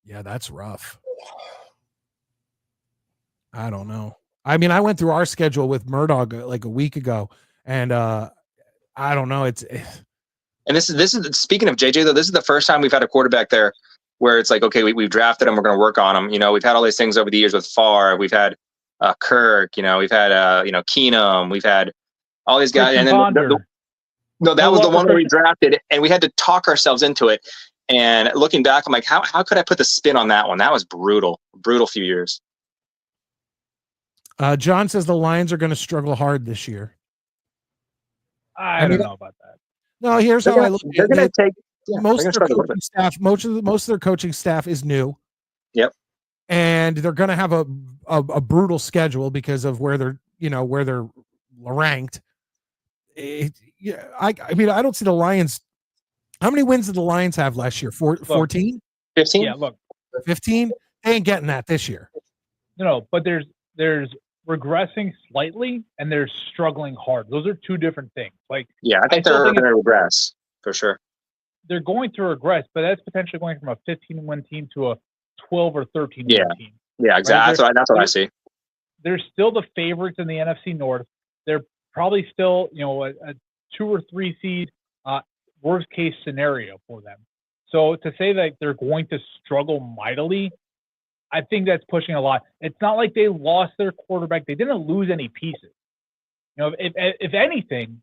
Yeah, that's rough. I don't know. I mean, I went through our schedule with Murdoch like a week ago, and I don't know. And this is speaking of JJ though. This is the first time we've had a quarterback there where it's like, okay, we've drafted him, we're going to work on him. You know, we've had all these things over the years with Favre. We've had Kirk. You know, we've had Keenum. We've had all these guys, and then that was the one where we drafted, and we had to talk ourselves into it. And looking back, I'm like, how could I put the spin on that one? That was brutal few years. John says the Lions are going to struggle hard this year. I don't know about that. No, here's how I look at it. Most of their coaching staff is new. Yep. And they're going to have a brutal schedule because of where they're ranked. I mean, I don't see the Lions. How many wins did the Lions have last year? 14? 15? Yeah, look. 15? They ain't getting that this year. No, but there's regressing slightly and there's struggling hard. Those are two different things. Like, Yeah, I think they're going to regress for sure. They're going to regress, but that's potentially going from a 15-win team to a 12 or 13-win team. Yeah, exactly. Right? That's what I see. They're still the favorites in the NFC North. They're probably still, a 2 or 3 seed, worst case scenario for them. So to say that they're going to struggle mightily, I think that's pushing a lot. It's not like they lost their quarterback. They didn't lose any pieces. If anything,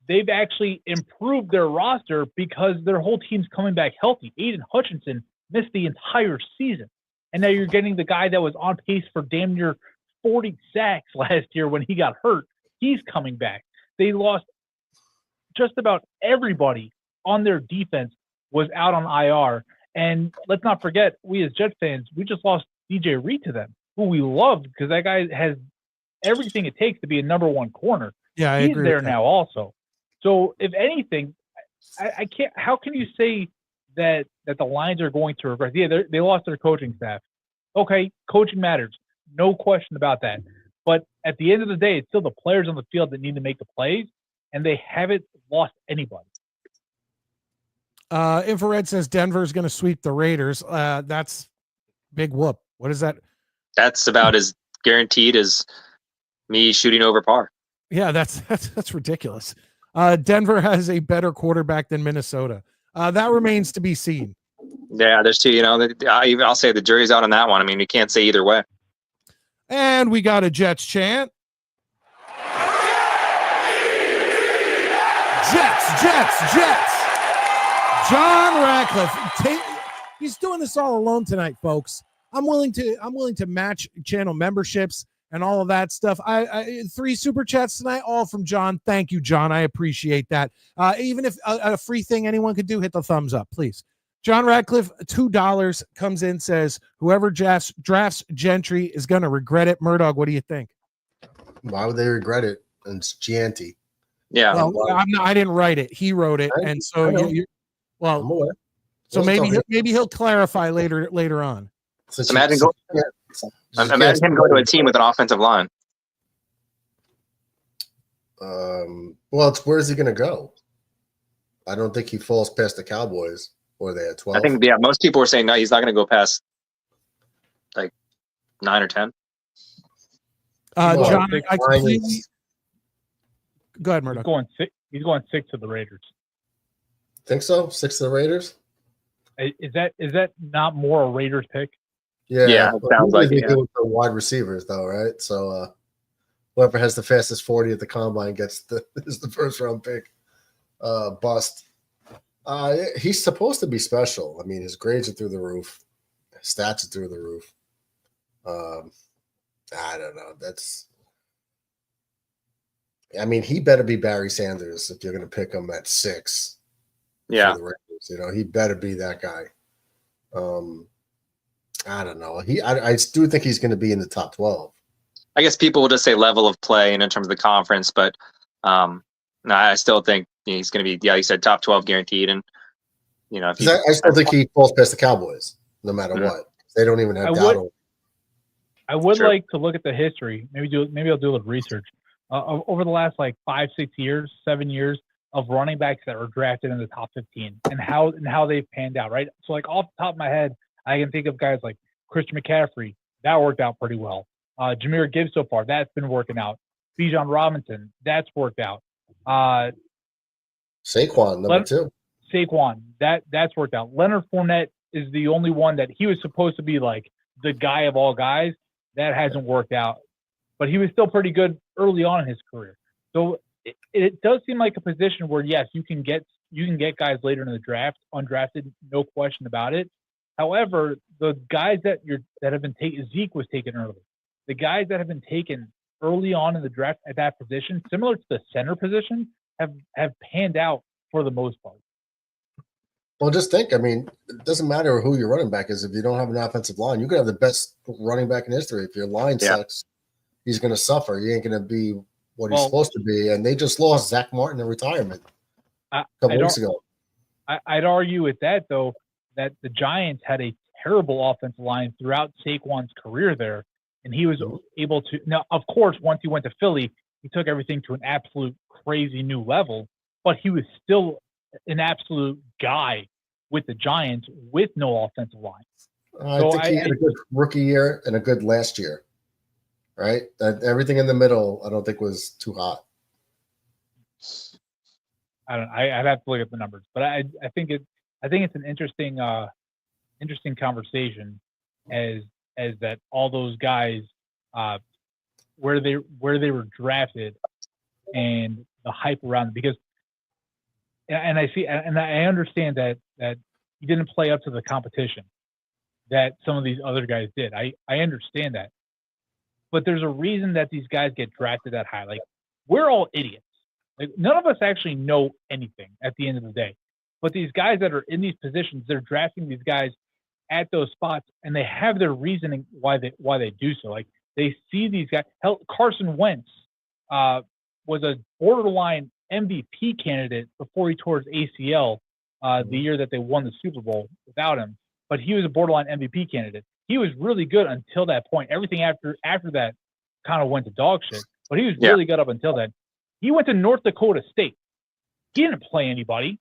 they've actually improved their roster because their whole team's coming back healthy. Aiden Hutchinson missed the entire season. And now you're getting the guy that was on pace for damn near 40 sacks last year when he got hurt. He's coming back. They lost just about everybody on their defense was out on IR. And let's not forget, we as Jet fans, we just lost DJ Reed to them, who we loved because that guy has everything it takes to be a number one corner. Yeah, I He's agree there with that. now also. So if anything, I can't. How can you say that the Lions are going to regress? Yeah, they lost their coaching staff. Okay, coaching matters, no question about that. But at the end of the day, it's still the players on the field that need to make the plays, and they haven't lost anybody. Infrared says Denver's going to sweep the Raiders. That's big whoop. What is that? That's about as guaranteed as me shooting over par. Yeah, that's ridiculous. Denver has a better quarterback than Minnesota. That remains to be seen. Yeah, there's two. I'll say the jury's out on that one. I mean, you can't say either way. And we got a Jets chant. Jets. John Ratcliffe. He's doing this all alone tonight, folks. I'm willing to match channel memberships and all of that stuff. I 3 super chats tonight, all from John. Thank you, John. I appreciate that. Even if a free thing anyone could do, hit the thumbs up, please. John Ratcliffe, $2 comes in, says, whoever drafts Gentry is going to regret it. Murdoch, what do you think? Why would they regret it? And it's Gianti. Yeah. Well, I didn't write it. He wrote it. And so, so maybe he'll clarify later on. So imagine him going to a team with an offensive line. Well, where's he going to go? I don't think he falls past the Cowboys, or they at 12. I think, most people were saying no, he's not going to go past like 9 or 10. John, I completely. Go ahead, Murdoch. He's going 6 to the Raiders. Think so? 6 to the Raiders? Is that not more a Raiders pick? Yeah, it sounds like they do it for wide receivers, though, right? So whoever has the fastest 40 at the combine is the first round pick. Bust. He's supposed to be special. I mean, his grades are through the roof, his stats are through the roof. I don't know. He better be Barry Sanders if you're going to pick him at 6. Yeah, for the Raiders. He better be that guy. I don't know. I do think he's going to be in the top 12. I guess people will just say level of play and in terms of the conference, but no, I still think he's going to be. Yeah, you said top 12 guaranteed, and I still think he falls past the Cowboys no matter what. They don't even have doubt. I would like to look at the history. Maybe I'll do a little research over the last 5, 6 years, 7 years of running backs that were drafted in the top 15 and how they've panned out. Right. So off the top of my head, I can think of guys like Christian McCaffrey. That worked out pretty well. Jahmyr Gibbs so far, that's been working out. Bijan Robinson, that's worked out. Saquon, number 2. Saquon, that's worked out. Leonard Fournette is the only one that he was supposed to be the guy of all guys. That hasn't worked out. But he was still pretty good early on in his career. So it does seem like a position where, yes, you can get guys later in the draft, undrafted, no question about it. However, the guys that have been taken, Zeke was taken early. The guys that have been taken early on in the draft at that position, similar to the center position, have panned out for the most part. Well, just think. It doesn't matter who your running back is if you don't have an offensive line. You could have the best running back in history. If your line sucks, he's going to suffer. He ain't going to be what he's supposed to be. And they just lost Zach Martin in retirement a couple weeks ago. I'd argue with that, though, that the Giants had a terrible offensive line throughout Saquon's career there, and he was able to. Now, of course, once he went to Philly, he took everything to an absolute crazy new level, but he was still an absolute guy with the Giants with no offensive line. I think he had a good rookie year and a good last year, right? Everything in the middle, I don't think was too hot. I don't. I'd have to look at the numbers, but I think it's an interesting conversation as that all those guys where they were drafted and the hype around them, because and I see and I understand that he didn't play up to the competition that some of these other guys did. I understand that, but there's a reason that these guys get drafted that high. Like, we're all idiots. Like, none of us actually know anything at the end of the day. But these guys that are in these positions, they're drafting these guys at those spots, and they have their reasoning why they do so. Like, they see these guys. Hell, Carson Wentz was a borderline MVP candidate before he tore his ACL the year that they won the Super Bowl without him. But he was a borderline MVP candidate. He was really good until that point. Everything after that kind of went to dog shit. But he was really good up until then. He went to North Dakota State. He didn't play anybody.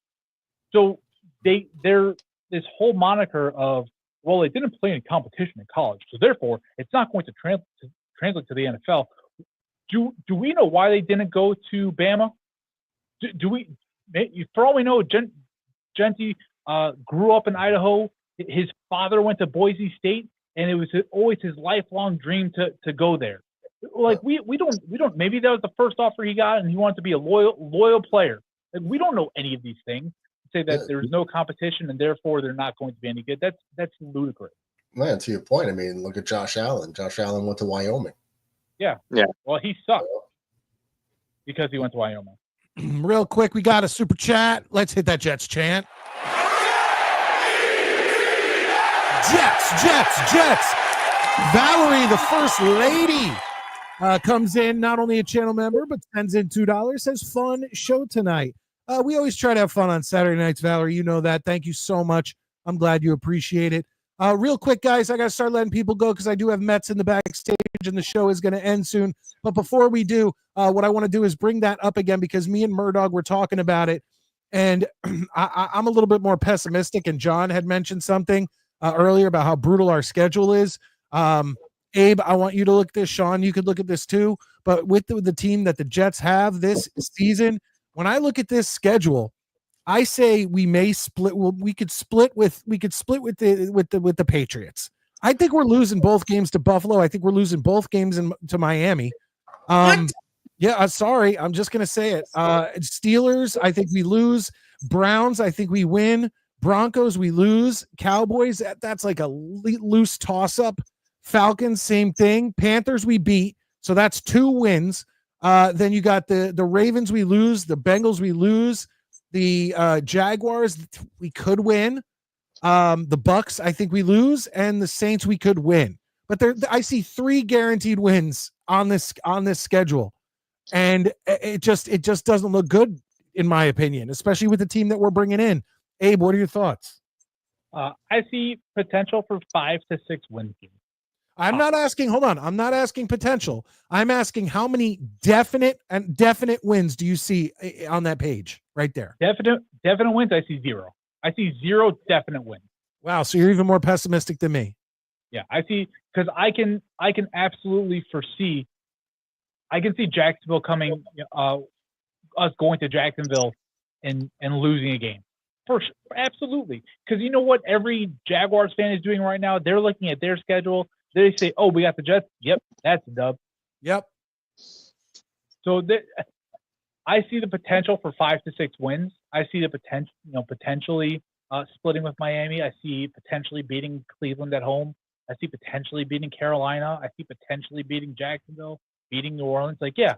So they're this whole moniker of, well, they didn't play any competition in college, so therefore it's not going to translate to the NFL. Do we know why they didn't go to Bama? Do we? For all we know, Genty grew up in Idaho. His father went to Boise State, and it was always his lifelong dream to go there. Like, we don't. Maybe that was the first offer he got, and he wanted to be a loyal player. Like, we don't know any of these things. Say that there's no competition, and therefore they're not going to be any good. That's ludicrous. Man, to your point, I mean, look at Josh Allen. Josh Allen went to Wyoming. Yeah. Well, he sucked because he went to Wyoming. Real quick, we got a super chat. Let's hit that Jets chant. Jets. Valerie, the first lady, comes in, not only a channel member, but sends in $2, says fun show tonight. We always try to have fun on Saturday nights, Valerie. You know that. Thank you so much. I'm glad you appreciate it. Real quick, guys, I got to start letting people go because I do have Mets in the backstage and the show is going to end soon. But before we do, what I want to do is bring that up again because me and Murdoch were talking about it. And I'm a little bit more pessimistic. And John had mentioned something earlier about how brutal our schedule is. Abe, I want you to look at this. Sean, you could look at this too. But with the team that the Jets have this season, when I look at this schedule, I say we may split. Well, we could split with the Patriots. I think we're losing both games to Buffalo. I think we're losing both games to Miami. Yeah, sorry, I'm just gonna say it. Steelers, I think we lose. Browns, I think we win. Broncos, we lose. Cowboys, that's like a loose toss-up. Falcons, same thing. Panthers, we beat. So that's 2 wins. Then you got the Ravens, we lose. The Bengals, we lose. The Jaguars, we could win. The Bucks, I think we lose. And the Saints, we could win. But I see 3 guaranteed wins on this schedule. And it just doesn't look good, in my opinion, especially with the team that we're bringing in. Abe, what are your thoughts? I see potential for 5 to 6 wins. I'm not asking. Hold on. I'm not asking potential. I'm asking how many definite wins do you see on that page right there? Definite wins. I see 0. I see 0 definite wins. Wow. So you're even more pessimistic than me. Yeah, I see, because I can absolutely foresee. I can see Jacksonville coming, us going to Jacksonville and losing a game. For sure, absolutely. Because you know what every Jaguars fan is doing right now? They're looking at their schedule. They say, "Oh, we got the Jets. Yep, that's a dub." Yep. So I see the potential for 5 to 6 wins. I see the potential, potentially splitting with Miami. I see potentially beating Cleveland at home. I see potentially beating Carolina. I see potentially beating Jacksonville, beating New Orleans. Like, yeah,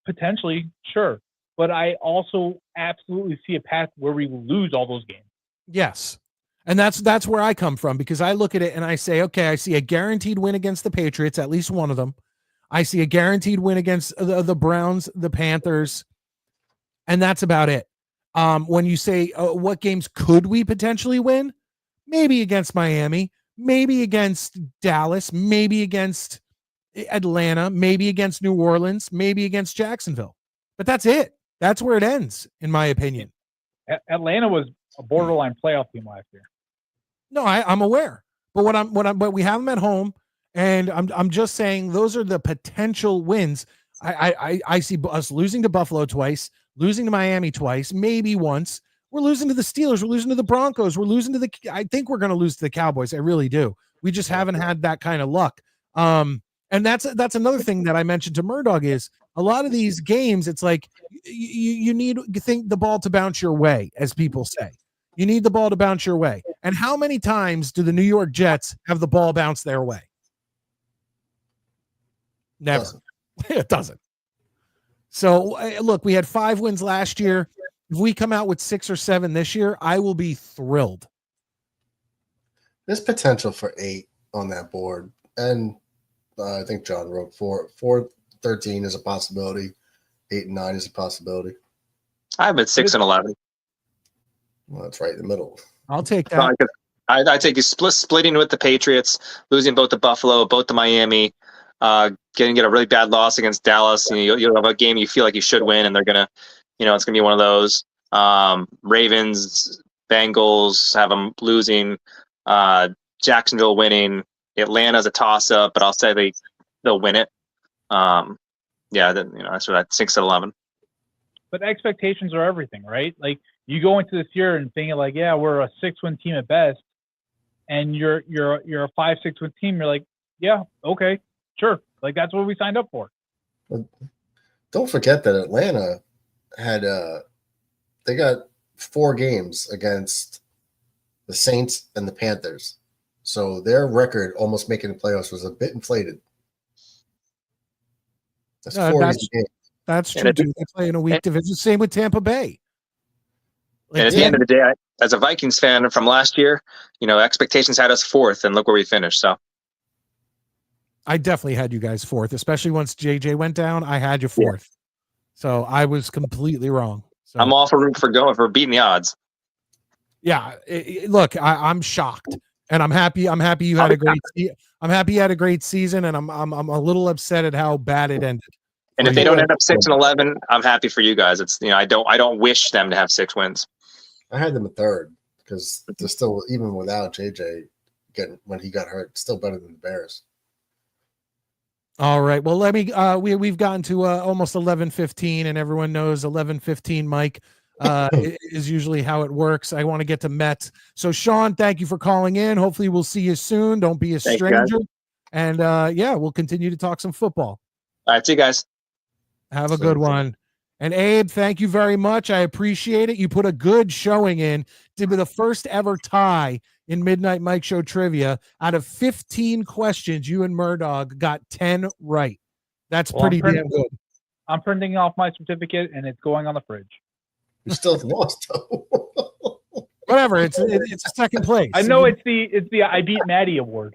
potentially, sure. But I also absolutely see a path where we lose all those games. Yes. And that's where I come from, because I look at it and I say, okay, I see a guaranteed win against the Patriots, at least one of them. I see a guaranteed win against the Browns, the Panthers, and that's about it. When you say what games could we potentially win, maybe against Miami, maybe against Dallas, maybe against Atlanta, maybe against New Orleans, maybe against Jacksonville. But that's it. That's where it ends, in my opinion. Atlanta was a borderline playoff team last year. No, I'm aware. But but we have them at home, and I'm just saying those are the potential wins. I see us losing to Buffalo twice, losing to Miami twice, maybe once. We're losing to the Steelers. We're losing to the Broncos. We're losing to I think we're going to lose to the Cowboys. I really do. We just haven't had that kind of luck. And that's another thing that I mentioned to Murdog is a lot of these games. It's like you need the ball to bounce your way, as people say. You need the ball to bounce your way. And how many times do the New York Jets have the ball bounce their way? Never. It doesn't. So look, we had 5 wins last year. If we come out with 6 or 7 this year, I will be thrilled. There's potential for 8 on that board. And I think John wrote 4-13 is a possibility. 8 and 9 is a possibility. I have it 6 and 11. Well, that's right in the middle. I'll take that. I take you splitting with the Patriots, losing both to Buffalo, both to Miami, get a really bad loss against Dallas. And you'll have a game you feel like you should win, and they're gonna, it's gonna be one of those. Ravens, Bengals have them losing. Jacksonville winning. Atlanta's a toss-up, but I'll say they'll win it. That's what 6 and 11. But expectations are everything, right? Like you go into this year and thinking like, yeah, we're a 6-win team at best, and you're a 5-6-win team. You're like, yeah, okay, sure. Like that's what we signed up for. Don't forget that Atlanta had they got 4 games against the Saints and the Panthers. So their record almost making the playoffs was a bit inflated. That's 4 games. That's true, too. They play in a weak division. Same with Tampa Bay. And at the end of the day, as a Vikings fan from last year, expectations had us 4th, and look where we finished. So I definitely had you guys 4th, especially once JJ went down. I had you 4th. Yeah. So I was completely wrong. So I'm all for beating the odds. Yeah, look, I'm shocked, and I'm happy. I'm happy you had a great. I'm happy you had a great season, and I'm a little upset at how bad it ended. And if they don't end up 6 and 11, I'm happy for you guys. It's I don't wish them to have 6 wins. I had them a 3rd because they're still, even without JJ when he got hurt, still better than the Bears. All right. Well, let me. We've gotten to almost 11:15, and everyone knows 11:15. Mike is usually how it works. I want to get to Mets. So, Sean, thank you for calling in. Hopefully, we'll see you soon. Don't be a stranger. And we'll continue to talk some football. All right, see you guys. Have a good one. And Abe, thank you very much. I appreciate it. You put a good showing in. Did be the first ever tie in Midnight Mike Show trivia. Out of 15 questions, you and Murdog got 10 right. That's pretty damn good. I'm printing off my certificate, and it's going on the fridge. You still lost, though. Whatever. It's a second place. I know it's the I beat Maddie award.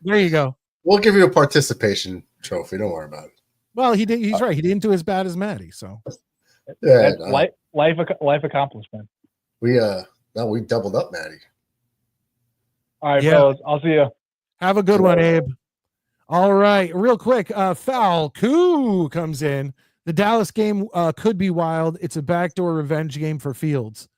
There you go. We'll give you a participation trophy. Don't worry about it. Well, he did. He's right. He didn't do as bad as Maddie. So yeah, that's life accomplishment. We doubled up Maddie. All right, fellas. I'll see you. Have a good one, Abe. All right, real quick. Foul Coo comes in. The Dallas game could be wild. It's a backdoor revenge game for Fields.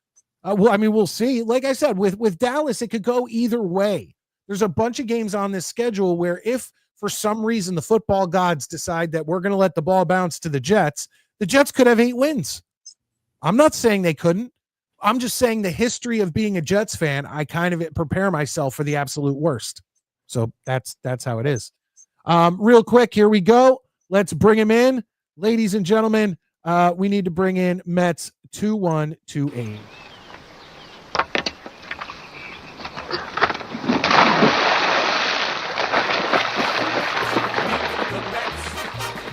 We'll see. Like I said, with Dallas, it could go either way. There's a bunch of games on this schedule where if for some reason the football gods decide that we're going to let the ball bounce to the Jets could have 8 wins. I'm not saying they couldn't. I'm just saying the history of being a Jets fan, I kind of prepare myself for the absolute worst. So that's how it is. Real quick, here we go. Let's bring him in. Ladies and gentlemen, we need to bring in Mets 2128.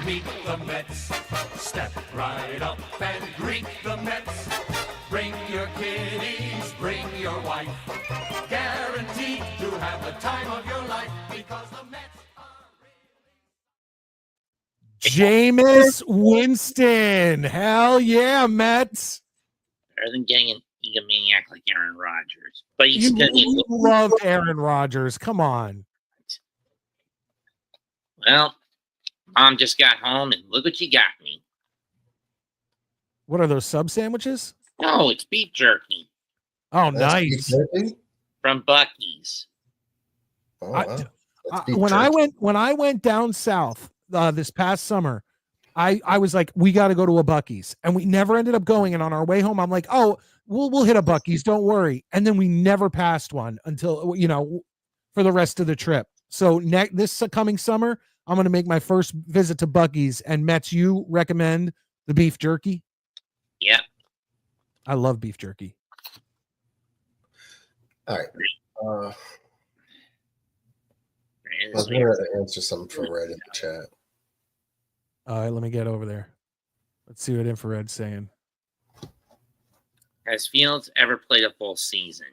Meet the Mets. Step right up and greet the Mets. Bring your kiddies, bring your wife. Guaranteed to have the time of your life because the Mets are Jameis Winston. Hell yeah, Mets. Better than getting an egomaniac like Aaron Rodgers, but he's You loved Aaron Rodgers. Come on. Well, Mom just got home, and look what you got me. What are those sub sandwiches? No, it's beef jerky Oh, That's nice. beef jerky? from Buc-ee's. Oh, wow. That's beef When jerky. I went down south this past summer, I was like, we got to go to a Buc-ee's, and we never ended up going. And on our way home, I'm like, oh, we'll hit a Buc-ee's, don't worry. And then we never passed one until for the rest of the trip. So this coming summer, I'm going to make my first visit to Buc-ee's. And Mets, you recommend the beef jerky? Yeah. I love beef jerky. All right. I was going to answer something for Red in the chat. All right, let me get over there. Let's see what Infrared's saying. Has Fields ever played a full season?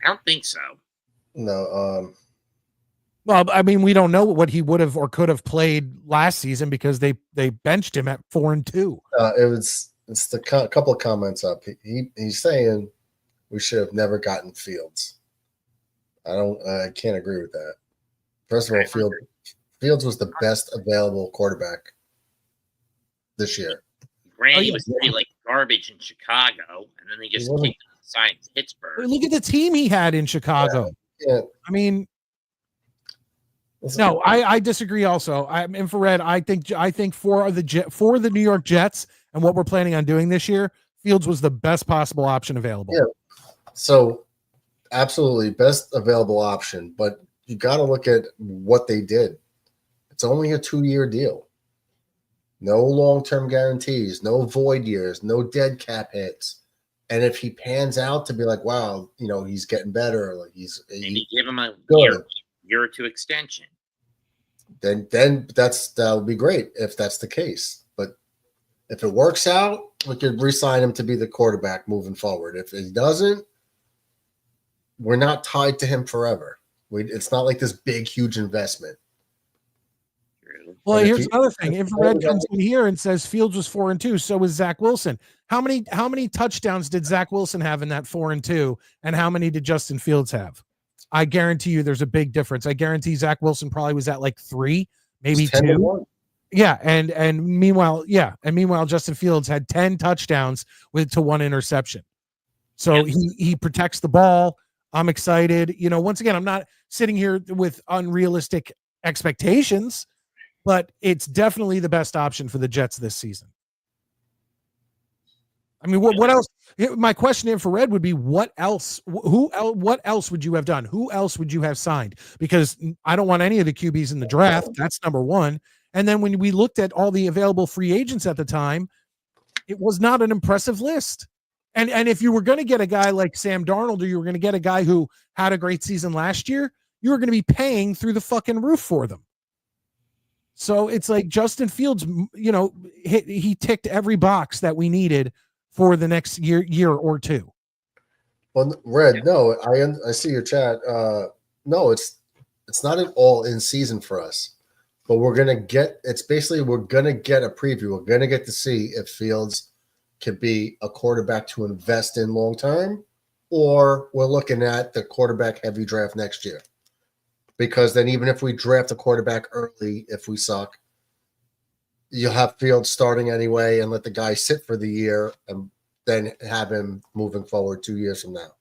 I don't think so. No. Well, I mean, we don't know what he would have or could have played last season because they benched him at 4-2. It's the couple of comments up. He's saying we should have never gotten Fields. I can't agree with that. First of all, Fields was the best available quarterback this year. Granny was pretty like garbage in Chicago, and then they just kicked him aside in Pittsburgh. Look at the team he had in Chicago. Yeah. I mean, no, I disagree. Also, I'm Infrared. I think for the New York Jets and what we're planning on doing this year, Fields was the best possible option available. Yeah. So, absolutely best available option, but you got to look at what they did. It's only a 2-year deal. No long-term guarantees, no void years, no dead cap hits. And if he pans out to be like, wow, he's getting better, like maybe give him a year or two extension. Then that'll be great if that's the case. But if it works out, we could re-sign him to be the quarterback moving forward. If it doesn't, we're not tied to him forever. It's not like this big, huge investment. Well, here's another thing. Infrared comes in here and says Fields was 4-2. So was Zach Wilson. How many touchdowns did Zach Wilson have in that 4-2? And how many did Justin Fields have? I guarantee you there's a big difference. I guarantee Zach Wilson probably was at like 3, maybe 2. Yeah. And meanwhile, Justin Fields had 10 touchdowns to 1 interception. So he protects the ball. I'm excited. Once again, I'm not sitting here with unrealistic expectations, but it's definitely the best option for the Jets this season. I mean, what else? My question to Infrared would be, what else would you have done? Who else would you have signed? Because I don't want any of the QBs in the draft. That's number one. And then when we looked at all the available free agents at the time, it was not an impressive list. And if you were going to get a guy like Sam Darnold, or you were going to get a guy who had a great season last year, you were going to be paying through the fucking roof for them. So it's like Justin Fields, he ticked every box that we needed for the next year or two. Well, Red, no, I see your chat. No, it's not an all-in season for us, but we're gonna get a preview. We're gonna get to see if Fields can be a quarterback to invest in long term, or we're looking at the quarterback heavy draft next year. Because then even if we draft a quarterback early, if we suck, you'll have Fields starting anyway and let the guy sit for the year and then have him moving forward 2 years from now.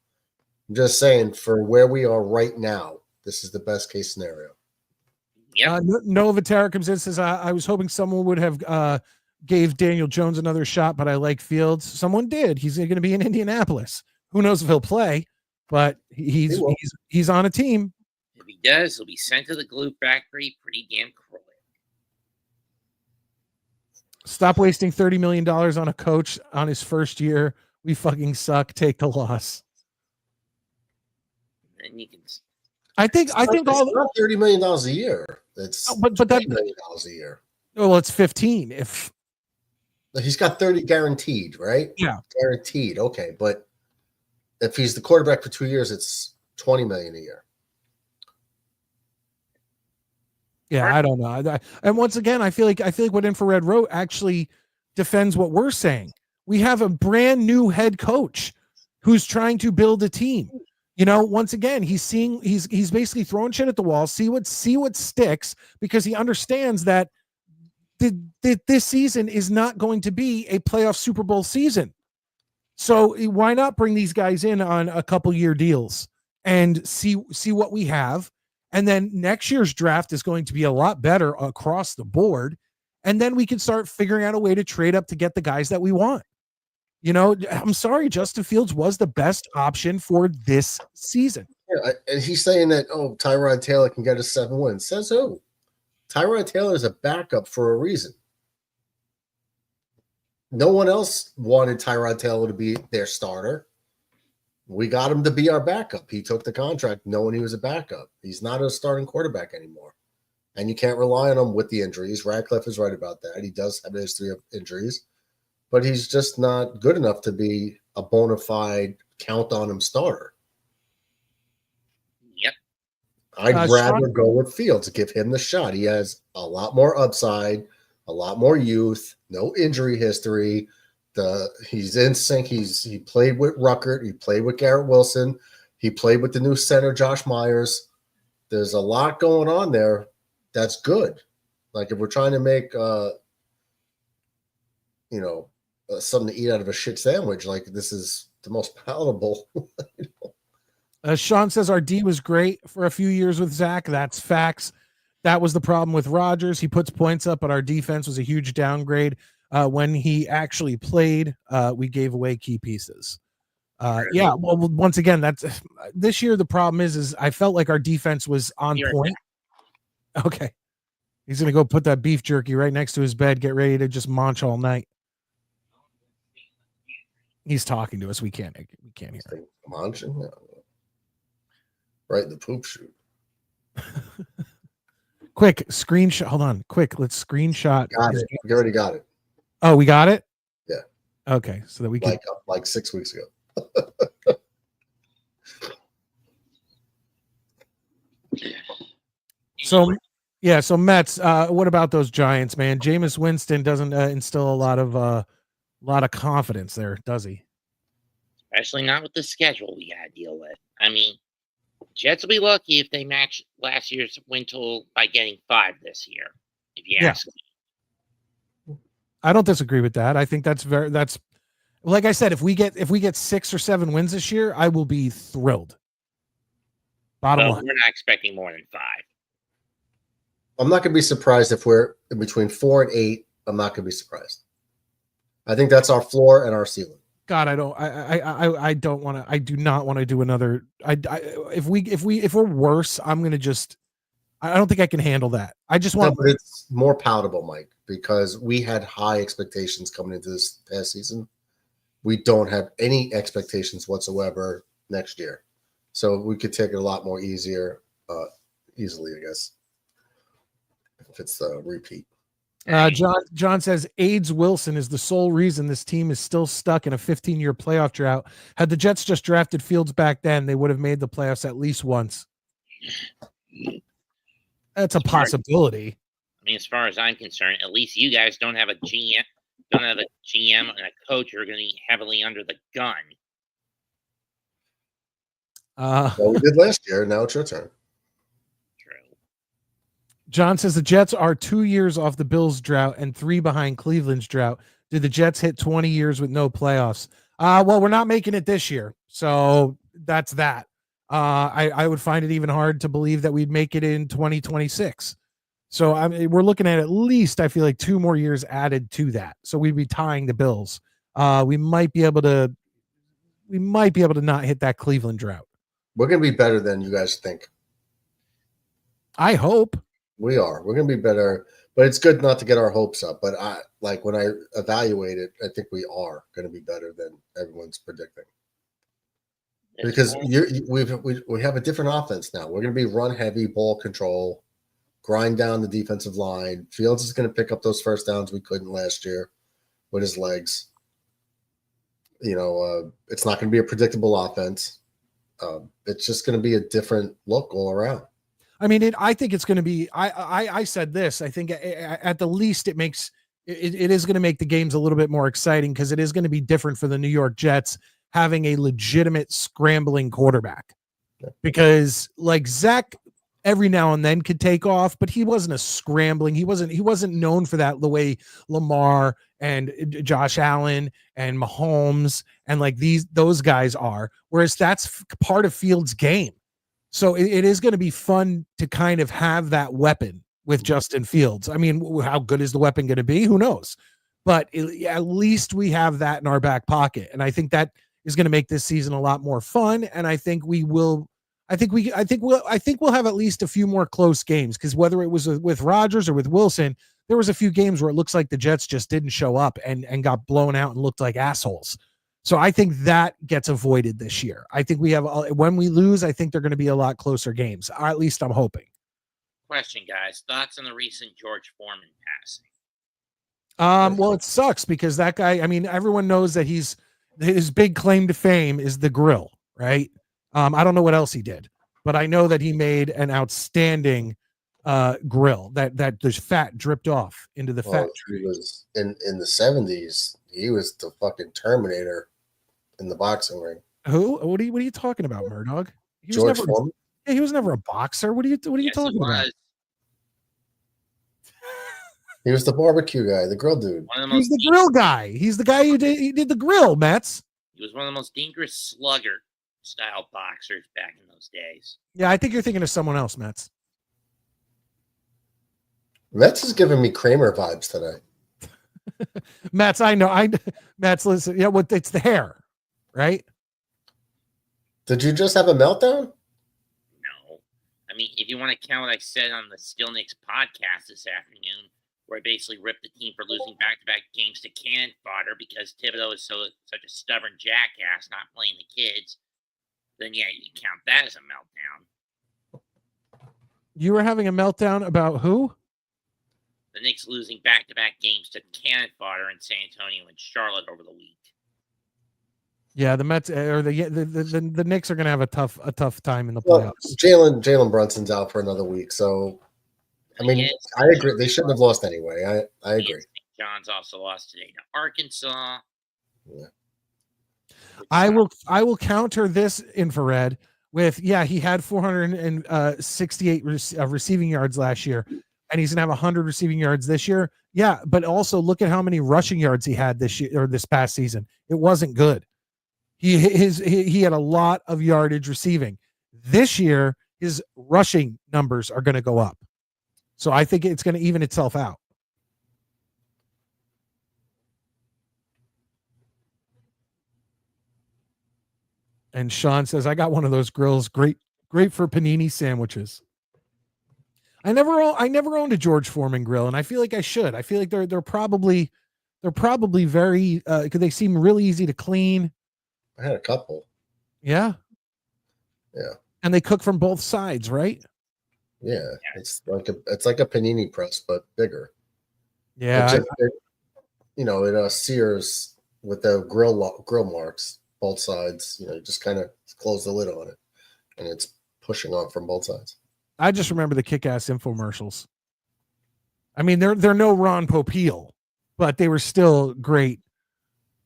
I'm just saying, for where we are right now, this is the best case scenario. Yeah. Noah Vatara comes in and says, I was hoping someone would have gave Daniel Jones another shot, but I like Fields. Someone did. He's going to be in Indianapolis. Who knows if he'll play, but he's on a team. If he does, he'll be sent to the glue factory pretty damn quick. Stop wasting $30 million on a coach on his first year. We fucking suck. Take the loss. And you can. I think not $30 million a year. It's but $20 million a year. Well, it's 15. If he's got 30 guaranteed, right? Yeah, guaranteed. Okay, but if he's the quarterback for 2 years, it's $20 million a year. Yeah, I don't know. And once again, I feel like what Infrared wrote actually defends what we're saying. We have a brand new head coach who's trying to build a team. You know, once again, he's basically throwing shit at the wall, see what sticks, because he understands that this season is not going to be a playoff Super Bowl season. So why not bring these guys in on a couple year deals and see what we have? And then next year's draft is going to be a lot better across the board. And then we can start figuring out a way to trade up to get the guys that we want. You know, I'm sorry, Justin Fields was the best option for this season. Yeah, and he's saying that, Tyrod Taylor can get us 7 wins. Says who? Tyrod Taylor is a backup for a reason. No one else wanted Tyrod Taylor to be their starter. We got him to be our backup. He took the contract knowing he was a backup. He's not a starting quarterback anymore. And you can't rely on him with the injuries. Radcliffe is right about that. He does have a history of injuries. But he's just not good enough to be a bona fide count-on-him starter. Yep. I'd rather go with Fields, give him the shot. He has a lot more upside, a lot more youth, no injury history. He's in sync. He played with Ruckert. He played with Garrett Wilson. He played with the new center, Josh Myers. There's a lot going on there that's good. Like if we're trying to make something to eat out of a shit sandwich, like this is the most palatable. Sean says our D was great for a few years with Zach. That's facts. That was the problem with Rodgers. He puts points up, but our defense was a huge downgrade. When he actually played, we gave away key pieces. Yeah, well, once again, that's this year. The problem is I felt like our defense was on point. Okay. He's going to go put that beef jerky right next to his bed, get ready to just munch all night. He's talking to us. We can't hear him. Munching? No. Right in the poop chute. Quick screenshot. Hold on. Quick. Let's screenshot. Got it. We already got it. Oh, we got it? Yeah. Okay. So that we can like 6 weeks ago. So Mets, what about those Giants, man? Jameis Winston doesn't instill a lot of confidence there, does he? Especially not with the schedule we got to deal with. I mean, Jets will be lucky if they match last year's win total by getting 5 this year, if you ask me. I don't disagree with that. I think that's like I said, if we get 6 or 7 wins this year, I will be thrilled. Bottom line. We're not expecting more than 5. I'm not going to be surprised if we're in between 4 and 8. I'm not going to be surprised. I think that's our floor and our ceiling. God, I do not want to do another. If we're worse, I'm going to just. I don't think I can handle that. I just want. No, but it's more palatable, Mike, because we had high expectations coming into this past season. We don't have any expectations whatsoever next year, so we could take it a lot more easily, I guess. If it's a repeat. John says AIDS Wilson is the sole reason this team is still stuck in a 15-year playoff drought. Had the Jets just drafted Fields back then, they would have made the playoffs at least once. That's a possibility. I mean, as far as I'm concerned, at least you guys don't have a GM and a coach who are going to be heavily under the gun. Well, we did last year. Now it's your turn. John says the Jets are 2 years off the Bills' drought and 3 behind Cleveland's drought. Did the Jets hit 20 years with no playoffs? Well, we're not making it this year, so that's that. I would find it even hard to believe that we'd make it in 2026. So we're looking at least, I feel like, 2 more years added to that. So we'd be tying the Bills. We might be able to not hit that Cleveland drought. We're going to be better than you guys think. I hope. We are. We're going to be better, but it's good not to get our hopes up. But when I evaluate it, I think we are going to be better than everyone's predicting. Because we have a different offense now. We're going to be run heavy, ball control, grind down the defensive line. Fields is going to pick up those first downs we couldn't last year with his legs. It's not going to be a predictable offense. It's just going to be a different look all around. I mean, I think it's going to be. I said this. I think at the least it makes it is going to make the games a little bit more exciting because it is going to be different for the New York Jets having a legitimate scrambling quarterback. Because like Zach every now and then could take off, but he wasn't a scrambling. He wasn't known for that the way Lamar and Josh Allen and Mahomes and like those guys are. Whereas that's part of Fields' game. So it is going to be fun to kind of have that weapon with Justin Fields. I mean, how good is the weapon going to be? Who knows? But at least we have that in our back pocket. And I think that is going to make this season a lot more fun. And I think we'll have at least a few more close games, because whether it was with Rodgers or with Wilson, there was a few games where it looks like the Jets just didn't show up and got blown out and looked like assholes. So I think that gets avoided this year. I think we have, when we lose, I think they're going to be a lot closer games, or at least I'm hoping. Question, guys. Thoughts on the recent George Foreman passing? Well, it sucks because that guy, I mean, everyone knows that his big claim to fame is the grill, right? I don't know what else he did, but I know that he made an outstanding grill that there's fat dripped off into the fat tree. He was in the 70s. He was the fucking Terminator in the boxing ring. Who? What are you talking about, Murdoch? George Foreman? Yeah, he was never a boxer. What are you talking about? He was the barbecue guy, the grill dude. He's the grill guy. He's the guy who did the grill, Mets. He was one of the most dangerous slugger style boxers back in those days. Yeah, I think you're thinking of someone else, Mets. Mets is giving me Kramer vibes today. Mets, Mets, listen, yeah, it's the hair, right? Did you just have a meltdown? No. I mean, if you want to count what I said on the Still Knicks podcast this afternoon, where I basically ripped the team for losing back-to-back games to cannon fodder because Thibodeau is such a stubborn jackass not playing the kids, then yeah, you can count that as a meltdown. You were having a meltdown about who? The Knicks losing back-to-back games to cannon fodder in San Antonio and Charlotte over the week. Yeah, the Mets or the Knicks are going to have a tough time in the playoffs. Jalen Brunson's out for another week, so I mean, I agree. They shouldn't have lost anyway. I agree. St. John's also lost today to Arkansas. Yeah. I will counter this infrared with he had 468 receiving yards last year, and he's gonna have 100 receiving yards this year. Yeah, but also look at how many rushing yards he had this year or this past season. It wasn't good. He had a lot of yardage receiving. This year, his rushing numbers are going to go up. So I think it's going to even itself out. And Sean says, I got one of those grills. Great for panini sandwiches. I never owned a George Foreman grill, and I feel like I should. I feel like they're probably very because they seem really easy to clean. I had a couple. Yeah. Yeah. And they cook from both sides, right? Yeah. It's like a panini press, but bigger. Yeah. It sears with the grill marks, both sides. You just kind of close the lid on it, and it's pushing on from both sides. I just remember the kick-ass infomercials. I mean, they're no Ron Popeil, but they were still great.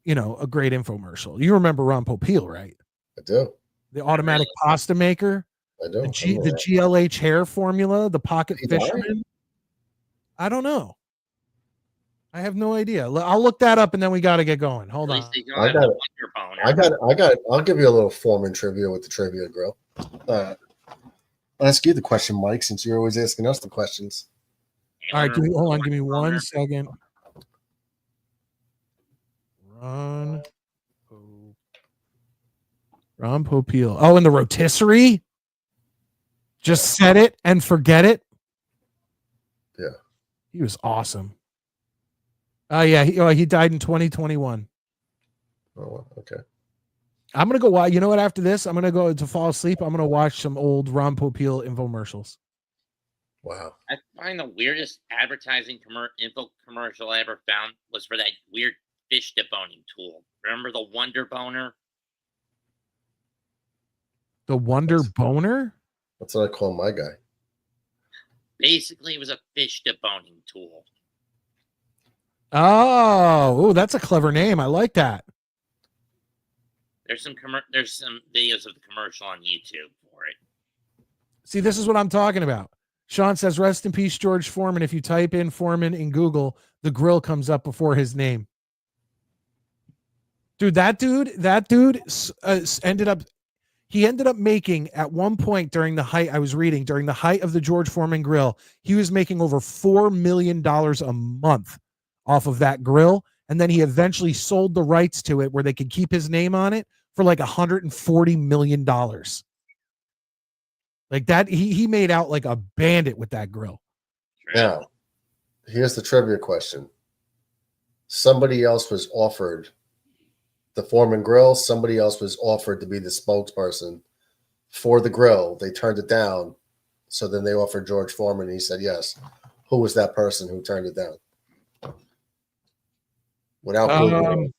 A great infomercial. You remember Ron Popeil, right? I do. The automatic pasta maker. I do. The GLH hair formula, the pocket fisherman. I don't know. I have no idea. I'll look that up, and then we got to get going. Hold on. I'll give you a little Foreman trivia with the trivia grill. I'll ask you the question, Mike, since you're always asking us the questions. All right, give me 1 second. Ron Popeil. Oh, and the rotisserie? Just set it and forget it? Yeah. He was awesome. Oh, yeah. He died in 2021. Oh, okay. I'm going to go. You know what? After this, I'm going to go to fall asleep. I'm going to watch some old Ron Popeil infomercials. Wow. I find the weirdest advertising info commercial I ever found was for that weird fish deboning tool. Remember the Wonder Boner? The Wonder Boner? That's what I call my guy. Basically, it was a fish deboning tool. Oh, that's a clever name. I like that. There's some videos of the commercial on YouTube for it. See, this is what I'm talking about. Sean says, "Rest in peace, George Foreman." If you type in Foreman in Google, the grill comes up before his name. Dude, that dude ended up making at one point during the height, I was reading, during the height of the George Foreman grill, he was making over $4 million a month off of that grill. And then he eventually sold the rights to it where they could keep his name on it for like $140 million. Like that, he made out like a bandit with that grill. Now, here's the trivia question. Somebody else was offered the Foreman grill. Somebody else was offered to be the spokesperson for the grill. They turned it down. So then they offered George Foreman. And he said yes. Who was that person who turned it down? Without Googling it.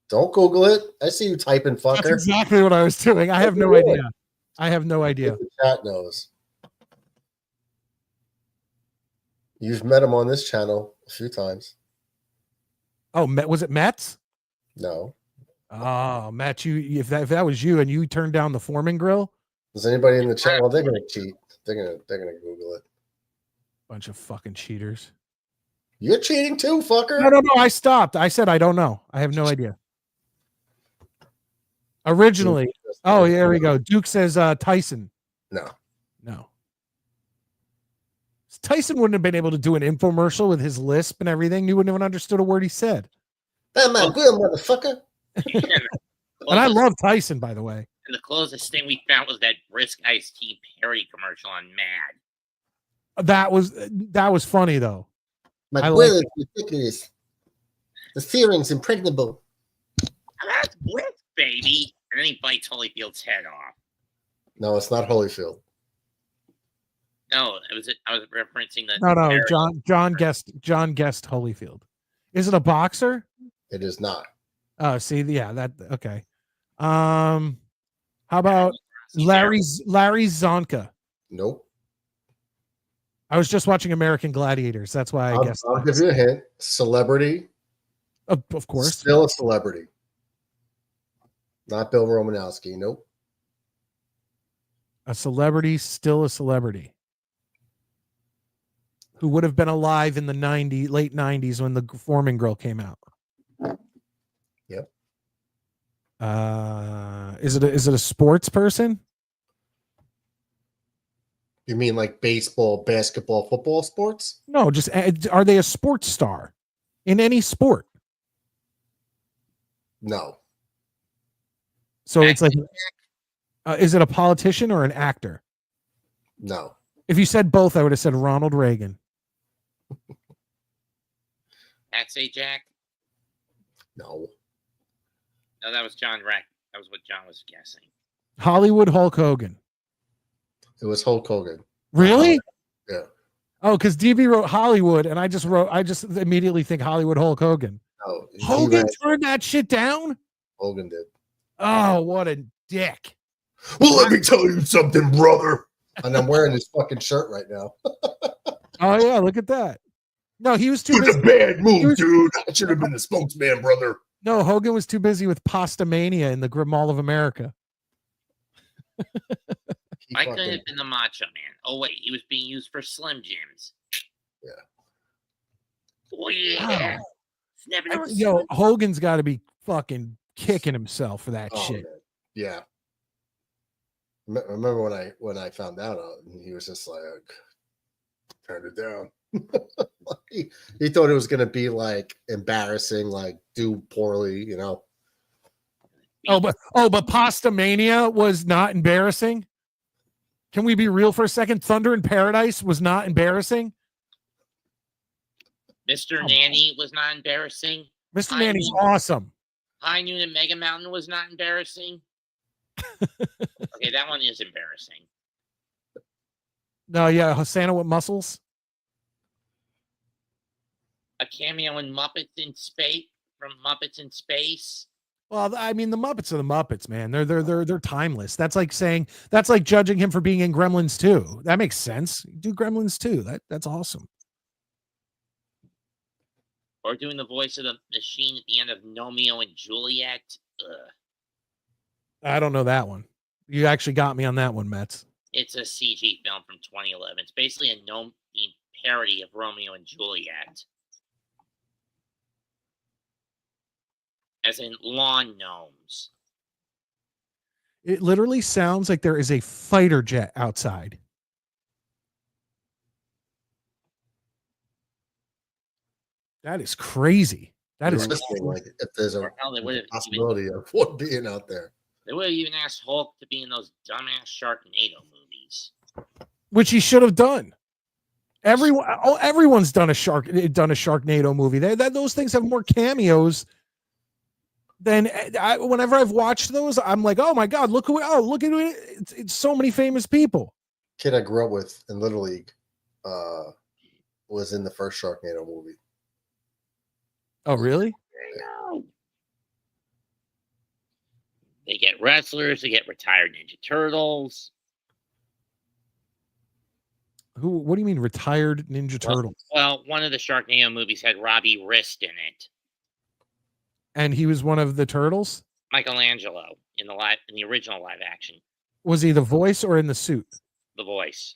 Don't Google it. I see you typing, fucker. That's exactly what I was doing. I have no idea. I have no idea. The chat knows. You've met him on this channel a few times. Oh, was it Mets? No. Oh, Matt, if that was you and you turned down the Foreman grill. Is anybody in the chat? Well, they're gonna cheat. They're gonna Google it. Bunch of fucking cheaters. You're cheating too, fucker. No. I stopped. I said I don't know. I have no idea. Originally. Oh, yeah, there we go. Duke says Tyson. No. Tyson wouldn't have been able to do an infomercial with his lisp and everything. You wouldn't have understood a word he said. That's my grill, motherfucker. And I love Tyson, by the way. And the closest thing we found was that brisk iced tea parody commercial on Mad. That was funny though. My grill is ridiculous. The searing's impregnable. That's brisk, baby. And then he bites Holyfield's head off. No, it's not Holyfield. No, I was referencing the. No. John guessed Holyfield. Is it a boxer? It is not. Oh, see, yeah, that okay. How about Larry Zonka? Nope. I was just watching American Gladiators. That's why I guess. I'll give you a hint. Celebrity. Of course. Still a celebrity. Not Bill Romanowski. Nope. A celebrity, still a celebrity. Who would have been alive in the late 90s when the Foreman grill came out. Yep. Is it a sports person? You mean like baseball, basketball, football, sports? No, just are they a sports star in any sport? No. So it's like, is it a politician or an actor? No. If you said both, I would have said Ronald Reagan. That's a Jack. No. No, that was John Rack. That was what John was guessing. Hollywood Hulk Hogan. It was Hulk Hogan. Really? Yeah. Oh, because DB wrote Hollywood, and I just immediately think Hollywood Hulk Hogan. No, Hogan turned that shit down? Hogan did. Oh, what a dick. Well, let me tell you something, brother. And I'm wearing this fucking shirt right now. Oh, yeah, look at that. No, he was too It's busy. a bad move, dude. I should have been the spokesman, brother. No, Hogan was too busy with Pasta Mania in the Mall of America. I could have been the Macho Man. Oh, wait, he was being used for Slim Jims. Yeah. Oh, yeah. Yo, Hogan's got to be fucking kicking himself for that shit. Man. Yeah. Remember when I found out, he was just like, turned it down. he thought it was going to be like embarrassing, like do poorly, you know. But Pasta Mania was not embarrassing. Can we be real for a second? Thunder in Paradise was not embarrassing. Mr. Nanny was not embarrassing. Mr. Nanny's awesome. High Noon and Mega Mountain was not embarrassing. Okay, that one is embarrassing. No, yeah, Hosanna with muscles. A cameo in Muppets in Space from Muppets in Space. Well, I mean, the Muppets are the Muppets, man. They're timeless. That's like judging him for being in Gremlins 2. That makes sense. Do Gremlins 2. That's awesome. Or doing the voice of the machine at the end of Romeo and Juliet. Ugh. I don't know that one. You actually got me on that one, Mets. It's a CG film from 2011. It's basically a gnome themed parody of Romeo and Juliet. As in lawn gnomes. It literally sounds like there is a fighter jet outside. That is crazy. That is listening, like if there's a Or hell, they would have possibility of one being out there. They would have even asked Hulk to be in those dumbass Sharknado movies. which he should have done. Everyone's done a Sharknado movie. Those things have more cameos than whenever I've watched those. I'm like, oh my god, look at it! It's so many famous people. Kid I grew up with in Little League was in the first Sharknado movie. Oh, really? They get wrestlers. They get retired Ninja Turtles. What do you mean retired Ninja Turtles? Well, one of the Sharknado movies had Robbie Wrist in it. And he was one of the turtles? Michelangelo in the original live action. Was he the voice or in the suit? The voice.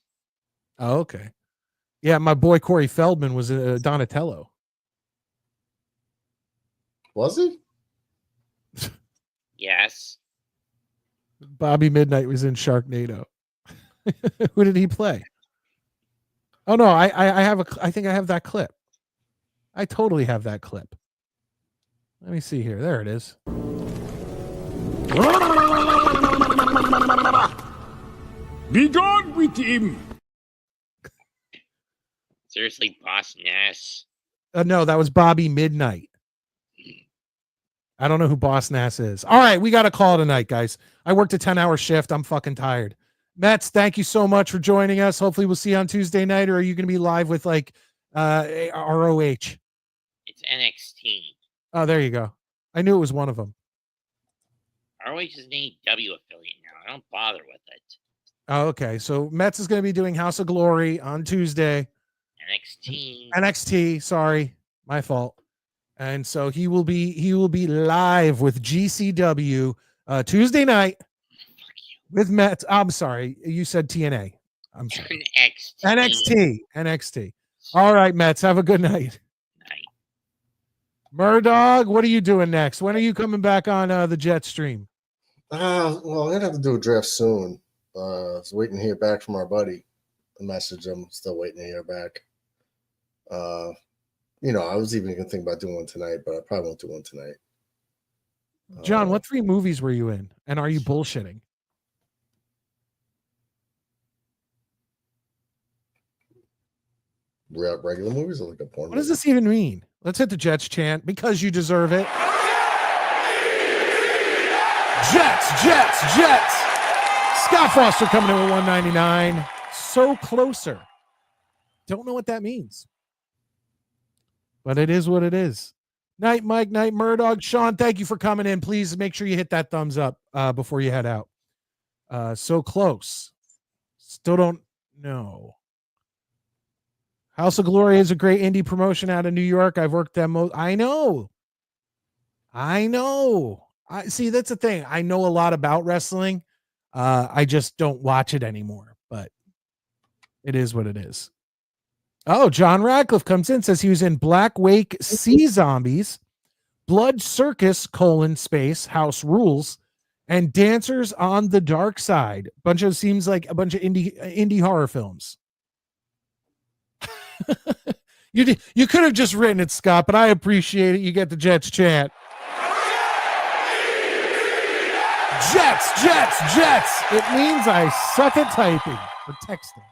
Oh, okay. Yeah, my boy Corey Feldman was Donatello. Was he? Yes. Bobby Midnite was in Sharknado. Who did he play? Oh no, I think I have that clip. I totally have that clip. Let me see here. There it is. Be gone with him. Seriously, Boss Nass. No, that was Bobby Midnight. I don't know who Boss Nass is. All right, we got to call tonight, guys. I worked a 10-hour shift. I'm fucking tired. Mets, thank you so much for joining us. Hopefully we'll see you on Tuesday night, or are you going to be live with like ROH? It's NXT. Oh, there you go. I knew it was one of them. ROH is an AEW affiliate now. I don't bother with it. Oh, okay. So Mets is going to be doing House of Glory on Tuesday. NXT. Sorry, my fault. And so he will be live with GCW Tuesday night with Mets. I'm sorry, you said TNA. I'm sorry. NXT. All right, Mets. Have a good night. Murdog, what are you doing next? When are you coming back on the Jet stream? Well, I'm gonna have to do a draft soon. I was waiting to hear back from our buddy. The message I'm still waiting to hear back. I was even gonna think about doing one tonight, but I probably won't do one tonight. John, what 3 movies were you in? And are you bullshitting? Regular movies or like a porn? What does this even mean? Let's hit the Jets chant because you deserve it. Jets. Scott Foster coming in with 199. So closer. Don't know what that means. But it is what it is. Night Mike, night Murdog. Sean, thank you for coming in. Please make sure you hit that thumbs up before you head out. So close. Still don't know. House of Glory is a great indie promotion out of New York. I've worked them. I know. I see. That's the thing. I know a lot about wrestling. I just don't watch it anymore, but it is what it is. Oh, John Radcliffe comes in, says he was in Black Wake Sea Zombies, Blood Circus, space, House Rules, and Dancers on the Dark Side. Seems like a bunch of indie horror films. You could have just written it, Scott, but I appreciate it. You get the Jets chant. Jets. It means I suck at typing or texting.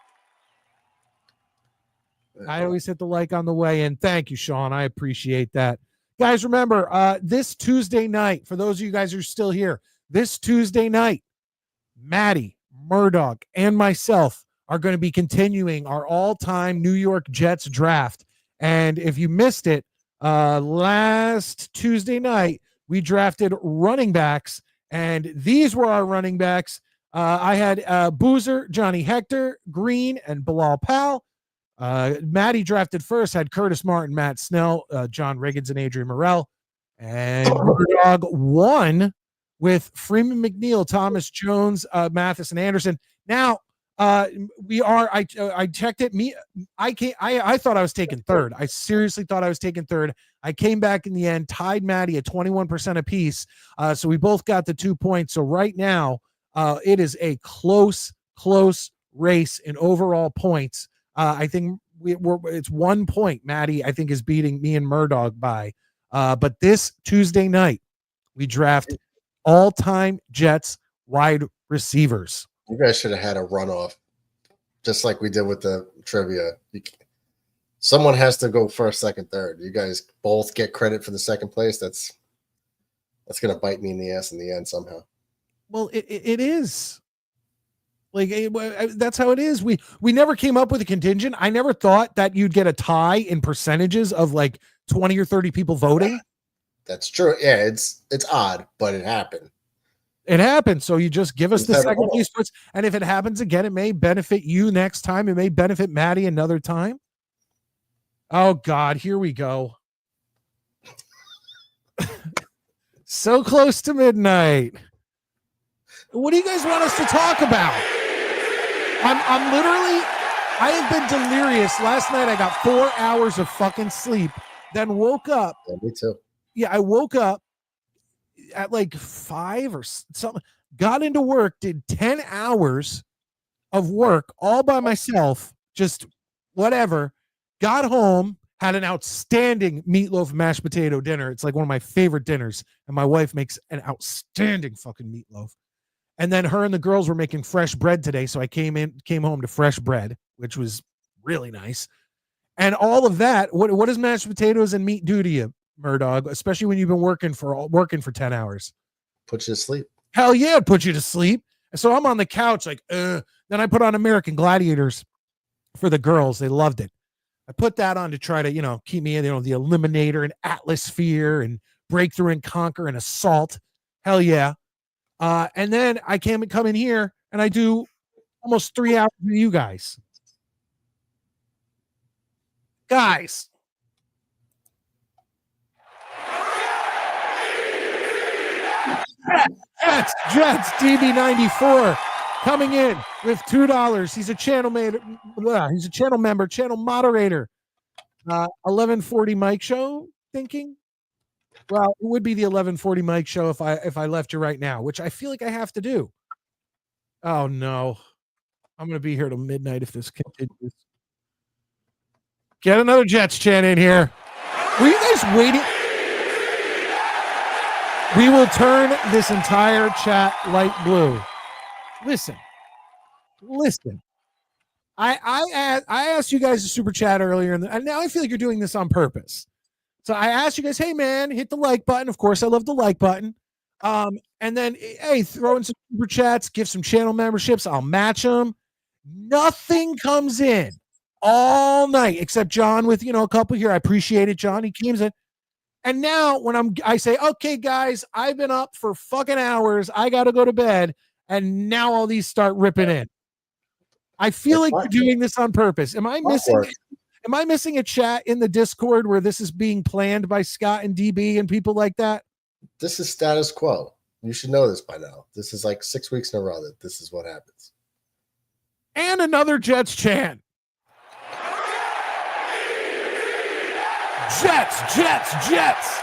I always hit the like on the way in. Thank you, Sean. I appreciate that. Guys, remember, this Tuesday night, for those of you guys who are still here, this Tuesday night, Maddie, Murdoch, and myself are going to be continuing our all-time New York Jets draft. And if you missed it, last Tuesday night, we drafted running backs, and these were our running backs. I had Boozer, Johnny Hector, Green, and Bilal Powell. Maddie drafted first, had Curtis Martin, Matt Snell, John Riggins, and Adrian Morrell. And Dog won with Freeman McNeil, Thomas Jones, Mathis, and Anderson. Now, I checked it. I thought I was taking third. I seriously thought I was taking third. I came back in the end, tied Maddie at 21% apiece. So we both got the 2 points. So right now, it is a close race in overall points. I think it's 1 point. Maddie, I think, is beating me and Murdog by. But this Tuesday night, we draft all-time Jets wide receivers. You guys should have had a runoff, just like we did with the trivia. Someone has to go first, second, third. You guys both get credit for the second place. That's going to bite me in the ass in the end somehow. Well, it is. Like that's how it is. We never came up with a contingent. I never thought that you'd get a tie in percentages of like 20 or 30 people voting. That's true. Yeah, it's odd, but it happened. It happened. So you just give us the second place points. And if it happens again, it may benefit you next time. It may benefit Maddie another time. Oh God, here we go. So close to midnight. What do you guys want us to talk about? I'm literally, I have been delirious. Last night I got 4 hours of fucking sleep, then woke up. Yeah, me too. Yeah, I woke up at like 5 or something, got into work, did 10 hours of work all by myself, just whatever, got home, had an outstanding meatloaf mashed potato dinner. It's like one of my favorite dinners, and my wife makes an outstanding fucking meatloaf. And then her and the girls were making fresh bread today, so I came home to fresh bread, which was really nice. And all of that, what does mashed potatoes and meat do to you, Murdog, especially when you've been working for 10 hours? Put you to sleep. Hell yeah, it puts you to sleep. And so I'm on the couch like, Then I put on American Gladiators for the girls. They loved it. I put that on to try to, keep me in, the Eliminator and Atmosphere and Breakthrough and Conquer and Assault. Hell yeah. And then I come in here and I do almost 3 hours with you guys. Guys. Jets DB94 coming in with $2. He's a channel member, channel moderator. 1140 Mike Show thinking. Well, it would be the 1140 Mike Show if I left you right now, which I feel like I have to do. Oh no. I'm going to be here till midnight if this continues. Get another Jets chant in here. Were you guys waiting? We will turn this entire chat light blue. Listen. I asked you guys to super chat earlier, and now I feel like you're doing this on purpose. So I asked you guys, hey man, hit the like button. Of course, I love the like button. And then, hey, throw in some super chats, give some channel memberships. I'll match them. Nothing comes in all night except John with, a couple here. I appreciate it, John. He comes in. And now when I say, okay, guys, I've been up for fucking hours. I got to go to bed. And now all these start ripping in. I feel like you're doing this on purpose. Am I missing a chat in the Discord where this is being planned by Scott and DB and people like that? This is status quo. You should know this by now. This is like 6 weeks in a row that this is what happens. And another Jets chant. Jets.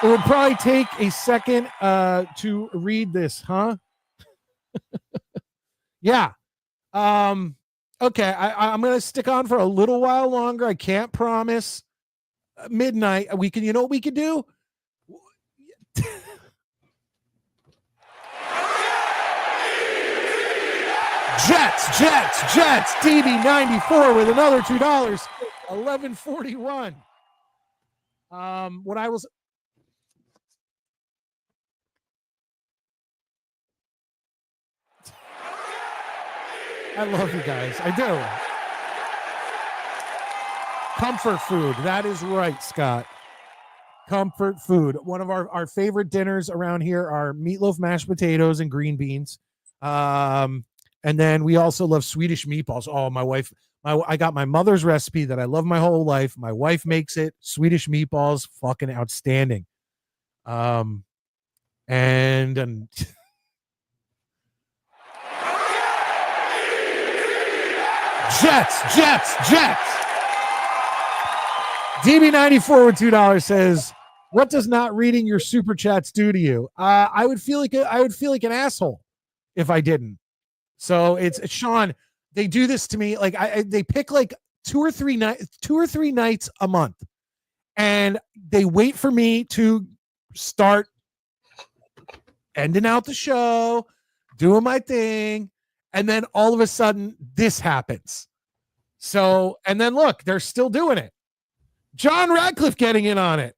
It would probably take a second to read this, huh? Yeah. Okay, I'm going to stick on for a little while longer. I can't promise. Midnight. We can, what we could do? Jets. DB94 with another $2. 1141. What I was. I love you guys. I do. Comfort food. That is right, Scott. Comfort food. One of our favorite dinners around here are meatloaf, mashed potatoes, and green beans. And then we also love Swedish meatballs. Oh, my wife I got my mother's recipe that I love my whole life. My wife makes it. Swedish meatballs, fucking outstanding. And Jets. DB94 with $2 says, "What does not reading your super chats do to you?" I would feel like an asshole if I didn't. So it's Sean. They do this to me. Like they pick like two or three nights a month, and they wait for me to start ending out the show, doing my thing, and then all of a sudden this happens. So, and then look, they're still doing it. John Radcliffe getting in on it.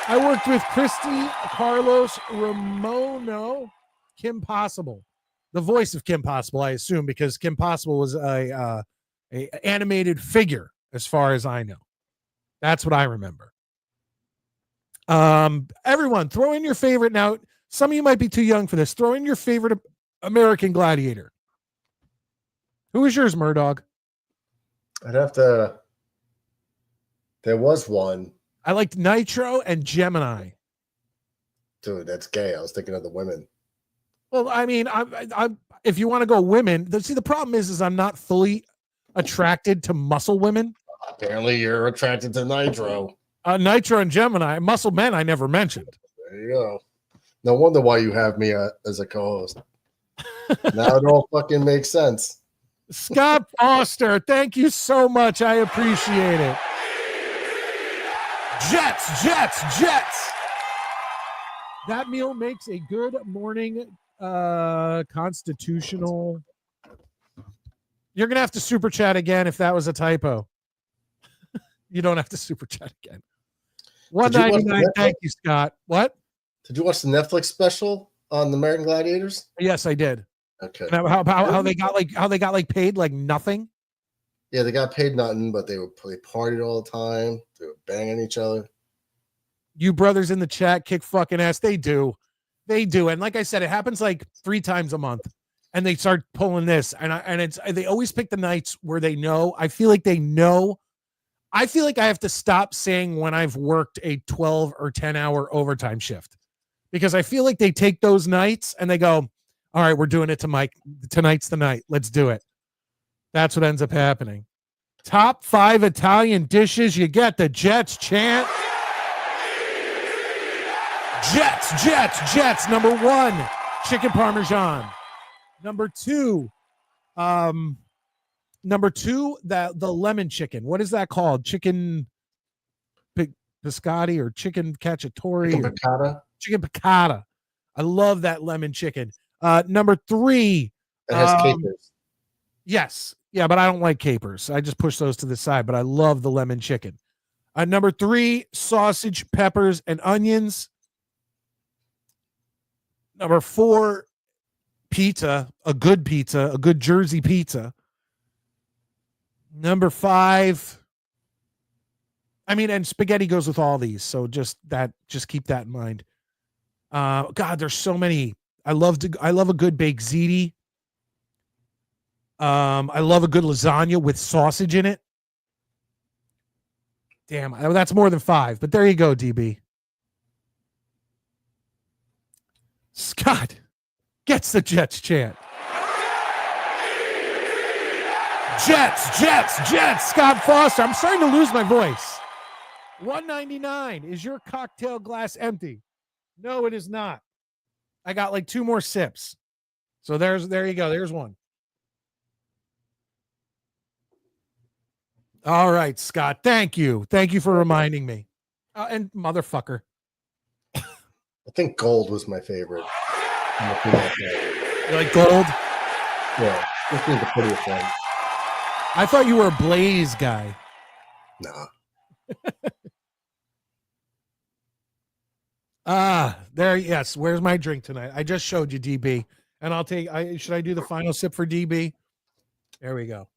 I worked with Christy, Carlos, Ramono, Kim Possible, the voice of Kim Possible, I assume, because Kim Possible was a animated figure, as far as I know. That's what I remember. Everyone, throw in your favorite. Now, some of you might be too young for this. Throw in your favorite American Gladiator. Who is yours, Murdog? I'd have to. There was one. I liked Nitro and Gemini. Dude, that's gay. I was thinking of the women. Well, I mean, if you want to go women, the problem is I'm not fully attracted to muscle women. Apparently, you're attracted to Nitro. Nitro and Gemini. Muscle men, I never mentioned. There you go. No wonder why you have me as a co-host. Now it all fucking makes sense. Scott Foster, thank you so much. I appreciate it. Jets. That meal makes a good morning constitutional. You're going to have to super chat again if that was a typo. You don't have to super chat again. $1.99. Thank you, Scott. What? Did you watch the Netflix special on the American Gladiators? Yes, I did. Okay. And how they got paid like nothing? Yeah, they got paid nothing, but they partied all the time. They were banging each other. You brothers in the chat kick fucking ass. They do. And like I said, it happens like 3 times a month. And they start pulling this. And they always pick the nights where they know. I feel like they know. I feel like I have to stop saying when I've worked a 12 or 10 hour overtime shift. Because I feel like they take those nights and they go, all right, we're doing it to Mike. Tonight's the night. Let's do it. That's what ends up happening. Top 5 Italian dishes. You get the Jets chant. Jets. Number 1, chicken parmesan. Number 2, the lemon chicken. What is that called? Chicken biscotti or chicken cacciatore? Chicken piccata. I love that lemon chicken. Number 3. It has capers. Yes. Yeah, but I don't like capers. I just push those to the side, but I love the lemon chicken. Number 3, sausage, peppers, and onions. Number 4, pizza, a good Jersey pizza. Number 5, and spaghetti goes with all these. So just keep that in mind. God, there's so many. I love a good baked ziti. I love a good lasagna with sausage in it. Damn, that's more than 5, but there you go, DB. Scott gets the Jets chant. Jets. Scott Foster. I'm starting to lose my voice. $1.99. Is your cocktail glass empty? No, it is not. I got like 2 more sips. So there you go. There's one. All right, Scott. Thank you. Thank you for reminding me. And motherfucker. I think gold was my favorite. You like gold? Yeah. This is the prettiest one. I thought you were a Blaze guy. Nah. There. Yes. Where's my drink tonight? I just showed you, DB, and I'll take. Should I do the final sip for DB? There we go.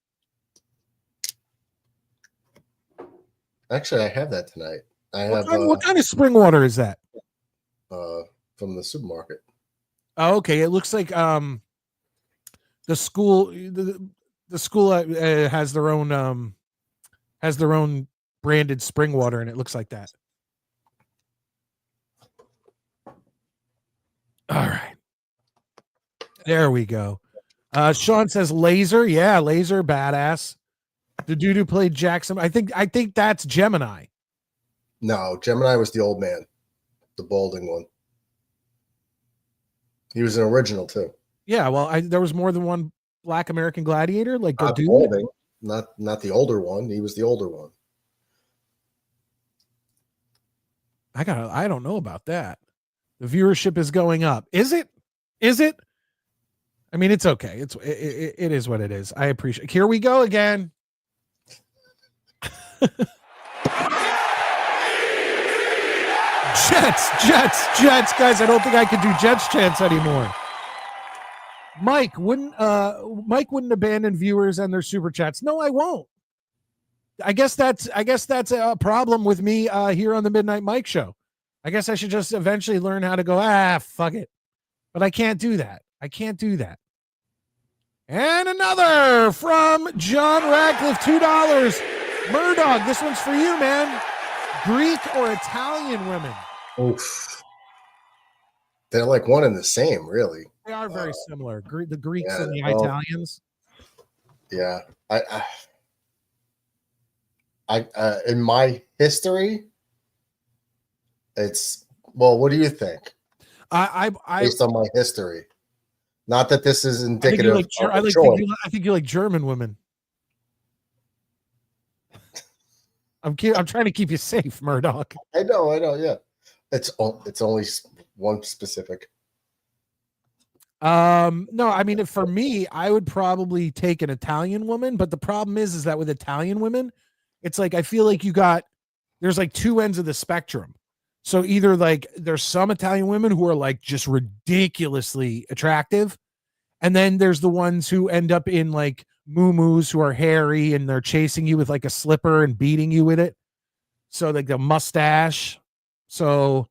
Actually, I have that tonight. What kind of spring water is that? From the supermarket. Oh, okay, it looks like the school the school has their own branded spring water, and it looks like that. All right, there we go. Sean says Laser, yeah, Laser, badass. The dude who played Jackson, I think that's Gemini. No, Gemini was the old man, the balding one. He was an original too. Yeah, well, there was more than one Black American Gladiator, like a Not dude. balding, not the older one. He was the older one. I don't know about that. The viewership is going up. Is it? I mean, it's okay. It is what it is. I appreciate. Here we go again. Jets, guys. I don't think I can do Jets chants anymore. Mike wouldn't abandon viewers and their super chats. No, I won't. I guess that's a problem with me here on the Midnight Mike show. I guess I should just eventually learn how to go, fuck it. But I can't do that. And another from John Radcliffe, $2. Murdoch, this one's for you, man. Greek or Italian women? Oof. They're like one and the same, really. They are very similar. The Greeks yeah, and the well, Italians. Yeah. I in my history, it's what do you think? Based on my history. Not that this is indicative of choice. I think you like German women. I'm trying to keep you safe, Murdoch. I know. Yeah, it's only one specific. No, I mean, for me, I would probably take an Italian woman, but the problem is that with Italian women, it's like I feel like there's like two ends of the spectrum. So either like there's some Italian women who are like just ridiculously attractive, and then there's the ones who end up in like muumuus who are hairy and they're chasing you with like a slipper and beating you with it. So like the mustache. So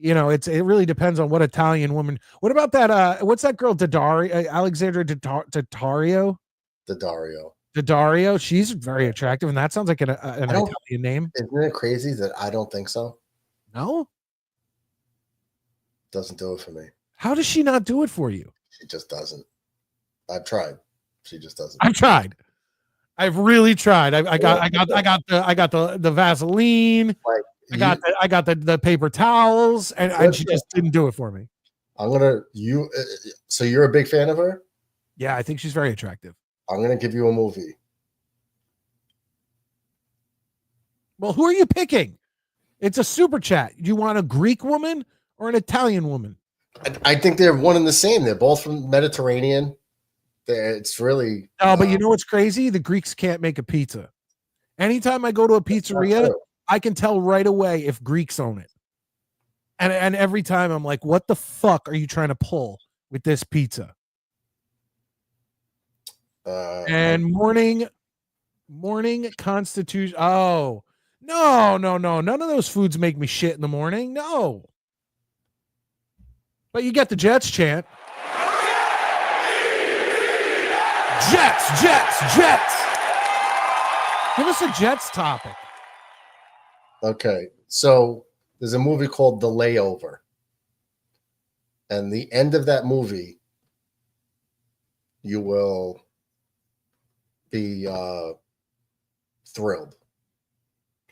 it really depends on what Italian woman. What about that? What's that girl? Alexandra Daddario. Daddario. She's very attractive, and that sounds like an Italian name. Isn't it crazy that I don't think so? No, doesn't do it for me. How does she not do it for you? She just doesn't. I've tried. She just doesn't. I've tried. I've really tried. I got the Vaseline. Like I got the paper towels, and she just didn't do it for me. So you're a big fan of her? Yeah, I think she's very attractive. I'm gonna give you a movie. Well, who are you picking? It's a super chat. Do you want a Greek woman or an Italian woman? I think they're one and the same. They're both from Mediterranean. It's really but you know what's crazy? The Greeks can't make a pizza. Anytime I go to a pizzeria, I can tell right away if Greeks own it. And every time I'm like, what the fuck are you trying to pull with this pizza? And morning constitution. Oh, no. None of those foods make me shit in the morning. No. But you get the Jets chant. Jets. Give us a Jets topic. Okay. So there's a movie called The Layover. And the end of that movie, you will be thrilled.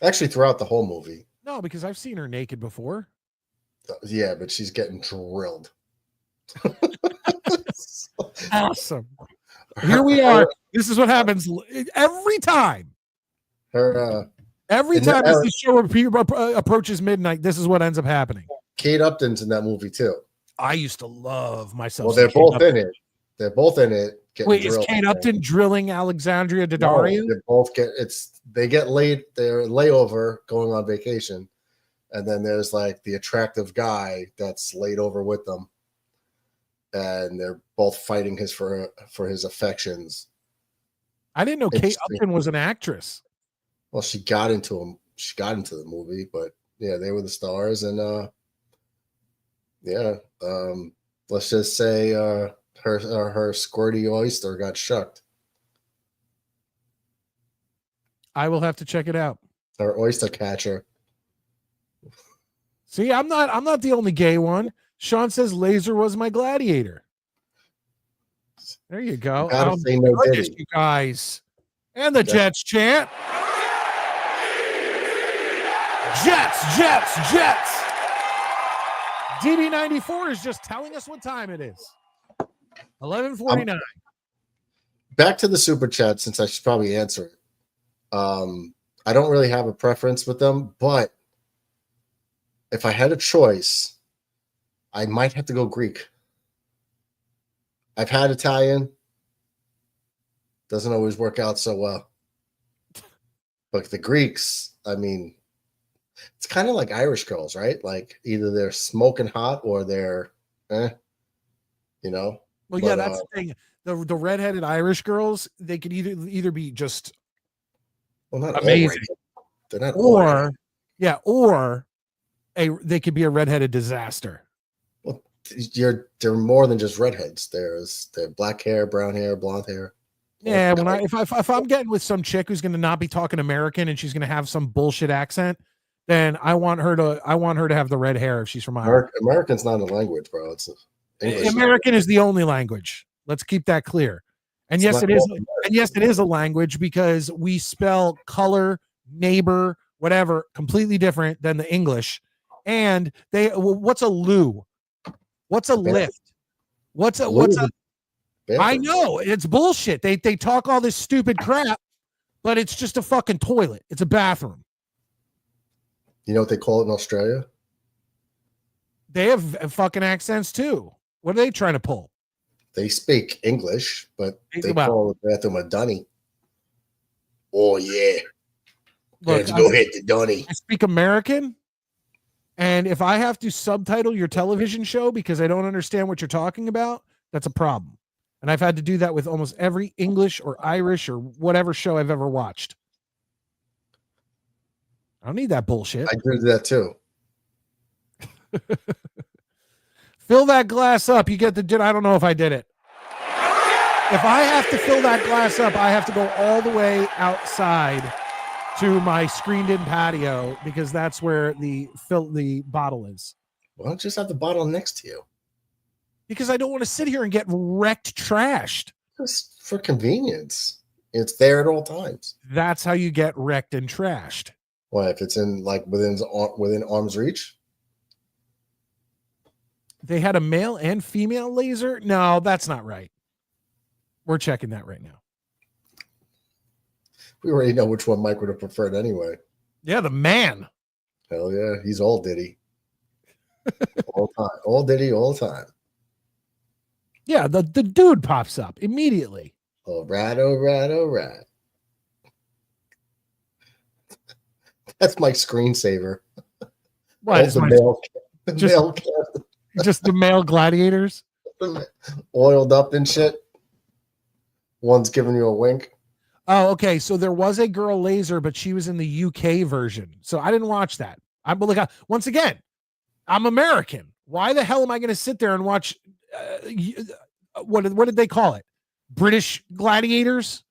Actually, throughout the whole movie. No, because I've seen her naked before. Yeah, but she's getting drilled. Awesome. Here we are. This is what happens every time. Every time as the show approaches midnight, this is what ends up happening. Kate Upton's in that movie too. I used to love myself. Well, they're both in it. They're both in it. Wait, is Kate Upton drilling Alexandria Daddario? No, they get laid. They're layover going on vacation, and then there's like the attractive guy that's laid over with them, and they're both fighting for his affections. I didn't know Kate Upton was an actress. Well, she got into him. She got into the movie, but yeah, they were the stars, and Let's just say her squirty oyster got shucked. I will have to check it out. Her oyster catcher. See, I'm not the only gay one. Sean says Laser was my gladiator. There you go. Gotta say no Goodness, Diddy. you guys. And the Jets chant. Jets, Jets, Jets. DB94 is just telling us what time it is. 11:49. Back to the super chat, since I should probably answer it. I don't really have a preference with them, but if I had a choice, I might have to go Greek. I've had Italian. Doesn't always work out so well. But the Greeks, I mean, it's kind of like Irish girls, right? Like either they're smoking hot or they're, you know. Well, yeah, that's the thing. The redheaded Irish girls, they could either be just not amazing, they're not, or they could be a redheaded disaster. Well, they're more than just redheads. They're black hair, brown hair, blonde hair. Yeah, if I'm getting with some chick who's going to not be talking American and she's going to have some bullshit accent, then I want her to have the red hair if she's from Ireland. American's not a language, bro. It's English. American is the only language. Let's keep that clear. And yes, it is. And yes, it is a language because we spell color, neighbor, whatever, completely different than the English. And what's a loo? What's a lift? What's a I know it's bullshit. They talk all this stupid crap, but it's just a fucking toilet. It's a bathroom. You know what they call it in Australia? They have fucking accents too. What are they trying to pull? They speak English, but they call the bathroom a dunny. Oh yeah. Let's go hit the dunny. I speak American. And if I have to subtitle your television show because I don't understand what you're talking about, that's a problem. And I've had to do that with almost every English or Irish or whatever show I've ever watched. I don't need that bullshit. I do that too. Fill that glass up. You get the. I don't know if I did it. If I have to fill that glass up, I have to go all the way outside to my screened-in patio because that's where the bottle is. Why don't you just have the bottle next to you? Because I don't want to sit here and get wrecked, trashed. Just for convenience. It's there at all times. That's how you get wrecked and trashed. What if it's in like within arm's reach? They had a male and female laser? No, that's not right. We're checking that right now. We already know which one Mike would have preferred anyway. Yeah, the man. Hell yeah, he's all Diddy. All time. All Diddy, all time. Yeah, the dude pops up immediately. All right, all right, all right. That's my screensaver. What? Just the male gladiators? Oiled up and shit. One's giving you a wink. Oh, okay. So there was a girl laser, but she was in the UK version. So I didn't watch that. Once again, I'm American. Why the hell am I going to sit there and watch? What did they call it? British gladiators?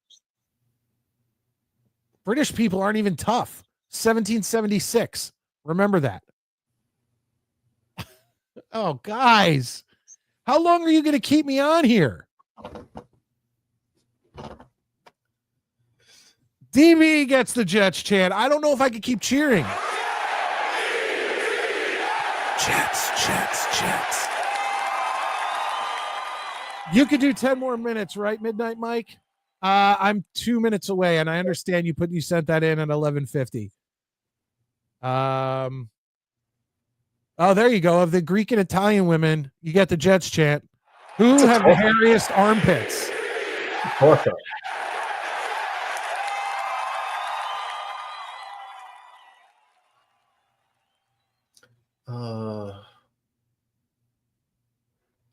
British people aren't even tough. 1776. Remember that. Oh, guys. How long are you going to keep me on here? DB gets the Jets chant. I don't know if I can keep cheering. Jets, Jets, Jets. You could do 10 more minutes, right, Midnight Mike? I'm 2 minutes away, and I understand you sent that in at 11:50. Oh, there you go. Of the Greek and Italian women, you get the Jets chant. Who have the hairiest armpits? Porco.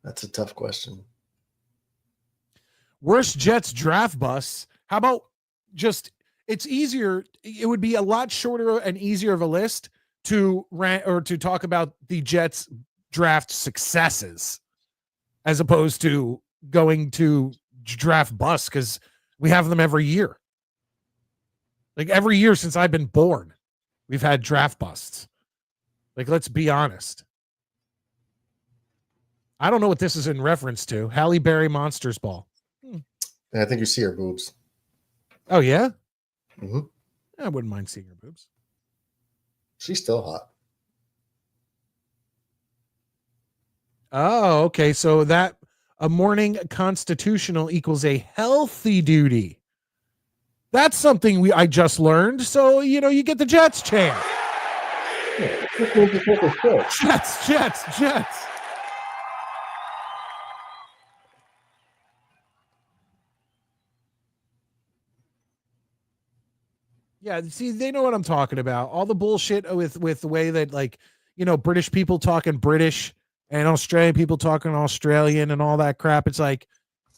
That's a tough question. Worst Jets draft busts. How about just, it's easier. It would be a lot shorter and easier of a list to rant or to talk about the Jets draft successes. as opposed to going to draft busts, because we have them every year. Like every year since I've been born, we've had draft busts. Like, let's be honest. I don't know what this is in reference to. Halle Berry Monsters Ball. I think you see her boobs. Oh, yeah? Mm-hmm. I wouldn't mind seeing her boobs. She's still hot. Oh, okay. So that a morning constitutional equals a healthy duty. That's something I just learned. So, you get the Jets chant. Jets. Yeah, see, they know what I'm talking about. All the bullshit with the way that, like, British people talking British and Australian people talking Australian and all that crap. It's like,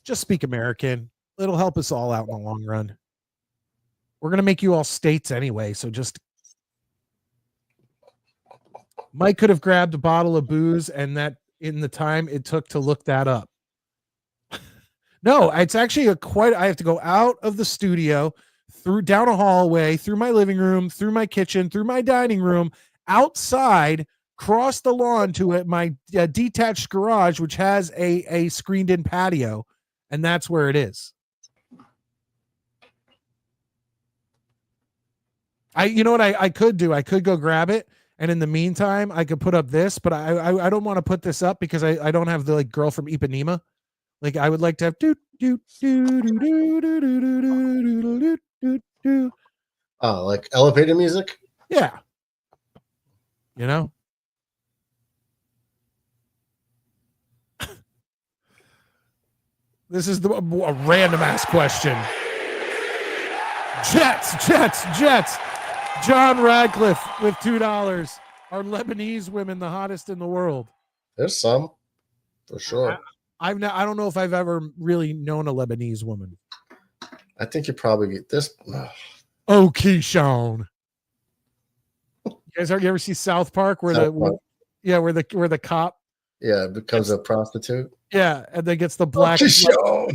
just speak American. It'll help us all out in the long run. We're going to make you all states anyway, so just... Mike could have grabbed a bottle of booze, and that in the time it took to look that up. No, it's actually I have to go out of the studio, down a hallway, through my living room, through my kitchen, through my dining room, outside, cross the lawn to my detached garage, which has a screened-in patio, and that's where it is. You know what I could do? I could go grab it, and in the meantime, I could put up this, but I don't want to put this up because I don't have the girl from Ipanema. Like, I would like to have Oh, like elevator music? Yeah. This is a random ass question. Jets. John Radcliffe with $2. Are Lebanese women the hottest in the world? There's some, for sure. I don't know if I've ever really known a Lebanese woman. I think you probably get this. Oh, Keyshawn. You ever see South Park where where the cop becomes a prostitute? Yeah, and then gets the black. Oh,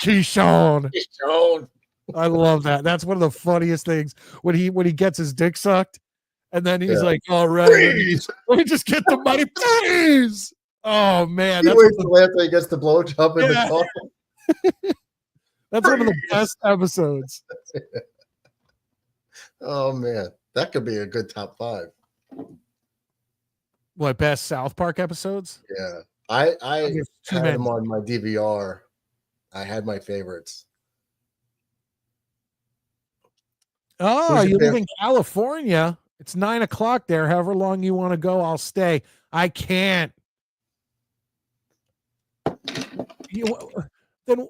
Keyshawn. Keyshawn. I love that. That's one of the funniest things when he gets his dick sucked, and then he's like, "All right, let me just get the money, please." Oh man, he waits till after he gets the blowjob in the car. That's one of the best episodes. Oh man, that could be a good top 5. What, best South Park episodes? Yeah, I had them on my DVR. I had my favorites. Oh, you live in California. It's 9:00 there. However long you want to go, I'll stay. I can't. Then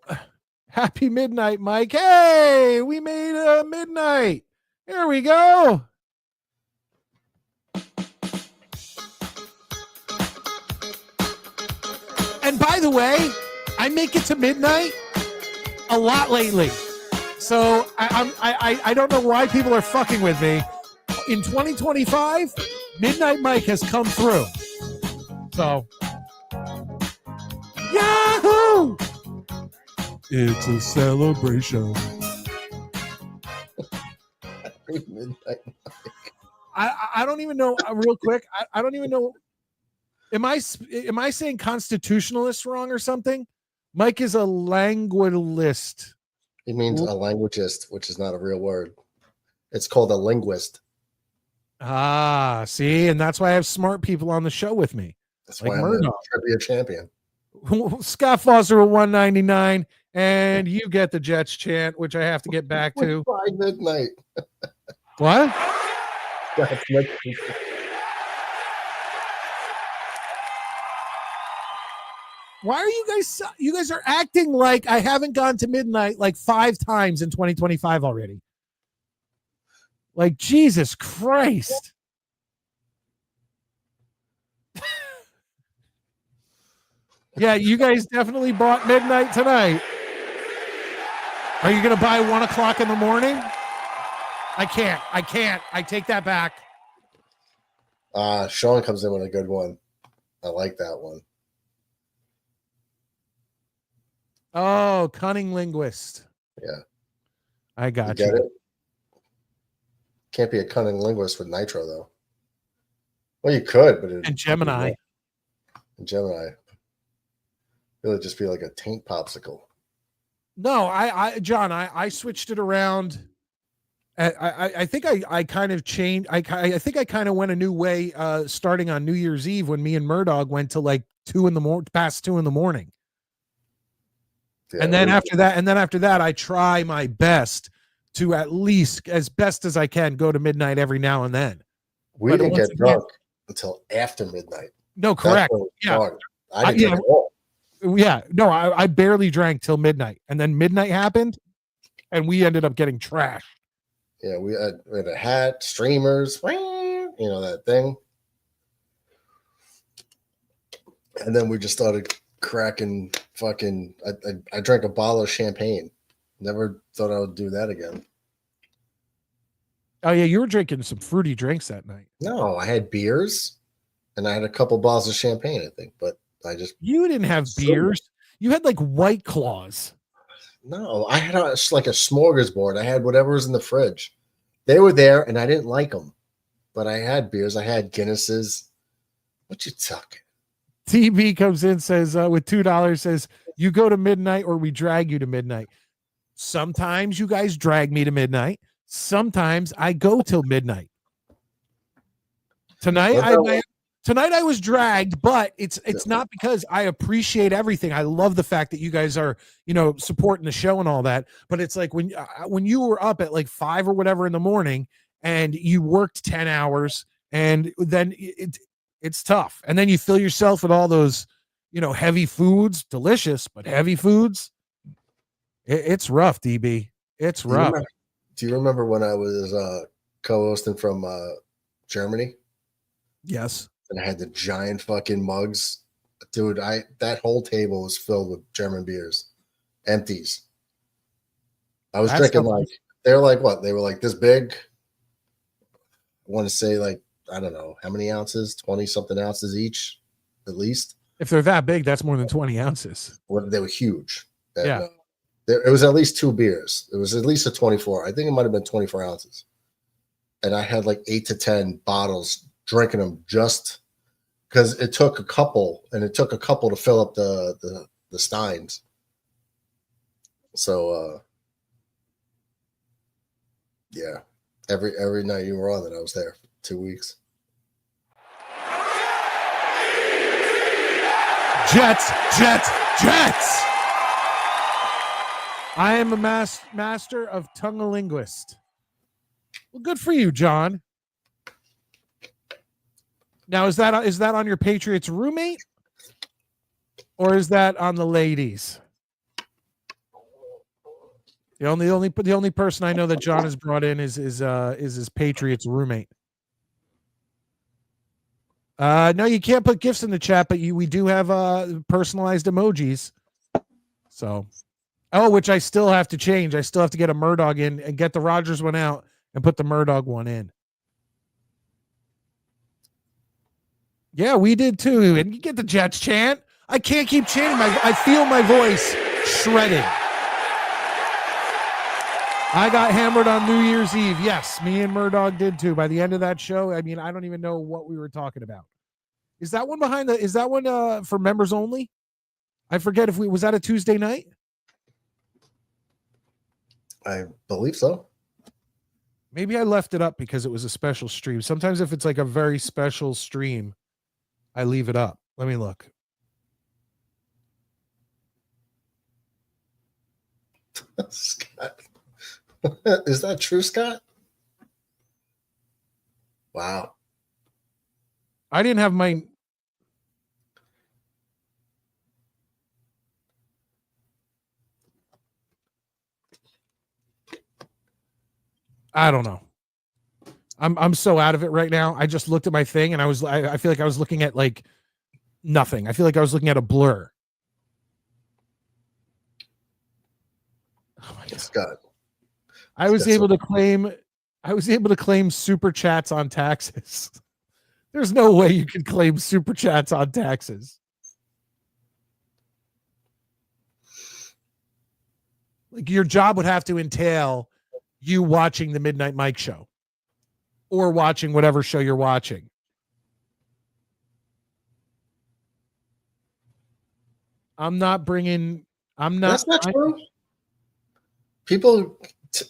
happy midnight, Mike. Hey, we made midnight. Here we go. And by the way, I make it to midnight a lot lately. So I don't know why people are fucking with me. In 2025, Midnight Mike has come through. So, Yahoo! It's a celebration. Midnight Mike. I don't even know. Real quick, I don't even know. Am I saying constitutionalist wrong or something? Mike is a languidist. He means a languagist, which is not a real word. It's called a linguist. Ah, see, and that's why I have smart people on the show with me. That's like why I'm a trivia champion. Scott Foster with $1.99, and you get the Jets chant, which I have to get back to. By midnight. What? Why are you guys are acting like I haven't gone to midnight like 5 times in 2025 already? Like, Jesus Christ. Yeah, you guys definitely bought midnight tonight. Are you going to buy 1:00 in the morning? I can't. I take that back. Sean comes in with a good one. I like that one. Oh, cunning linguist. Yeah. I got Get you. it? Can't be a cunning linguist with Nitro though. Well, you could, but And Gemini. Gemini. It would just be like a taint popsicle. No, John, I switched it around. I think I kind of changed. I think I kind of went a new way, starting on New Year's Eve when me and Murdog went to like past 2 a.m. Yeah, and then after that, I try my best to at least, as best as I can, go to midnight every now and then. we but didn't once get again- drunk until after midnight. No, That's correct. when it Yeah. started. I didn't yeah. drink at all. Yeah, no, I barely drank till midnight, and then midnight happened, and we ended up getting trashed. Yeah, we had a hat, streamers, that thing. And then we just started cracking fucking. I drank a bottle of champagne. Never thought I would do that again. Oh yeah, you were drinking some fruity drinks that night. No, I had beers and I had a couple bottles of champagne, I think, but You didn't have beers. You had like White Claws. No, I had like a smorgasbord. I had whatever was in the fridge. They were there and I didn't like them, but I had beers. I had Guinnesses. What you talking? TB comes in, says with $2, says you go to midnight or we drag you to midnight. Sometimes you guys drag me to midnight. Sometimes I go till midnight. Tonight I was dragged, but it's not because I appreciate everything. I love the fact that you guys are, supporting the show and all that. But it's like when you were up at like 5 or whatever in the morning and you worked 10 hours and then it's tough. And then you fill yourself with all those, heavy foods, delicious, but heavy foods. It's rough, DB. It's rough. Do you remember when I was co-hosting from Germany? Yes. And I had the giant fucking mugs. Dude, that whole table was filled with German beers. Empties. I was drinking they're like what? They were like this big. I want to say like, I don't know, how many ounces? 20 something ounces each, at least. If they're that big, that's more than 20 ounces. They were huge. Yeah. It was at least 2 beers. It was at least a 24. I think it might have been 24 ounces. And I had like 8 to 10 bottles, drinking them just because it took a couple to fill up the steins. So yeah, every night you were on that, I was there for 2 weeks. Jets. I am a master of tongue-a-linguist. Well, good for you, John. Now, is that on your Patriots roommate, or is that on the ladies? The only person I know that John has brought in is his Patriots roommate. No, you can't put gifts in the chat, but we do have personalized emojis. So, which I still have to change. I still have to get a Murdog in and get the Rogers one out and put the Murdog one in. Yeah, we did too. And you get the Jets chant. I can't keep chanting. I feel my voice shredding. I got hammered on New Year's Eve. Yes, me and Murdog did too. By the end of that show, I mean, I don't even know what we were talking about. Is that one for members only? I forget was that a Tuesday night? I believe so. Maybe I left it up because it was a special stream. Sometimes if it's like a very special stream, I leave it up. Let me look. Scott. Is that true, Scott? Wow. I didn't have my. I don't know. I'm so out of it right now. I just looked at my thing and I feel like I was looking at like nothing. I feel like I was looking at a blur. Oh my God. Scott. I was able to claim super chats on taxes. There's no way you can claim super chats on taxes. Like your job would have to entail you watching the Midnight Mike show or watching whatever show you're watching. That's not true. People,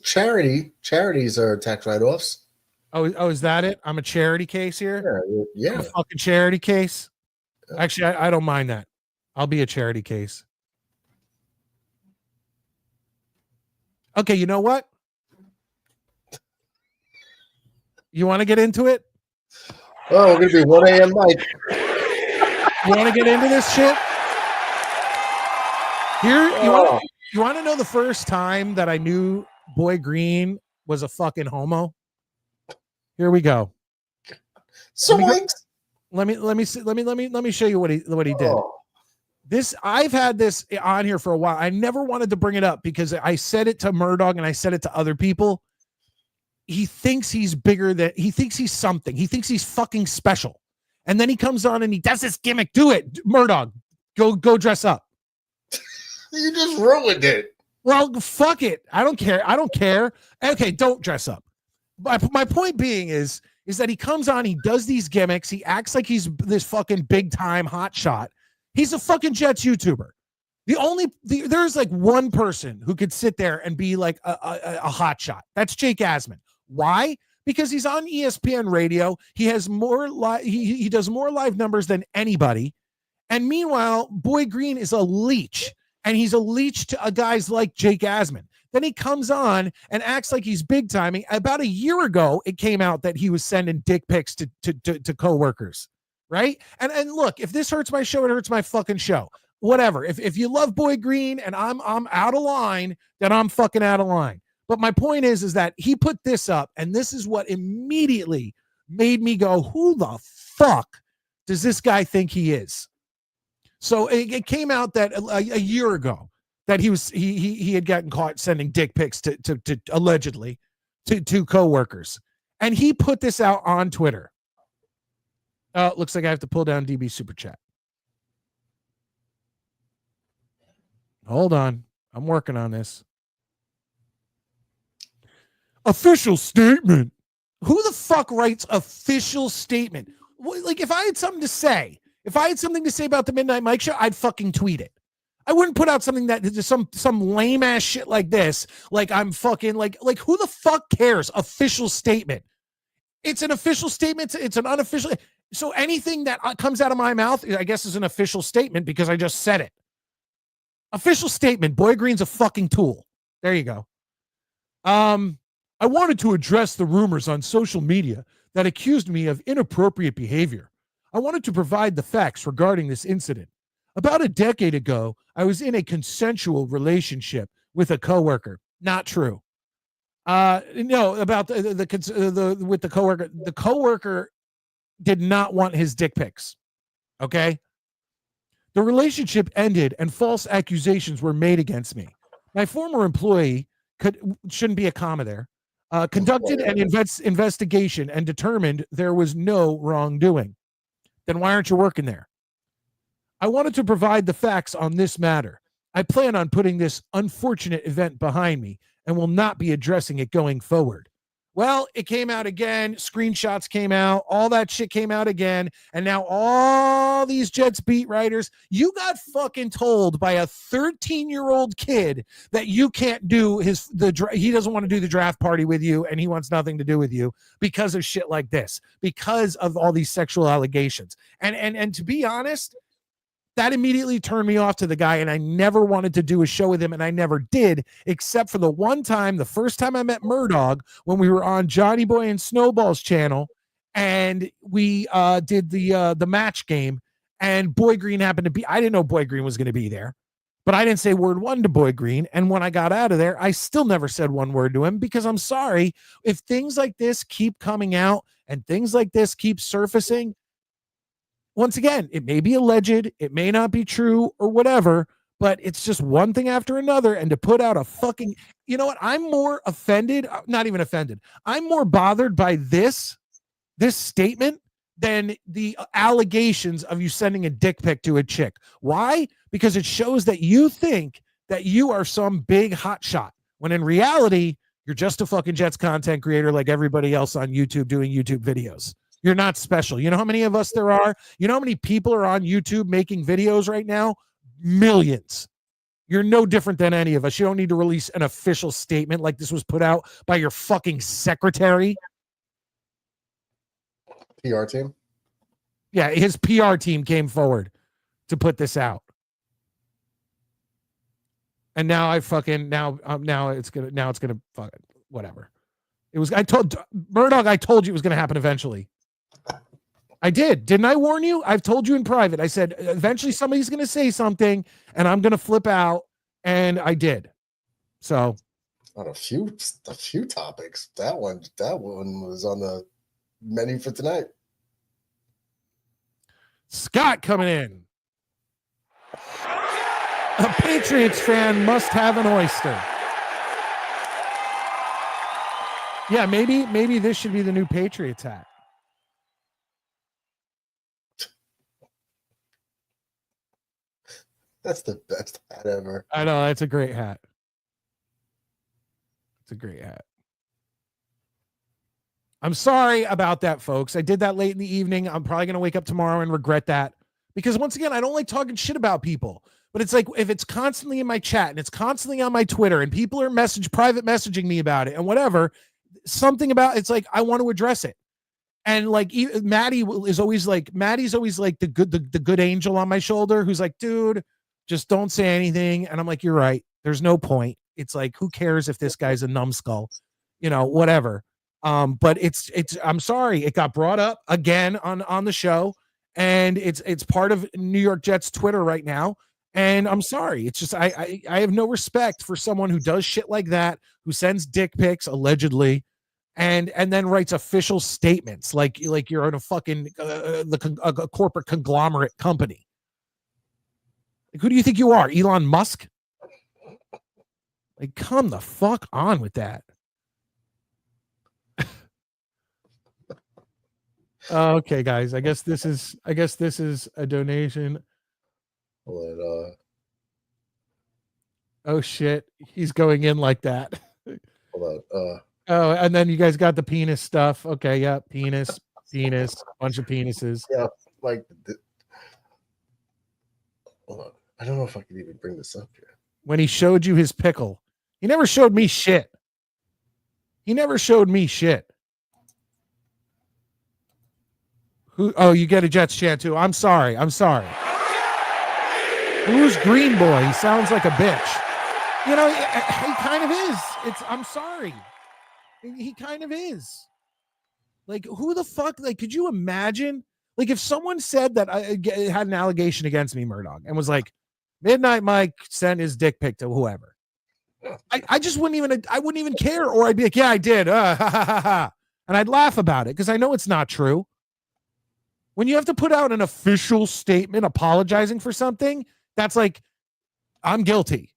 charities are tax write-offs. Oh, is that it? I'm a charity case here? Yeah. I'm a fucking charity case? Actually, I don't mind that. I'll be a charity case. Okay, you know what? You want to get into it? Oh, we're going to be 1 a.m. Mike. You want to get into this shit? Here, you want to know the first time that I knew Boy Green was a fucking homo? Here we go. So let me show you what he did. I've had this on here for a while. I never wanted to bring it up because I said it to Murdoch and I said it to other people. He thinks he's bigger than he thinks he's something. He thinks he's fucking special. And then he comes on and he does this gimmick. Do it, Murdoch. Go dress up. You just ruined it. Well, fuck it. I don't care. Okay, don't dress up. My point being is that he comes on, he does these gimmicks, he acts like he's this fucking big time hot shot. He's a fucking Jets YouTuber. There's like one person who could sit there and be like a hot shot. That's Jake Asman. Why? Because he's on ESPN radio. He has more he does more live numbers than anybody. And meanwhile, Boy Green is a leech. And he's a leech to guys like Jake Asman. Then he comes on and acts like he's big timing. About a year ago, it came out that he was sending dick pics to coworkers, right? And look, if this hurts my show, it hurts my fucking show. Whatever. If you love Boy Green and I'm out of line, then I'm fucking out of line. But my point is that he put this up, and this is what immediately made me go, who the fuck does this guy think he is? So it came out that a year ago that he had gotten caught sending dick pics to allegedly to coworkers, and he put this out on Twitter. Looks like I have to pull down DB Super Chat. Hold on, I'm working on this. Official statement. Who the fuck writes official statement? Like if I had something to say. If I had something to say about the Midnight Mike show, I'd fucking tweet it. I wouldn't put out something that some lame ass shit like this. Like I'm fucking like who the fuck cares? Official statement. It's an official statement. It's an unofficial. So anything that comes out of my mouth, I guess, is an official statement because I just said it. Official statement. Boy Green's a fucking tool. There you go. I wanted to address the rumors on social media that accused me of inappropriate behavior. I wanted to provide the facts regarding this incident. About a decade ago, I was in a consensual relationship with a coworker. Not true. No, about with the coworker. The coworker did not want his dick pics. Okay. The relationship ended and false accusations were made against me. My former employee shouldn't be a comma there. Conducted an investigation and determined there was no wrongdoing. Then why aren't you working there? I wanted to provide the facts on this matter. I plan on putting this unfortunate event behind me and will not be addressing it going forward. Well, it came out again. Screenshots came out. All that shit came out again. And now all these Jets beat writers, you got fucking told by a 13-year-old kid that you can't do he doesn't want to do the draft party with you and he wants nothing to do with you because of shit like this, because of all these sexual allegations. And to be honest, that immediately turned me off to the guy, and I never wanted to do a show with him, and I never did, except for the one time, the first time I met Murdoch, when we were on Johnny Boy and Snowball's channel, and we did the match game, and Boy Green happened to be, I didn't know Boy Green was going to be there, but I didn't say word one to Boy Green, and when I got out of there, I still never said one word to him, because I'm sorry, if things like this keep coming out, and things like this keep surfacing, once again, it may be alleged, it may not be true or whatever, but it's just one thing after another. And to put out a fucking, you know what? I'm more offended, not even offended. I'm more bothered by this statement than the allegations of you sending a dick pic to a chick. Why? Because it shows that you think that you are some big hot shot, when in reality, you're just a fucking Jets content creator like everybody else on YouTube doing YouTube videos. You're not special. You know how many of us there are? You know how many people are on YouTube making videos right now? Millions. You're no different than any of us. You don't need to release an official statement like this was put out by your fucking secretary. PR team? Yeah, his PR team came forward to put this out. And now now it's gonna fuck it, whatever. I told Murdoch, I told you it was gonna happen eventually. I didn't I warn you? I've told you in private. I said eventually somebody's gonna say something and I'm gonna flip out, and I did. So on a few topics. That one was on the menu for tonight. Scott coming in. A Patriots fan must have an oyster. Yeah, maybe this should be the new Patriots hat. That's the best hat ever. I know, that's a great hat. It's a great hat. I'm sorry about that, folks. I did that late in the evening. I'm probably going to wake up tomorrow and regret that. Because once again, I don't like talking shit about people. But it's like, if it's constantly in my chat and it's constantly on my Twitter and people are private messaging me about it and whatever, something about it's like, I want to address it. And like Maddie's always like the good angel on my shoulder who's like, dude, just don't say anything. And I'm like, you're right. There's no point. It's like, who cares if this guy's a numbskull, whatever. But it's I'm sorry, it got brought up again on the show, and it's part of New York Jets Twitter right now. And I'm sorry. It's just I have no respect for someone who does shit like that, who sends dick pics allegedly, and then writes official statements like you're in a fucking a corporate conglomerate company. Like, who do you think you are, Elon Musk? Like, come the fuck on with that. Okay, guys. I guess this is a donation. Oh shit, he's going in like that. Hold on. Oh, and then you guys got the penis stuff. Okay, yeah, penis, bunch of penises. Yeah, like. Hold on. I don't know if I can even bring this up here. When he showed you his pickle, he never showed me shit. Who? Oh, you get a Jets chant too. I'm sorry. Who's Green Boy? He sounds like a bitch. He kind of is. I'm sorry. He kind of is. Like, who the fuck? Like, could you imagine? Like, if someone said that I had an allegation against me, Murdoch, and was like, Midnight Mike sent his dick pic to whoever, I just wouldn't even care, or I'd be like, yeah, I did, and I'd laugh about it because I know it's not true. When you have to put out an official statement apologizing for something, that's like, I'm guilty.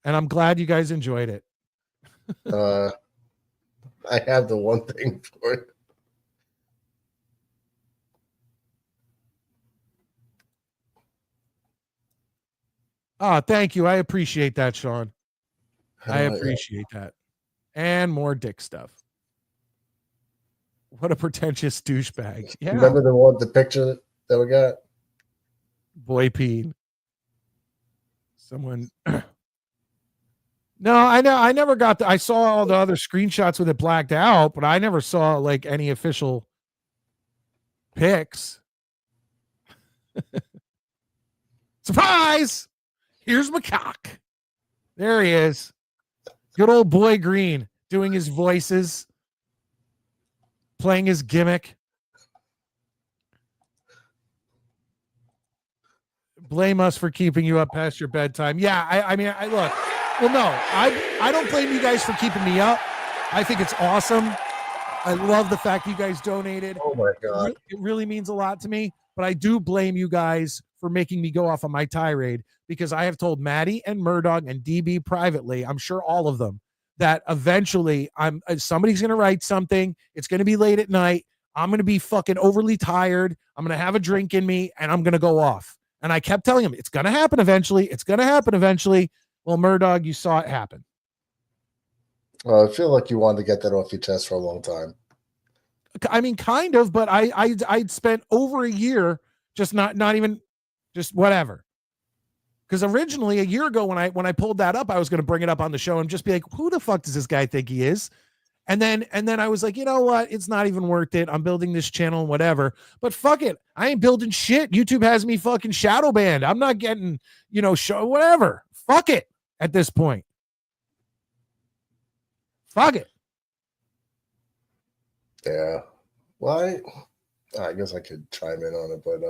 And I'm glad you guys enjoyed it. I have the one thing for it. Oh, thank you. I appreciate that, Sean. I appreciate that. And more dick stuff. What a pretentious douchebag. Yeah. Remember the picture that we got? Boy peen. Someone. No, I know. I never got I saw all the other screenshots with it blacked out, but I never saw like any official pics. Surprise! Here's my cock. There he is. Good old Boy Green doing his voices, playing his gimmick. Blame us for keeping you up past your bedtime. Yeah, I mean, look. Well, no, I don't blame you guys for keeping me up. I think it's awesome. I love the fact you guys donated. Oh my God. It really means a lot to me, but I do blame you guys for making me go off on my tirade, because I have told Maddie and Murdoch and DB privately, I'm sure all of them, that eventually somebody's going to write something. It's going to be late at night. I'm going to be fucking overly tired. I'm going to have a drink in me and I'm going to go off. And I kept telling him, it's going to happen eventually. It's going to happen eventually. Well, Murdog, you saw it happen. Well, I feel like you wanted to get that off your chest for a long time. I mean, kind of, but I'd spent over a year just not even just whatever. Because originally a year ago when I pulled that up, I was going to bring it up on the show and just be like, who the fuck does this guy think he is? And then I was like, you know what? It's not even worth it. I'm building this channel and whatever. But fuck it. I ain't building shit. YouTube has me fucking shadow banned. I'm not getting, show whatever. Fuck it at this point. Fuck it. Yeah. Why? I guess I could chime in on it, but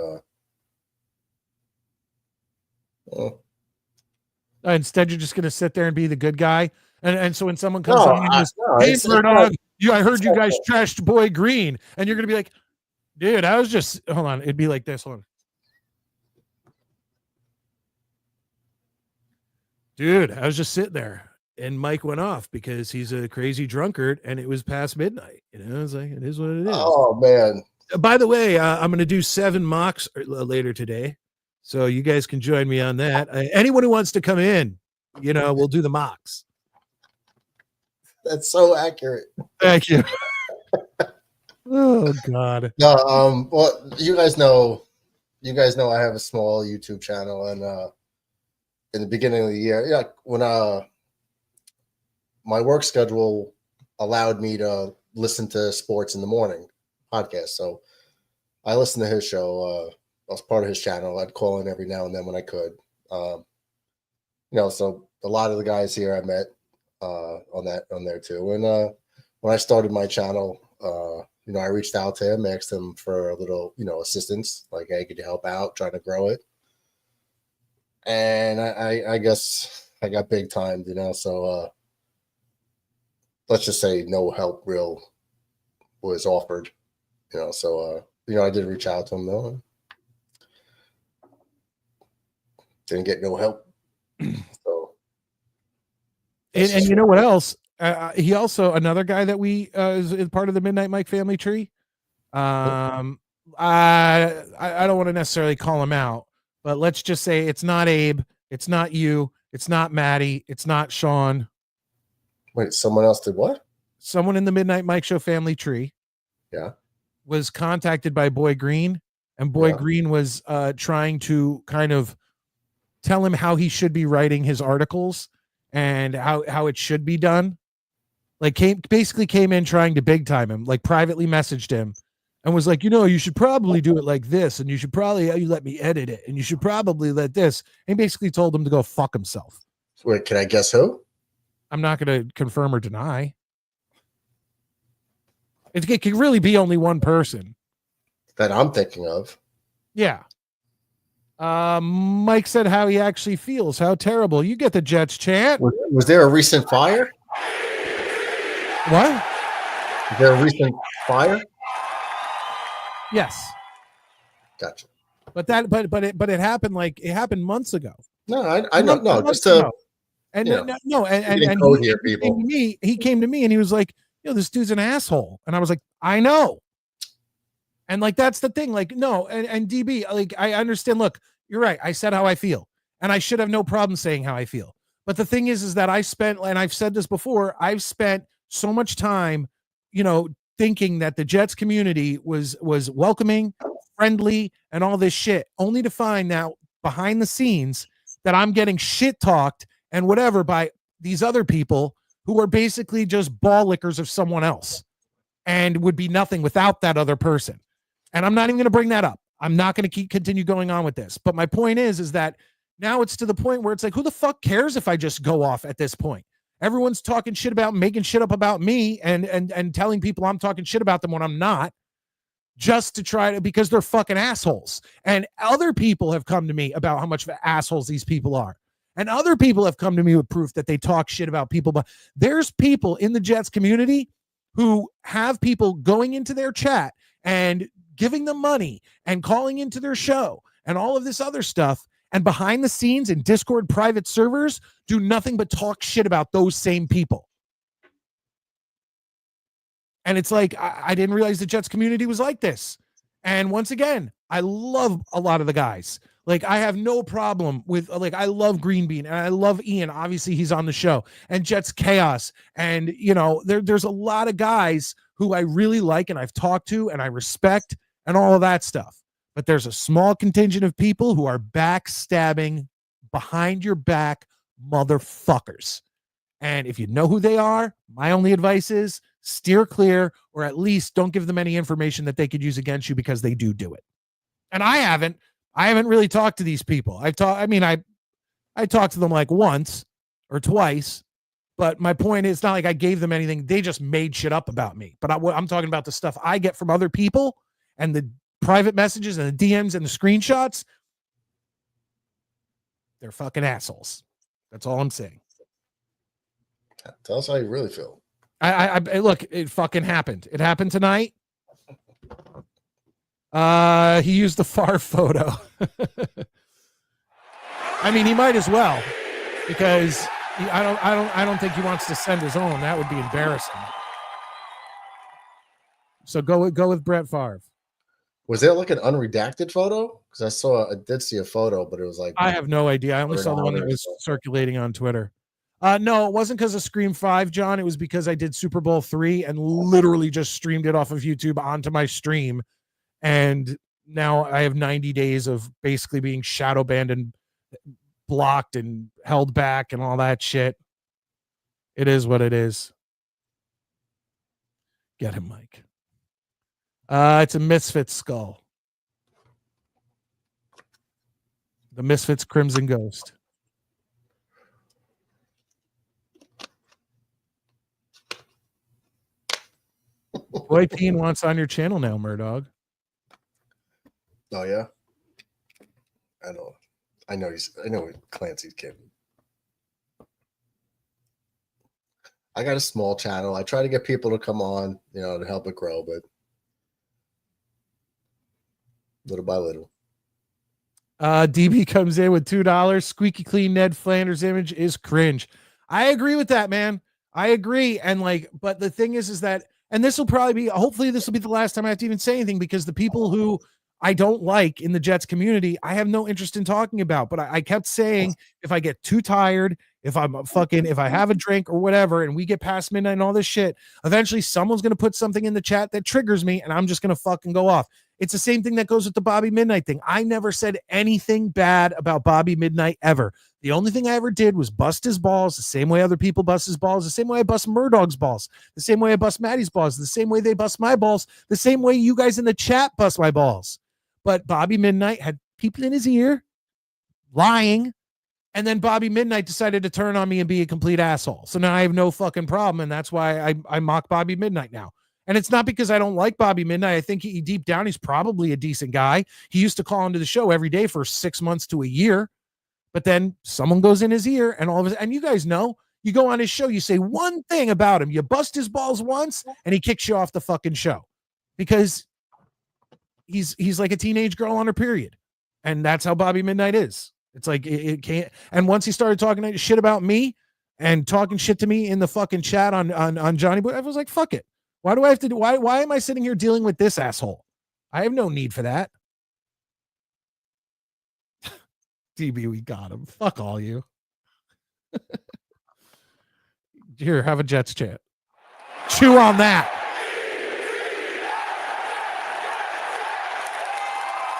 instead, you're just going to sit there and be the good guy. And so when someone comes No, on and goes, hey, Murdoch, I heard you guys trashed Boy Green. And you're going to be like, dude, I was just, hold on. It'd be like this. Hold on. Dude, I was just sitting there and Mike went off because he's a crazy drunkard and it was past midnight. It's like, it is what it is. Oh, man. By the way, I'm going to do 7 mocks later today. So you guys can join me on that. Anyone who wants to come in, we'll do the mocks. That's so accurate. Thank you. Oh God. No, well, you guys know I have a small YouTube channel, and in the beginning of the year, when my work schedule allowed me to listen to sports in the morning podcast, so I listened to his show. I was part of his channel. I'd call in every now and then when I could. So a lot of the guys here I met on there too. And when I started my channel, I reached out to him, asked him for a little, assistance, like, hey, could you help out trying to grow it? And I guess I got big timed, so let's just say no help real was offered, so I did reach out to him though. Didn't get no help. So, and you know what else? He also, another guy that we is part of the Midnight Mike family tree. I don't want to necessarily call him out, but let's just say it's not Abe, it's not you, it's not Maddie, it's not Sean. Wait, someone else did what? Someone in the Midnight Mike Show family tree. Yeah. Was contacted by Boy Green, and Boy Green was trying to kind of tell him how he should be writing his articles and how it should be done. Like basically came in trying to big time him, like privately messaged him and was like, you should probably do it like this. And you should probably, you let me edit it. And you should probably let this. And basically told him to go fuck himself. Wait, can I guess who? I'm not going to confirm or deny. It could really be only one person that I'm thinking of. Yeah. Mike said how he actually feels. How terrible. You get the Jets chant. Was there a recent fire? What? Is there a recent fire? Yes. Gotcha. But it happened it happened months ago. No, I don't know. Just to and he came to me and he was like, this dude's an asshole. And I was like, I know. And that's the thing. No, and DB, I understand. Look, you're right. I said how I feel, and I should have no problem saying how I feel. But the thing is that I spent, and I've said this before, I've spent so much time, thinking that the Jets community was welcoming, friendly, and all this shit, only to find now behind the scenes that I'm getting shit talked and whatever by these other people who are basically just ball lickers of someone else and would be nothing without that other person. And I'm not even going to bring that up. I'm not going to continue going on with this. But my point is that now it's to the point where it's like, who the fuck cares if I just go off at this point? Everyone's talking shit about, making shit up about me and telling people I'm talking shit about them when I'm not, just to try to, because they're fucking assholes. And other people have come to me about how much of assholes these people are. And other people have come to me with proof that they talk shit about people. But there's people in the Jets community who have people going into their chat and giving them money and calling into their show and all of this other stuff. And behind the scenes in Discord private servers do nothing but talk shit about those same people. And it's like, I didn't realize the Jets community was like this. And once again, I love a lot of the guys. Like, I have no problem with, like, I love Green Bean and I love Ian. Obviously, he's on the show, and Jets Chaos. And, you know, there's a lot of guys who I really like and I've talked to and I respect and all of that stuff. But there's a small contingent of people who are backstabbing, behind your back motherfuckers. And if you know who they are, my only advice is steer clear, or at least don't give them any information that they could use against you, because they do it. And I haven't really talked to these people. I talked to them like once or twice, but my point is, it's not like I gave them anything. They just made shit up about me. But I'm talking about the stuff I get from other people and the private messages and the DMs and the screenshots. They're fucking assholes. That's all I'm saying. Tell us how you really feel. I look, it fucking happened. It happened tonight. He used the far photo. I mean, he might as well, because I don't think he wants to send his own. That would be embarrassing. So go with Brett Favre. Was there like an unredacted photo? Because I did see a photo, but it was like, I have no idea. I only saw the one that was circulating on Twitter. No, it wasn't because of Scream 5, John. It was because I did Super Bowl 3 and literally just streamed it off of YouTube onto my stream. And now I have 90 days of basically being shadow banned and blocked and held back and all that shit. It is what it is. Get him, Mike. It's a Misfits skull. The Misfits Crimson Ghost. Boy Peen wants on your channel now, Murdog. oh yeah, I know Clancy's kidding. I got a small channel. I try to get people to come on, to help it grow, but little by little. DB comes in with $2. Squeaky clean Ned Flanders image is cringe. I agree with that, man. I agree. And but the thing is that, and this will probably be, hopefully this will be the last time I have to even say anything, because the people who I don't like in the Jets community, I have no interest in talking about. But I kept saying, if I get too tired, if I have a drink or whatever, and we get past midnight and all this shit, eventually someone's going to put something in the chat that triggers me, and I'm just going to fucking go off. It's the same thing that goes with the Bobby Midnite thing. I never said anything bad about Bobby Midnite ever. The only thing I ever did was bust his balls the same way other people bust his balls, the same way I bust Murdog's balls, the same way I bust Maddie's balls, the same way they bust my balls, the same way you guys in the chat bust my balls. But Bobby Midnite had people in his ear lying, and then Bobby Midnite decided to turn on me and be a complete asshole. So now I have no fucking problem, and that's why I mock Bobby Midnite now. And it's not because I don't like Bobby Midnite. I think deep down, he's probably a decent guy. He used to call into the show every day for 6 months to a year. But then someone goes in his ear, and all of and you guys know, you go on his show, you say one thing about him, you bust his balls once, and he kicks you off the fucking show because he's like a teenage girl on her period. And that's how Bobby Midnite is. It's like it can't. And once he started talking shit about me and talking shit to me in the fucking chat on Johnny Boy, I was like, fuck it. Why do I have to do? Why am I sitting here dealing with this asshole? I have no need for that. DB, we got him. Fuck all you. Here, have a Jets chat. Chew on that.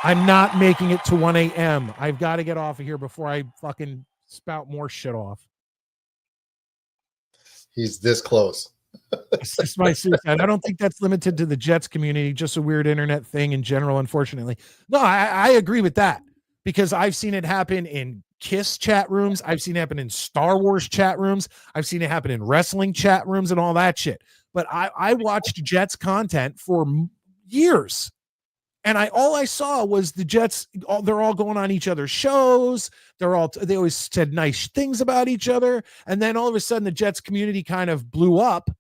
I'm not making it to 1 a.m. I've got to get off of here before I fucking spout more shit off. He's this close. This is my suicide. I don't think that's limited to the Jets community, just a weird internet thing in general, unfortunately. No, I agree with that, because I've seen it happen in KISS chat rooms. I've seen it happen in Star Wars chat rooms. I've seen it happen in wrestling chat rooms and all that shit. But I watched Jets content for years. And all I saw was the Jets. They're all going on each other's shows. They always said nice things about each other. And then all of a sudden, the Jets community kind of blew up.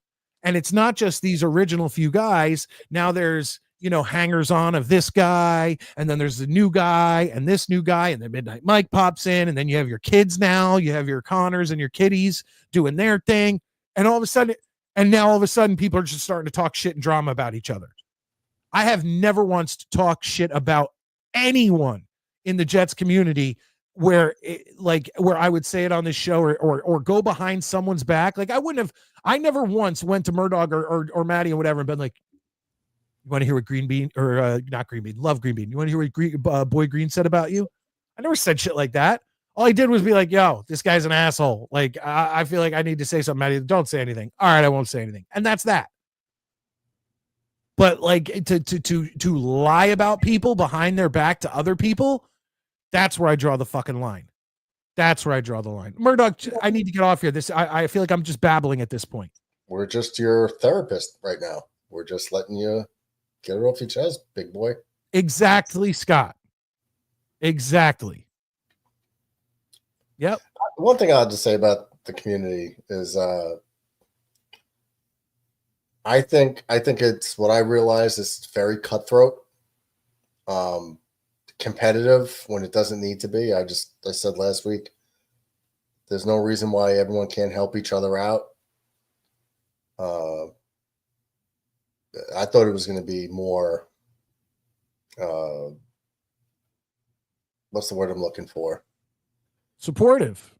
And it's not just these original few guys. Now there's, hangers on of this guy. And then there's the new guy and this new guy. And then Midnight Mike pops in. And then you have your kids now. You have your Connors and your kiddies doing their thing. And now all of a sudden, people are just starting to talk shit and drama about each other. I have never once talked shit about anyone in the Jets community where where I would say it on this show or go behind someone's back. Like I never once went to Murdoch or Maddie or whatever and been like, you want to hear what Green Bean or not Green Bean, love Green Bean. You want to hear what Boy Green said about you? I never said shit like that. All I did was be like, yo, this guy's an asshole. Like, I feel like I need to say something. Maddie, don't say anything. All right, I won't say anything. And that's that. But like to lie about people behind their back to other people, that's where I draw the fucking line. That's where I draw the line. Murdoch, I need to get off here. I feel like I'm just babbling at this point. We're just your therapist right now. We're just letting you get it off your chest, big boy. Exactly, Scott. Exactly. Yep. One thing I have to say about the community is I think it's what I realize is very cutthroat, competitive when it doesn't need to be. I said last week, there's no reason why everyone can't help each other out. I thought it was going to be more, what's the word I'm looking for? Supportive.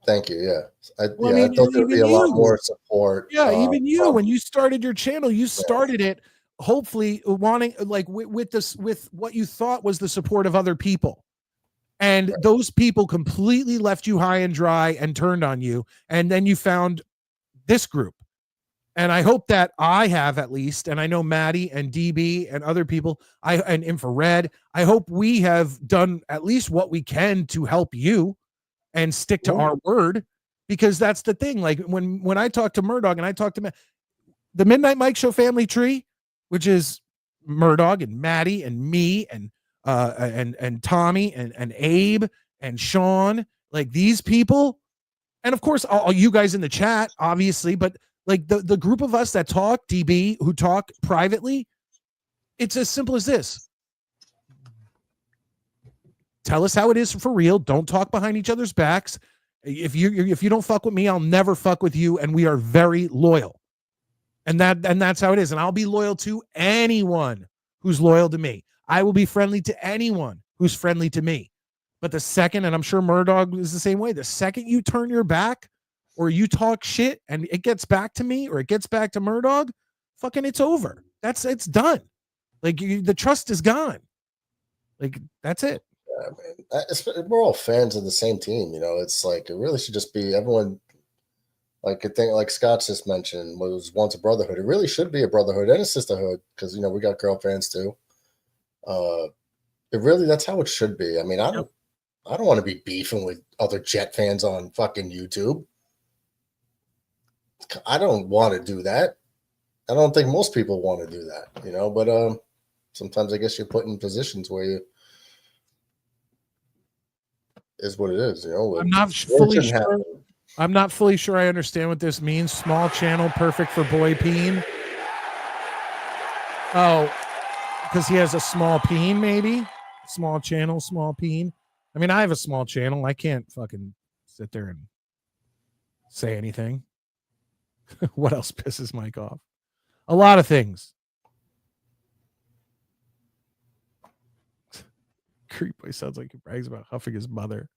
Thank you. Yeah. I mean, thought there'd be a lot more support. Yeah, even you, when you started your channel, you started it hopefully wanting like with what you thought was the support of other people. And those people completely left you high and dry and turned on you. And then you found this group. And I hope that I have at least, and I know Maddie and DB and other people, and Infrared, I hope we have done at least what we can to help you and stick to our word, because that's the thing. Like when I talk to Murdoch and I talk to the Midnight Mike Show family tree, which is Murdoch and Maddie and me and Tommy and Abe and Sean, like these people, and of course all you guys in the chat, obviously, but like the group of us that talk, DB, who talk privately, it's as simple as this. Tell us how it is for real. Don't talk behind each other's backs. If you don't fuck with me, I'll never fuck with you. And we are very loyal. And that's how it is. And I'll be loyal to anyone who's loyal to me. I will be friendly to anyone who's friendly to me. But the second, and I'm sure Murdoch is the same way, the second you turn your back or you talk shit and it gets back to me or it gets back to Murdoch, fucking it's over. It's done. Like the trust is gone. Like that's it. Yeah, man. We're all fans of the same team, you know. It's like it really should just be everyone. Like a thing, like Scott just mentioned, was once a brotherhood. It really should be a brotherhood and a sisterhood because you know we got girl fans too. That's how it should be. I mean, I don't want to be beefing with other Jet fans on fucking YouTube. I don't want to do that. I don't think most people want to do that, you know. But sometimes I guess you're put in positions where you. Is what it is, you know. I'm not fully sure. I'm not fully sure I understand what this means. Small channel, perfect for boy peen. Oh, because he has a small peen, maybe? Small channel, small peen. I mean, I have a small channel. I can't fucking sit there and say anything. What else pisses Mike off? A lot of things. Creep boy sounds like he brags about huffing his mother.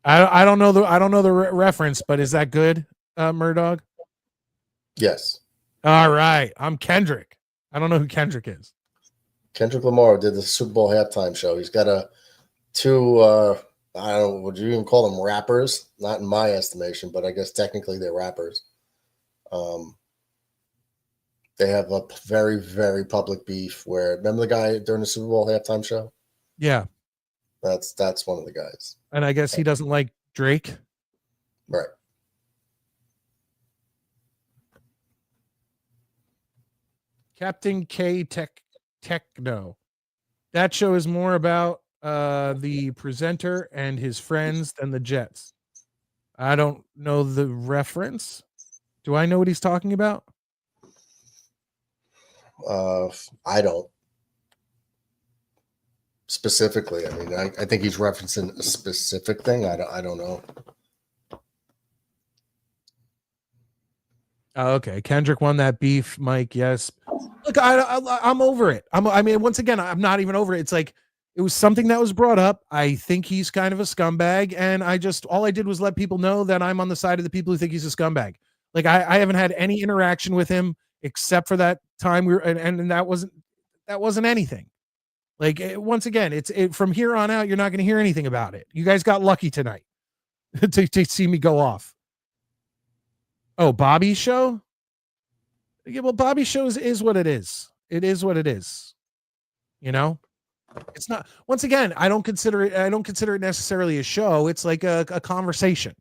I don't know the reference, but is that good, Murdoch? Yes. All right. I'm Kendrick. I don't know who Kendrick is. Kendrick Lamar did the Super Bowl halftime show. He's got two I don't know, would you even call them rappers? Not in my estimation, but I guess technically they're rappers. They have a very, very public beef where, remember the guy during the Super Bowl halftime show? Yeah. That's one of the guys. And I guess he doesn't like Drake. Right. Captain K Techno. That show is more about the presenter and his friends than the Jets. I don't know the reference. Do I know what he's talking about? I don't specifically. I mean, I think he's referencing a specific thing. I don't know. Oh, okay. Kendrick won that beef, Mike. Yes. Look, I'm over it. I mean, once again, I'm not even over it. It's like it was something that was brought up. I think he's kind of a scumbag, and all I did was let people know that I'm on the side of the people who think he's a scumbag. Like I haven't had any interaction with him except for that time and that wasn't anything. Like once again, it's from here on out, you're not going to hear anything about it. You guys got lucky tonight to see me go off. Oh, Bobby's show. Yeah, well, Bobby's show is what it is. It is what it is. You know, it's not. Once again, I don't consider it necessarily a show. It's like a conversation.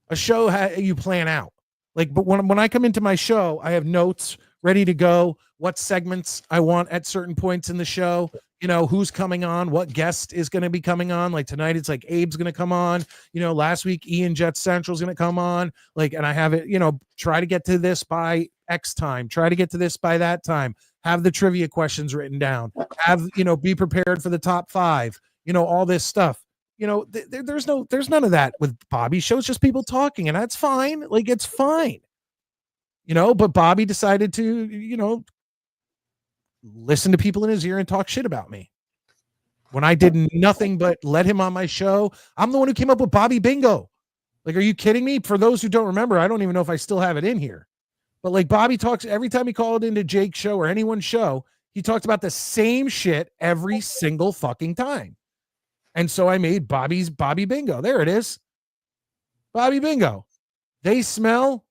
A show you plan out. Like, but when I come into my show, I have notes ready to go. What segments I want at certain points in the show. You know, who's coming on, what guest is going to be coming on. Like tonight, it's like Abe's going to come on. You know, last week, Ian Jet Central is going to come on. Like, and I have it, you know, try to get to this by X time, try to get to this by that time, have the trivia questions written down, have, you know, be prepared for the top 5, you know, all this stuff. You know, there's none of that with Bobby's show. It's just people talking, and that's fine. Like, it's fine. You know, but Bobby decided to, you know, listen to people in his ear and talk shit about me when I did nothing but let him on my show. I'm the one who came up with Bobby Bingo. Like, are you kidding me? For those who don't remember, I don't even know if I still have it in here, but like Bobby talks every time he called into Jake's show or anyone's show, he talked about the same shit every single fucking time. And so I made Bobby Bingo. There it is. Bobby Bingo. They smell.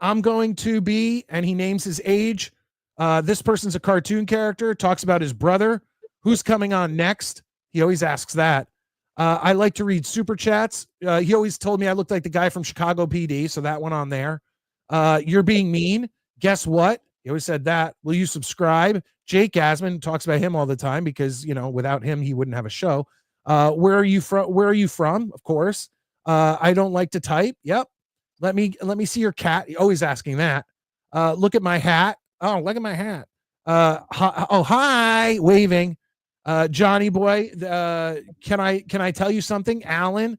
I'm going to be, and he names his age. This person's a cartoon character, talks about his brother. Who's coming on next? He always asks that. I like to read super chats. He always told me I looked like the guy from Chicago PD, so that went on there. You're being mean. Guess what? He always said that. Will you subscribe? Jake Asman talks about him all the time because, you know, without him, he wouldn't have a show. Where are you from? Where are you from? Of course. I don't like to type. Yep. Let me see your cat. Always asking that. Look at my hat. Oh, look at my hat. Hi, waving. Johnny boy, can I tell you something? Alan,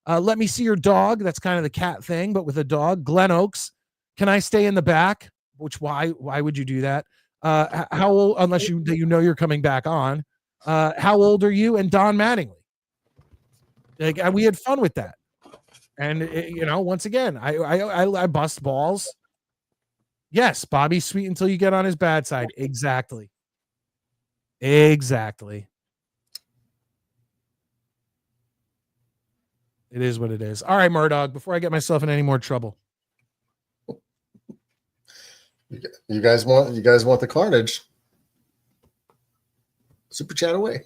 let me see your dog. That's kind of the cat thing, but with a dog. Glen Oaks, can I stay in the back? Which why would you do that? How old? Unless you know you're coming back on. How old are you? And Don Mattingly. Like we had fun with that, and you know, once again, I bust balls. Yes, Bobby's sweet until you get on his bad side. Exactly. Exactly. It is what it is. All right, Murdoch, before I get myself in any more trouble. You guys want the carnage? Super chat away.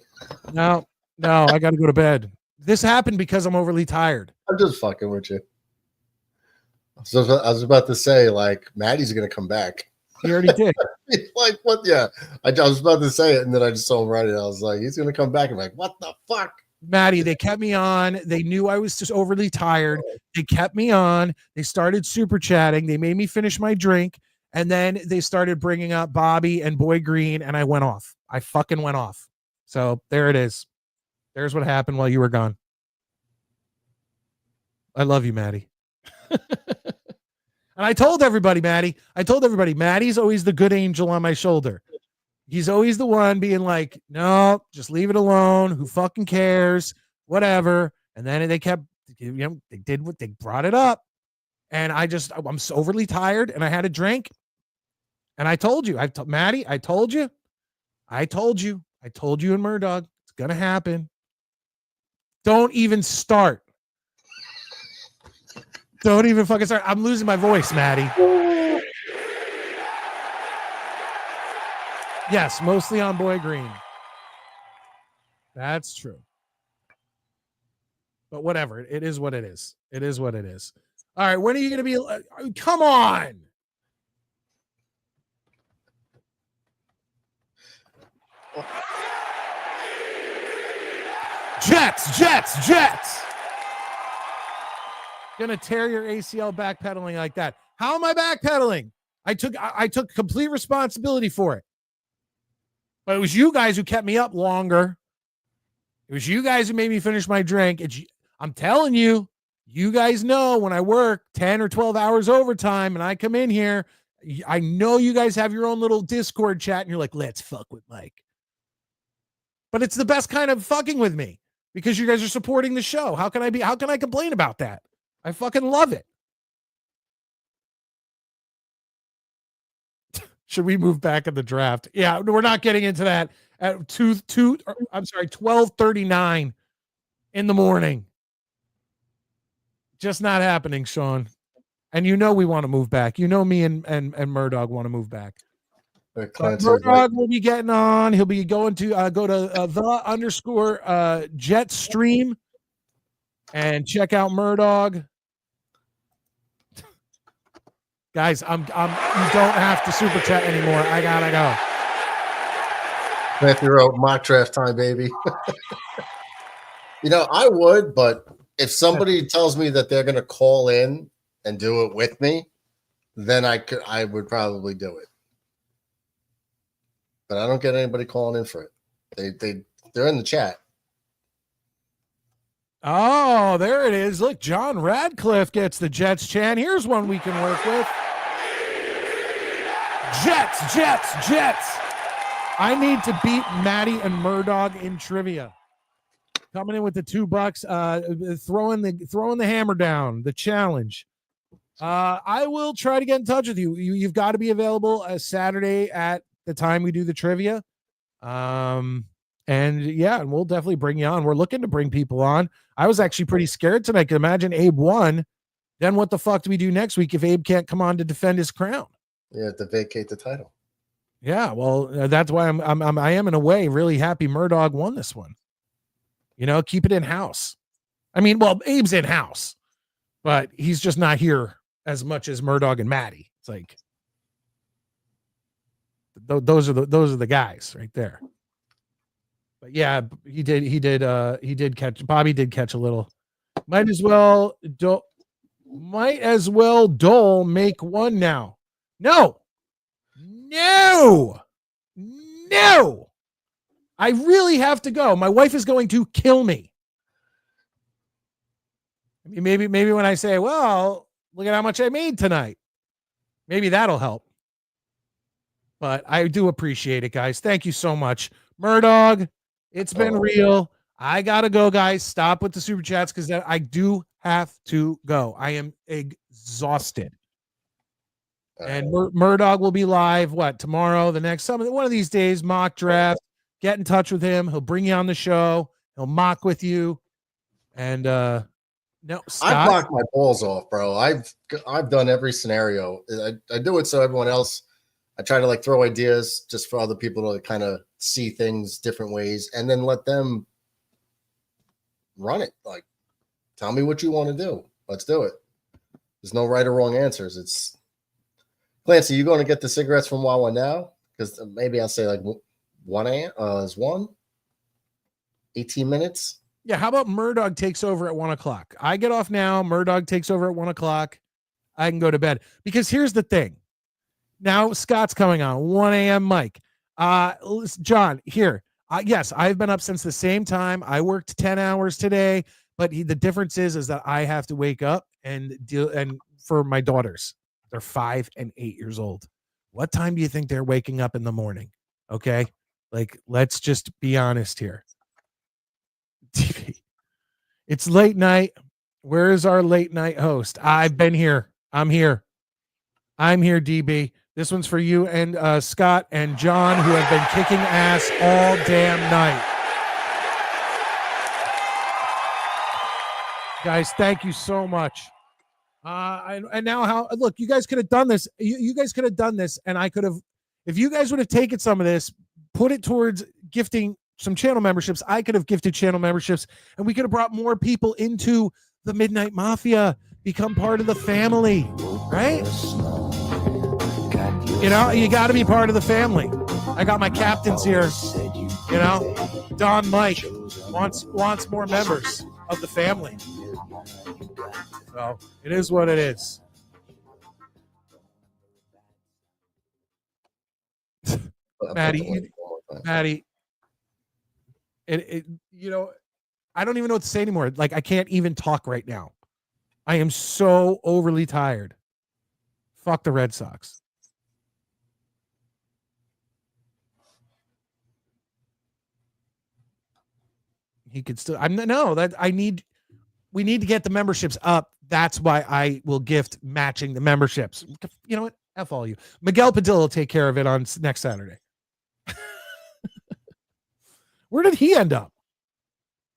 No, I got to go to bed. This happened because I'm overly tired. I'm just fucking with you. So I was about to say, like, Maddie's gonna come back. He already did. Like, what? Yeah, I was about to say it, and then I just saw him write it. I was like, he's gonna come back. I'm like, what the fuck? Maddie, they kept me on. They knew I was just overly tired. They kept me on. They started super chatting. They made me finish my drink, and then they started bringing up Bobby and Boy Green, and I went off. I fucking went off. So there it is. There's what happened while you were gone. I love you, Maddie. And I told everybody, Maddie's always the good angel on my shoulder. He's always the one being like, no, just leave it alone. Who fucking cares? Whatever. And then they kept, you know, they did what they brought it up. And I'm so overly tired and I had a drink. And I told you, Maddie, I told you in Murdoch, it's going to happen. Don't even start. Don't even fucking start. I'm losing my voice, Maddie. Yes, mostly on Boy Green. That's true. But whatever. It is what it is. It is what it is. All right. When are you going to be? Come on. Jets. Gonna tear your ACL backpedaling like that. How am I backpedaling? I took complete responsibility for it. But it was you guys who kept me up longer. It was you guys who made me finish my drink. I'm telling you, you guys know when I work 10 or 12 hours overtime and I come in here I know you guys have your own little Discord chat and you're like, let's fuck with Mike. But it's the best kind of fucking with me because you guys are supporting the show. How can I complain about that? I fucking love it. Should we move back in the draft? Yeah, we're not getting into that at 12:39 in the morning. Just not happening, Sean. And you know we want to move back. You know me and Murdog want to move back. Murdog will be getting on. He'll be going to go to the _Jet stream and check out Murdog. Guys, you don't have to super chat anymore. I gotta go. Matthew wrote mock draft time, baby. I would, but if somebody tells me that they're gonna call in and do it with me, then I would probably do it. But I don't get anybody calling in for it. They're in the chat. Oh, there it is. Look, John Radcliffe gets the Jets chant. Here's one we can work with. Jets. I need to beat Maddie and Murdog in trivia. Coming in with the $2, throwing the hammer down, the challenge. I will try to get in touch with you. You've got to be available Saturday at the time we do the trivia. And we'll definitely bring you on. We're looking to bring people on. I was actually pretty scared tonight. Because imagine Abe won. Then what the fuck do we do next week if Abe can't come on to defend his crown? Yeah, to vacate the title. Yeah, well, that's why I am in a way really happy Murdog won this one. Keep it in house. I mean, well, Abe's in house, but he's just not here as much as Murdog and Maddie. It's like those are the guys right there. But yeah, he did catch. Bobby did catch a little. Might as well Dole make one now. No. I really have to go. My wife is going to kill me. I mean, maybe when I say, well, look at how much I made tonight. Maybe that'll help. But I do appreciate it, guys. Thank you so much. Murdog, it's been real. I got to go, guys. Stop with the super chats because I do have to go. I am exhausted. And Murdog will be live, tomorrow, the next summit, one of these days, mock draft. Get in touch with him. He'll bring you on the show. He'll mock with you. And no, Scott, I've knocked my balls off, bro. I've done every scenario. I do it so everyone else. I try to throw ideas just for other people to kind of see things different ways, and then let them run it. Tell me what you want to do. Let's do it. There's no right or wrong answers. It's Clancy. You going to get the cigarettes from Wawa now? Because maybe I'll say 1 a.m. Is 18 minutes. Yeah, how about Murdog takes over at 1:00? I get off now. Murdog takes over at 1:00. I can go to bed. Because here's the thing. Now Scott's coming on 1 a.m. Mike. John, here. Yes, I've been up since the same time. I worked 10 hours today, but the difference is that I have to wake up and for my daughters. They're 5 and 8 years old. What time do you think they're waking up in the morning? Okay. Let's just be honest here. TV. It's late night. Where is our late night host? I've been here. I'm here, DB. This one's for you and Scott and John, who have been kicking ass all damn night. Guys, thank you so much. And now look, you guys could have done this. You guys could have done this, and I could have, if you guys would have taken some of this, put it towards gifting some channel memberships. I could have gifted channel memberships, and we could have brought more people into the Midnight Mafia, become part of the family, right? You got to be part of the family. I got my captains here. Don Mike wants more members of the family. So it is what it is. Maddie, I don't even know what to say anymore. I can't even talk right now. I am so overly tired. Fuck the Red Sox. He could still. We need to get the memberships up. That's why I will gift matching the memberships. You know what? F all you. Miguel Padilla will take care of it on next Saturday. Where did he end up?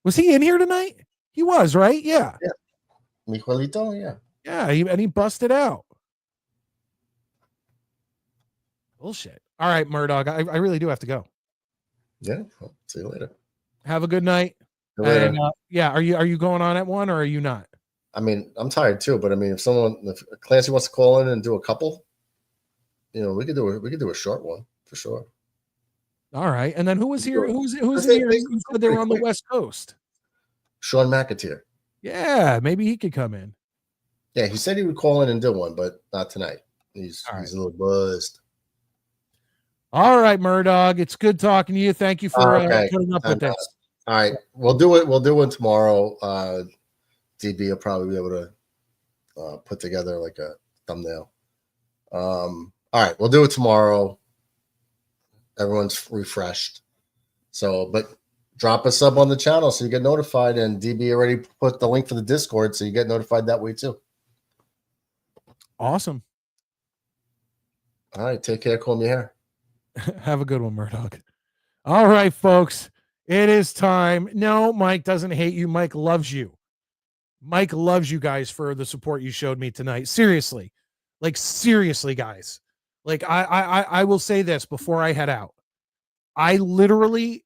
Was he in here tonight? He was, right? Yeah. Yeah. Miguelito, yeah. Yeah, and he busted out. Bullshit. All right, Murdoch. I really do have to go. Yeah. Well, see you later. Have a good night. See you later. And, yeah, are you going on at 1 or are you not? I mean, I'm tired too, but I mean, if Clancy wants to call in and do a couple, we could do a short one for sure. All right. And then who was here? Who's in here? You said they were on the West Coast. Sean McAteer. Yeah, maybe he could come in. Yeah, he said he would call in and do one, but not tonight. He's a little buzzed. All right, Murdoch. It's good talking to you. Thank you for putting up with this. All right, we'll do it. We'll do it tomorrow. DB will probably be able to put together like a thumbnail. All right, we'll do it tomorrow. Everyone's refreshed. So, but drop a sub on the channel so you get notified. And DB already put the link for the Discord, so you get notified that way too. Awesome. All right, take care. Comb your hair. Have a good one, Murdoch. All right, folks. It is time. No, Mike doesn't hate you. Mike loves you. Mike loves you guys for the support you showed me tonight. Seriously. Like, seriously, guys. Like, I will say this before I head out. I literally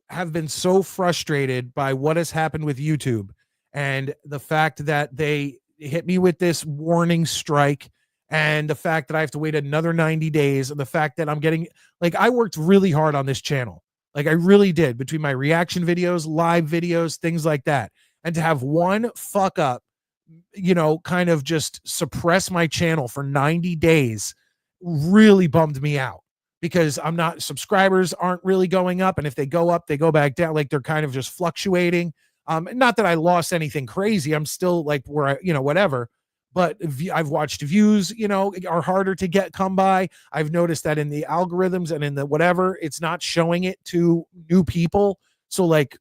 have been so frustrated by what has happened with YouTube and the fact that they hit me with this warning strike and the fact that I have to wait another 90 days and the fact that I'm getting, like, I worked really hard on this channel. Like, I really did, between my reaction videos, live videos, things like that. And to have one fuck up, kind of just suppress my channel for 90 days really bummed me out, because subscribers aren't really going up. And if they go up, they go back down. Like, they're kind of just fluctuating. Not that I lost anything crazy. I'm still like where whatever. But I've watched views, are harder to come by. I've noticed that in the algorithms and in the whatever, it's not showing it to new people. So like,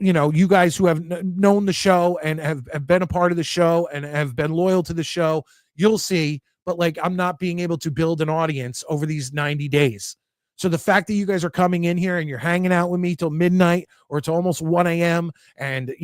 you guys who have known the show and have been a part of the show and have been loyal to the show, you'll see. But like, I'm not being able to build an audience over these 90 days. So the fact that you guys are coming in here and you're hanging out with me till midnight or to almost 1 a.m. and,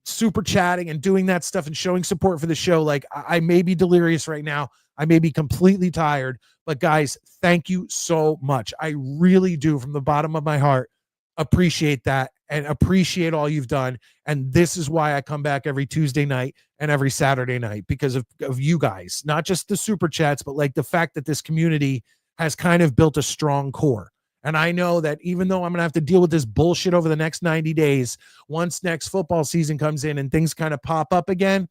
super chatting and doing that stuff and showing support for the show. Like, I may be delirious right now. I may be completely tired, but guys, thank you so much. I really do, from the bottom of my heart, appreciate that and appreciate all you've done. And this is why I come back every Tuesday night and every Saturday night, because of you guys, not just the super chats, but like the fact that this community has kind of built a strong core. And I know that even though I'm going to have to deal with this bullshit over the next 90 days, once next football season comes in and things kind of pop up again,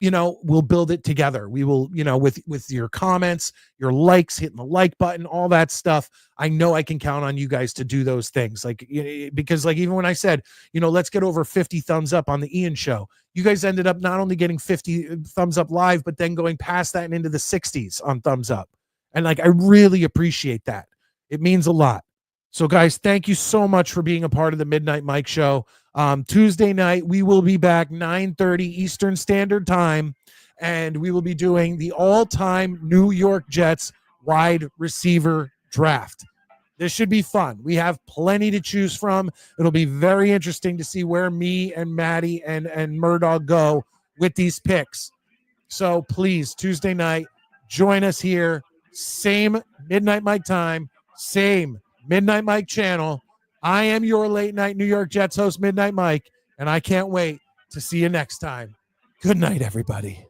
we'll build it together. We will, with your comments, your likes, hitting the like button, all that stuff. I know I can count on you guys to do those things. Like, because like, even when I said, let's get over 50 thumbs up on the Ian show, you guys ended up not only getting 50 thumbs up live, but then going past that and into the 60s on thumbs up. And like, I really appreciate that. It means a lot. So guys, thank you so much for being a part of the Midnight Mike Show. Tuesday night, we will be back 9:30 Eastern Standard Time, and we will be doing the all-time New York Jets wide receiver draft. This should be fun. We have plenty to choose from. It'll be very interesting to see where me and Maddie and Murdoch go with these picks. So please, Tuesday night, join us here. Same Midnight Mike time. Same Midnight Mike channel. I am your late night New York Jets host, Midnight Mike, and I can't wait to see you next time. Good night, everybody.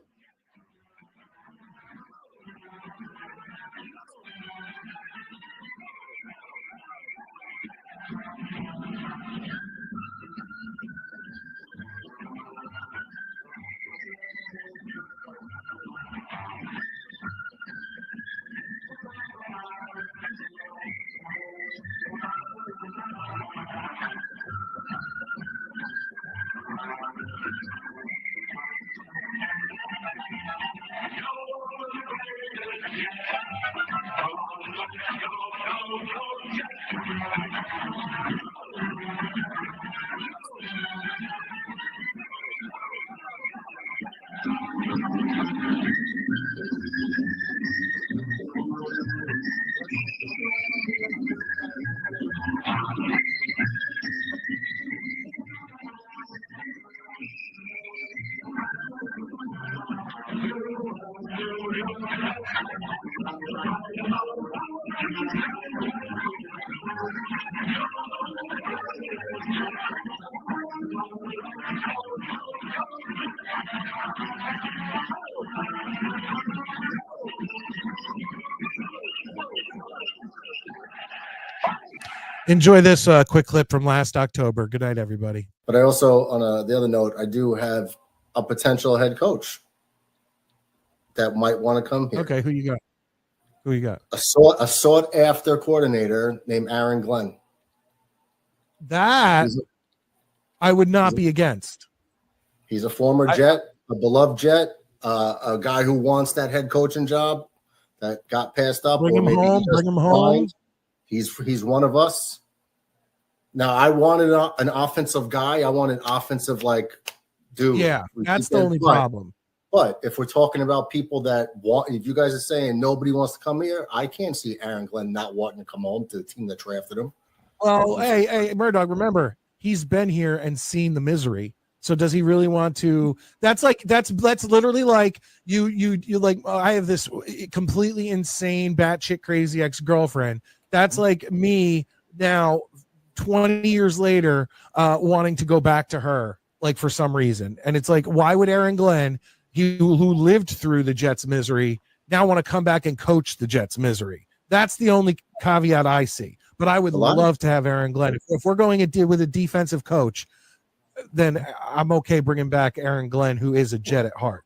Enjoy this quick clip from last October. Good night, everybody. But I also, on the other note, I do have a potential head coach that might want to come here. Okay, who you got? Who you got? A sought after coordinator named Aaron Glenn. That I would not be against. He's a former Jet, a beloved Jet, a guy who wants that head coaching job that got passed up. Bring him home. Bring him home. He's one of us. Now, I wanted an offensive guy. I want an offensive dude. Yeah, that's the only problem. But if we're talking about people that want, if you guys are saying nobody wants to come here, I can't see Aaron Glenn not wanting to come home to the team that drafted him. Well, hey, Murdoch, remember, he's been here and seen the misery. So does he really want to? That's literally like you like, I have this completely insane, batshit crazy ex-girlfriend. That's like me now, 20 years later, wanting to go back to her, like for some reason. And it's like, why would Aaron Glenn, who lived through the Jets' misery, now want to come back and coach the Jets' misery? That's the only caveat I see. But I would love to have Aaron Glenn. If we're going with a defensive coach, then I'm okay bringing back Aaron Glenn, who is a Jet at heart.